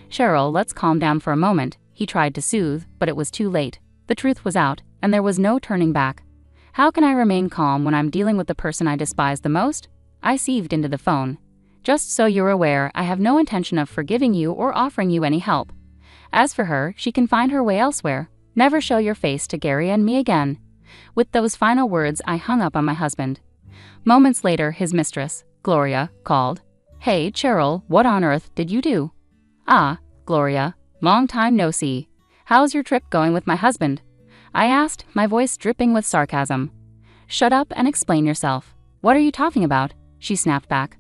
"Cheryl, let's calm down for a moment," he tried to soothe, but it was too late. The truth was out, and there was no turning back. How can I remain calm when I'm dealing with the person I despise the most? I seethed into the phone. "Just so you're aware, I have no intention of forgiving you or offering you any help. As for her, she can find her way elsewhere. Never show your face to Gary and me again." With those final words, I hung up on my husband. Moments later, his mistress, Gloria, called. "Hey, Cheryl, what on earth did you do?" "Ah, Gloria, long time no see. How's your trip going with my husband?" I asked, my voice dripping with sarcasm. "Shut up and explain yourself. What are you talking about?" she snapped back.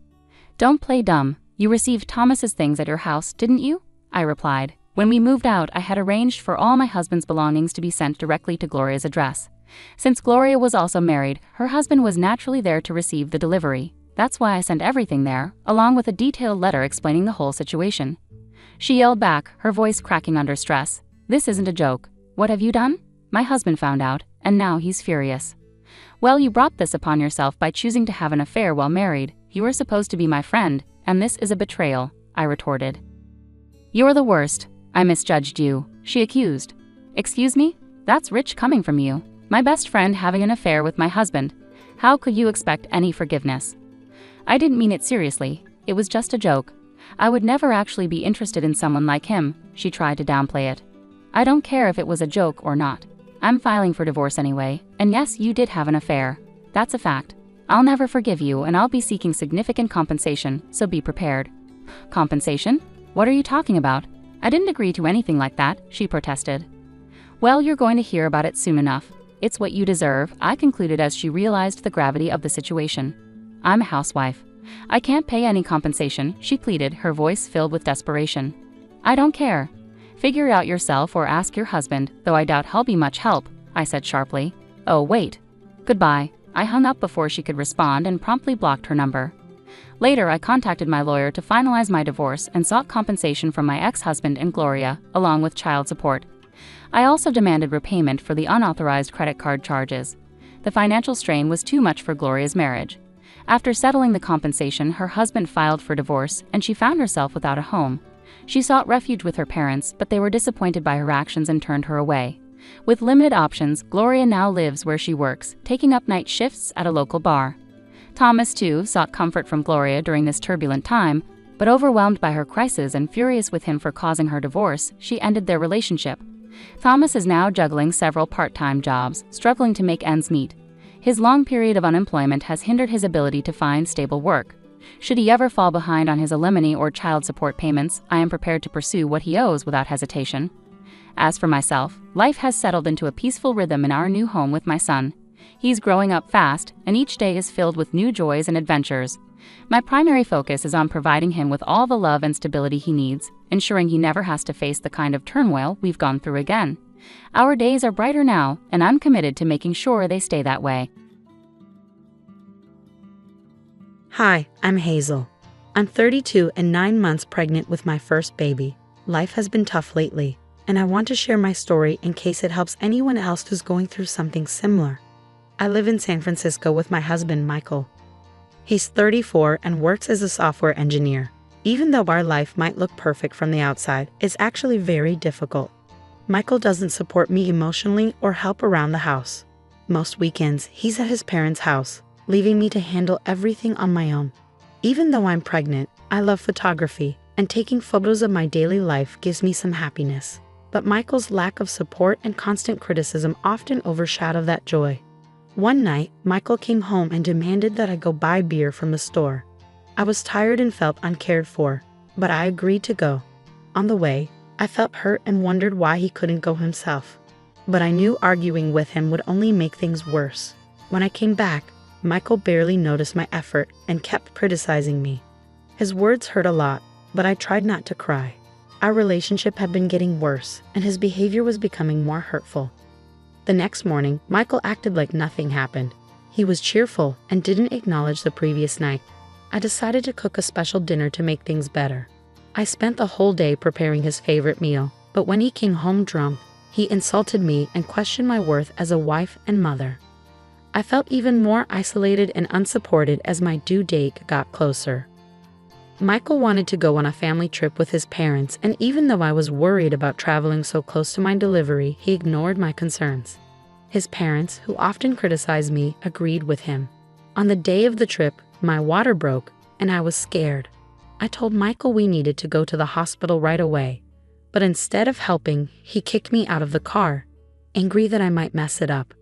"Don't play dumb. You received Thomas's things at your house, didn't you?" I replied. When we moved out, I had arranged for all my husband's belongings to be sent directly to Gloria's address. Since Gloria was also married, her husband was naturally there to receive the delivery. That's why I sent everything there, along with a detailed letter explaining the whole situation. She yelled back, her voice cracking under stress. "This isn't a joke. What have you done?" My husband found out, and now he's furious. "Well, you brought this upon yourself by choosing to have an affair while married. You were supposed to be my friend, and this is a betrayal," I retorted. "You're the worst. I misjudged you," she accused. "Excuse me? That's rich coming from you. My best friend having an affair with my husband. How could you expect any forgiveness?" "I didn't mean it seriously. It was just a joke. I would never actually be interested in someone like him, she tried to downplay it. I don't care if it was a joke or not. I'm filing for divorce anyway, and yes, you did have an affair. That's a fact. I'll never forgive you and I'll be seeking significant compensation, so be prepared. Compensation? What are you talking about? I didn't agree to anything like that, she protested. Well, you're going to hear about it soon enough. It's what you deserve, I concluded as she realized the gravity of the situation. I'm a housewife. I can't pay any compensation, she pleaded, her voice filled with desperation. I don't care. Figure it out yourself or ask your husband, though I doubt he'll be much help, I said sharply. Oh, wait. Goodbye. I hung up before she could respond and promptly blocked her number. Later, I contacted my lawyer to finalize my divorce and sought compensation from my ex-husband and Gloria, along with child support. I also demanded repayment for the unauthorized credit card charges. The financial strain was too much for Gloria's marriage. After settling the compensation, her husband filed for divorce, and she found herself without a home. She sought refuge with her parents, but they were disappointed by her actions and turned her away. With limited options, Gloria now lives where she works, taking up night shifts at a local bar. Thomas, too, sought comfort from Gloria during this turbulent time, but overwhelmed by her crisis and furious with him for causing her divorce, she ended their relationship. Thomas is now juggling several part-time jobs, struggling to make ends meet. His long period of unemployment has hindered his ability to find stable work. Should he ever fall behind on his alimony or child support payments, I am prepared to pursue what he owes without hesitation. As for myself, life has settled into a peaceful rhythm in our new home with my son. He's growing up fast, and each day is filled with new joys and adventures. My primary focus is on providing him with all the love and stability he needs, ensuring he never has to face the kind of turmoil we've gone through again. Our days are brighter now, and I'm committed to making sure they stay that way. Hi, I'm Hazel. I'm 32 and 9 months pregnant with my first baby. Life has been tough lately, and I want to share my story in case it helps anyone else who's going through something similar. I live in San Francisco with my husband, Michael. He's 34 and works as a software engineer. Even though our life might look perfect from the outside, it's actually very difficult. Michael doesn't support me emotionally or help around the house. Most weekends, he's at his parents' house, leaving me to handle everything on my own. Even though I'm pregnant, I love photography, and taking photos of my daily life gives me some happiness. But Michael's lack of support and constant criticism often overshadow that joy. One night, Michael came home and demanded that I go buy beer from the store. I was tired and felt uncared for, but I agreed to go. On the way, I felt hurt and wondered why he couldn't go himself. But I knew arguing with him would only make things worse. When I came back, Michael barely noticed my effort and kept criticizing me. His words hurt a lot, but I tried not to cry. Our relationship had been getting worse, and his behavior was becoming more hurtful. The next morning, Michael acted like nothing happened. He was cheerful and didn't acknowledge the previous night. I decided to cook a special dinner to make things better. I spent the whole day preparing his favorite meal, but when he came home drunk, he insulted me and questioned my worth as a wife and mother. I felt even more isolated and unsupported as my due date got closer. Michael wanted to go on a family trip with his parents, and even though I was worried about traveling so close to my delivery, he ignored my concerns. His parents, who often criticized me, agreed with him. On the day of the trip, my water broke, and I was scared. I told Michael we needed to go to the hospital right away, but instead of helping, he kicked me out of the car, angry that I might mess it up.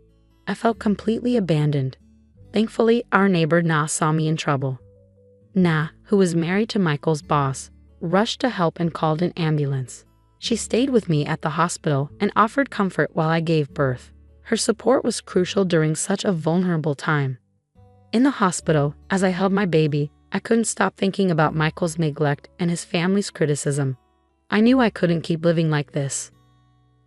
I felt completely abandoned. Thankfully, our neighbor Na saw me in trouble. Na, who was married to Michael's boss, rushed to help and called an ambulance. She stayed with me at the hospital and offered comfort while I gave birth. Her support was crucial during such a vulnerable time. In the hospital, as I held my baby, I couldn't stop thinking about Michael's neglect and his family's criticism. I knew I couldn't keep living like this.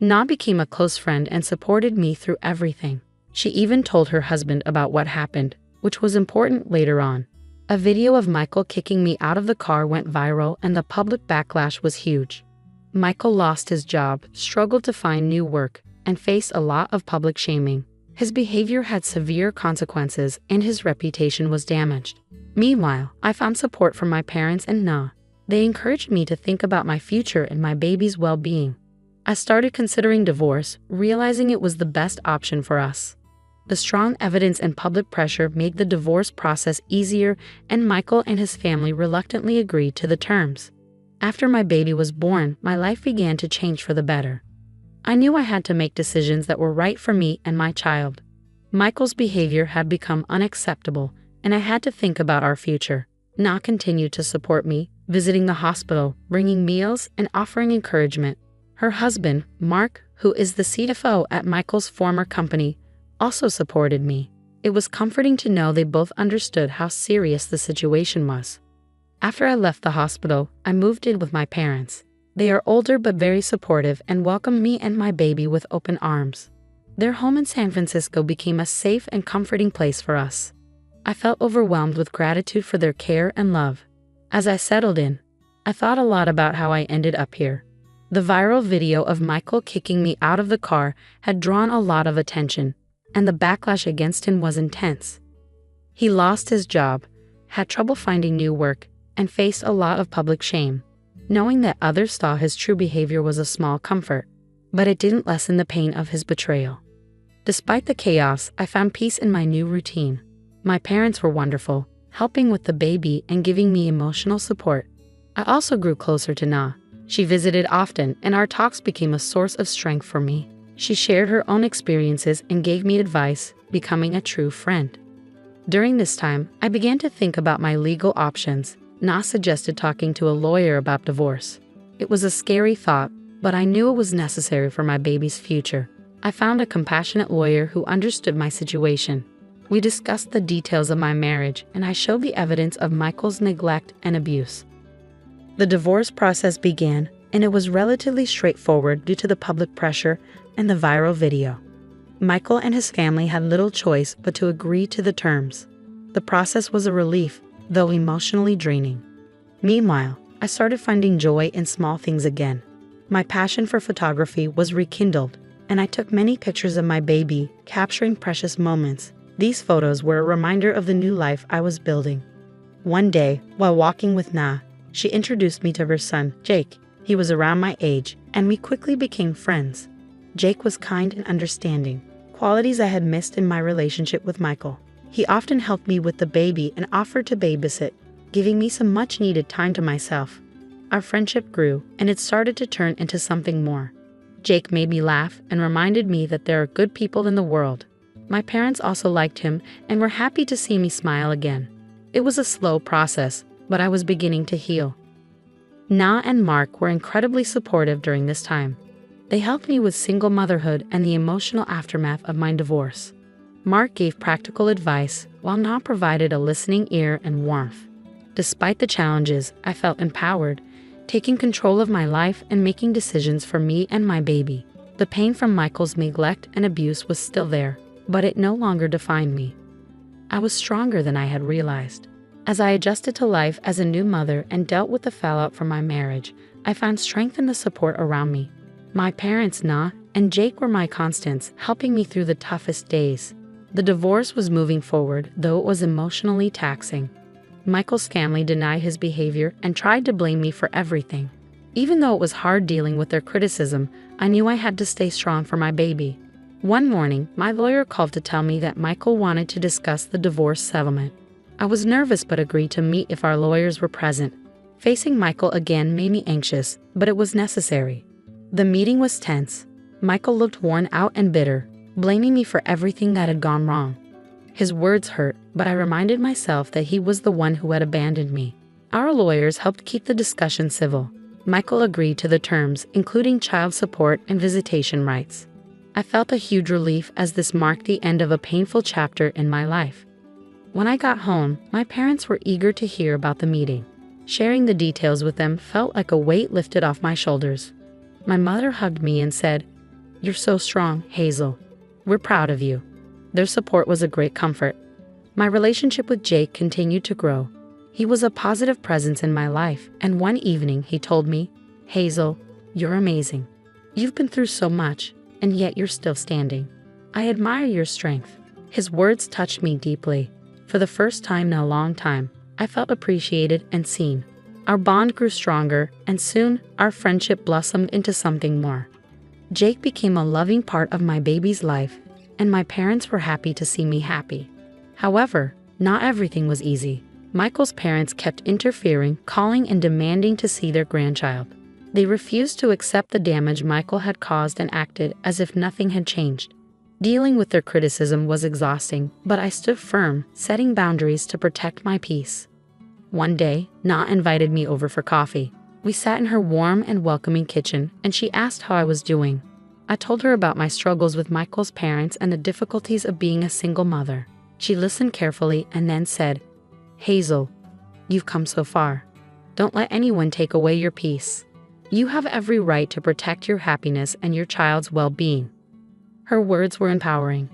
Na became a close friend and supported me through everything. She even told her husband about what happened, which was important later on. A video of Michael kicking me out of the car went viral, and the public backlash was huge. Michael lost his job, struggled to find new work, and faced a lot of public shaming. His behavior had severe consequences, and his reputation was damaged. Meanwhile, I found support from my parents and Na. They encouraged me to think about my future and my baby's well-being. I started considering divorce, realizing it was the best option for us. The strong evidence and public pressure made the divorce process easier, and Michael and his family reluctantly agreed to the terms. After my baby was born, my life began to change for the better. I knew I had to make decisions that were right for me and my child. Michael's behavior had become unacceptable, and I had to think about our future. Na continued to support me, visiting the hospital, bringing meals, and offering encouragement. Her husband, Mark, who is the CFO at Michael's former company, also supported me. It was comforting to know they both understood how serious the situation was. After I left the hospital, I moved in with my parents. They are older but very supportive and welcomed me and my baby with open arms. Their home in San Francisco became a safe and comforting place for us. I felt overwhelmed with gratitude for their care and love. As I settled in, I thought a lot about how I ended up here. The viral video of Michael kicking me out of the car had drawn a lot of attention, and the backlash against him was intense. He lost his job, had trouble finding new work, and faced a lot of public shame. Knowing that others saw his true behavior was a small comfort, but it didn't lessen the pain of his betrayal. Despite the chaos, I found peace in my new routine. My parents were wonderful, helping with the baby and giving me emotional support. I also grew closer to Na. She visited often, and our talks became a source of strength for me. She shared her own experiences and gave me advice, becoming a true friend. During this time, I began to think about my legal options. Na suggested talking to a lawyer about divorce. It was a scary thought, but I knew it was necessary for my baby's future. I found a compassionate lawyer who understood my situation. We discussed the details of my marriage, and I showed the evidence of Michael's neglect and abuse. The divorce process began, and it was relatively straightforward due to the public pressure and the viral video. Michael and his family had little choice but to agree to the terms. The process was a relief, though emotionally draining. Meanwhile, I started finding joy in small things again. My passion for photography was rekindled, and I took many pictures of my baby, capturing precious moments. These photos were a reminder of the new life I was building. One day, while walking with Na, she introduced me to her son, Jake. He was around my age, and we quickly became friends. Jake was kind and understanding, qualities I had missed in my relationship with Michael. He often helped me with the baby and offered to babysit, giving me some much-needed time to myself. Our friendship grew, and it started to turn into something more. Jake made me laugh and reminded me that there are good people in the world. My parents also liked him and were happy to see me smile again. It was a slow process, but I was beginning to heal. Na and Mark were incredibly supportive during this time. They helped me with single motherhood and the emotional aftermath of my divorce. Mark gave practical advice, while Na provided a listening ear and warmth. Despite the challenges, I felt empowered, taking control of my life and making decisions for me and my baby. The pain from Michael's neglect and abuse was still there, but it no longer defined me. I was stronger than I had realized. As I adjusted to life as a new mother and dealt with the fallout from my marriage, I found strength in the support around me. My parents, Na and Jake, were my constants, helping me through the toughest days. The divorce was moving forward, though it was emotionally taxing. Michael's family denied his behavior and tried to blame me for everything. Even though it was hard dealing with their criticism, I knew I had to stay strong for my baby. One morning, my lawyer called to tell me that Michael wanted to discuss the divorce settlement. I was nervous but agreed to meet if our lawyers were present. Facing Michael again made me anxious, but it was necessary. The meeting was tense. Michael looked worn out and bitter, blaming me for everything that had gone wrong. His words hurt, but I reminded myself that he was the one who had abandoned me. Our lawyers helped keep the discussion civil. Michael agreed to the terms, including child support and visitation rights. I felt a huge relief as this marked the end of a painful chapter in my life. When I got home, my parents were eager to hear about the meeting. Sharing the details with them felt like a weight lifted off my shoulders. My mother hugged me and said, "You're so strong, Hazel. We're proud of you." Their support was a great comfort. My relationship with Jake continued to grow. He was a positive presence in my life, and one evening he told me, "Hazel, you're amazing. You've been through so much, and yet you're still standing. I admire your strength." His words touched me deeply. For the first time in a long time, I felt appreciated and seen. Our bond grew stronger, and soon our friendship blossomed into something more. Jake became a loving part of my baby's life, and my parents were happy to see me happy. However, not everything was easy. Michael's parents kept interfering, calling and demanding to see their grandchild. They refused to accept the damage Michael had caused and acted as if nothing had changed. Dealing with their criticism was exhausting, but I stood firm, setting boundaries to protect my peace. One day, Na invited me over for coffee. We sat in her warm and welcoming kitchen, and she asked how I was doing. I told her about my struggles with Michael's parents and the difficulties of being a single mother. She listened carefully and then said, "Hazel, you've come so far. Don't let anyone take away your peace. You have every right to protect your happiness and your child's well-being." Her words were empowering.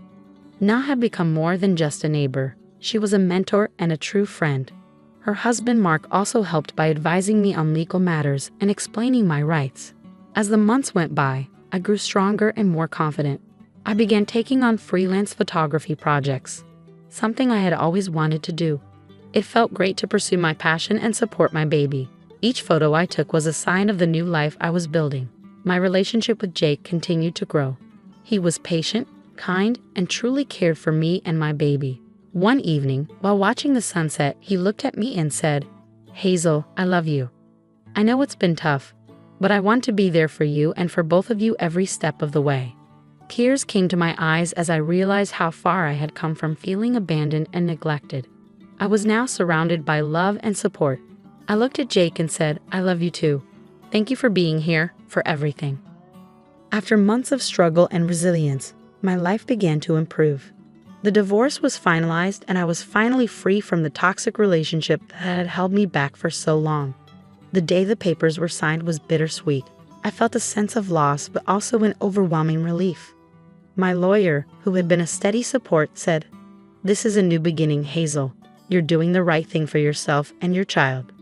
Na had become more than just a neighbor. She was a mentor and a true friend. Her husband Mark also helped by advising me on legal matters and explaining my rights. As the months went by, I grew stronger and more confident. I began taking on freelance photography projects, something I had always wanted to do. It felt great to pursue my passion and support my baby. Each photo I took was a sign of the new life I was building. My relationship with Jake continued to grow. He was patient, kind, and truly cared for me and my baby. One evening, while watching the sunset, he looked at me and said, "Hazel, I love you. I know it's been tough, but I want to be there for you and for both of you every step of the way." Tears came to my eyes as I realized how far I had come from feeling abandoned and neglected. I was now surrounded by love and support. I looked at Jake and said, "I love you too. Thank you for being here, for everything." After months of struggle and resilience, my life began to improve. The divorce was finalized and I was finally free from the toxic relationship that had held me back for so long. The day the papers were signed was bittersweet. I felt a sense of loss but also an overwhelming relief. My lawyer, who had been a steady support, said, "This is a new beginning, Hazel. You're doing the right thing for yourself and your child."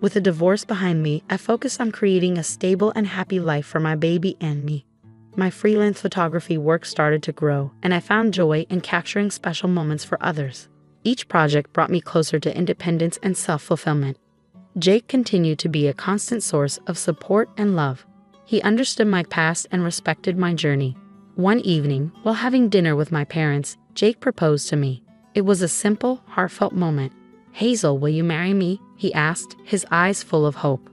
With the divorce behind me, I focused on creating a stable and happy life for my baby and me. My freelance photography work started to grow, and I found joy in capturing special moments for others. Each project brought me closer to independence and self-fulfillment. Jake continued to be a constant source of support and love. He understood my past and respected my journey. One evening, while having dinner with my parents, Jake proposed to me. It was a simple, heartfelt moment. "Hazel, will you marry me?" he asked, his eyes full of hope.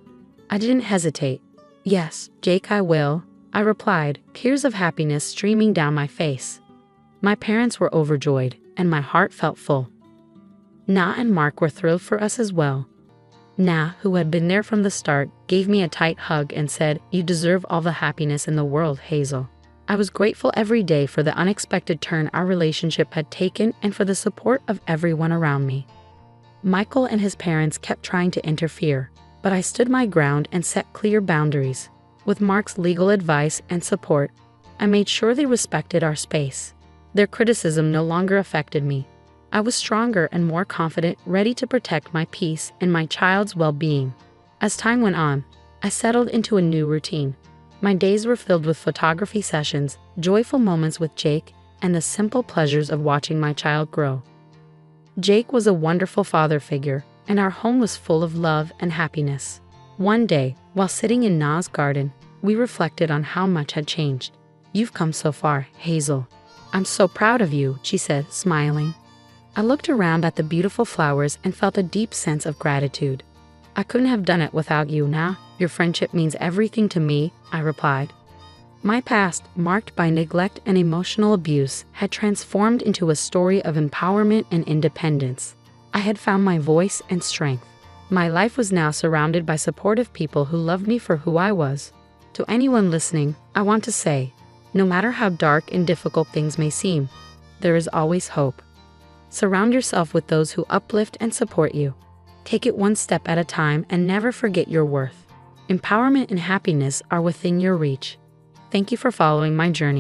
I didn't hesitate. "Yes, Jake, I will," I replied, tears of happiness streaming down my face. My parents were overjoyed, and my heart felt full. Na and Mark were thrilled for us as well. Na, who had been there from the start, gave me a tight hug and said, "You deserve all the happiness in the world, Hazel." I was grateful every day for the unexpected turn our relationship had taken and for the support of everyone around me. Michael and his parents kept trying to interfere, but I stood my ground and set clear boundaries. With Mark's legal advice and support, I made sure they respected our space. Their criticism no longer affected me. I was stronger and more confident, ready to protect my peace and my child's well-being. As time went on, I settled into a new routine. My days were filled with photography sessions, joyful moments with Jake, and the simple pleasures of watching my child grow. Jake was a wonderful father figure, and our home was full of love and happiness. One day, while sitting in Na's garden, we reflected on how much had changed. "You've come so far, Hazel. I'm so proud of you," she said, smiling. I looked around at the beautiful flowers and felt a deep sense of gratitude. "I couldn't have done it without you, Na. Your friendship means everything to me," I replied. My past, marked by neglect and emotional abuse, had transformed into a story of empowerment and independence. I had found my voice and strength. My life was now surrounded by supportive people who loved me for who I was. To anyone listening, I want to say, no matter how dark and difficult things may seem, there is always hope. Surround yourself with those who uplift and support you. Take it one step at a time and never forget your worth. Empowerment and happiness are within your reach. Thank you for following my journey.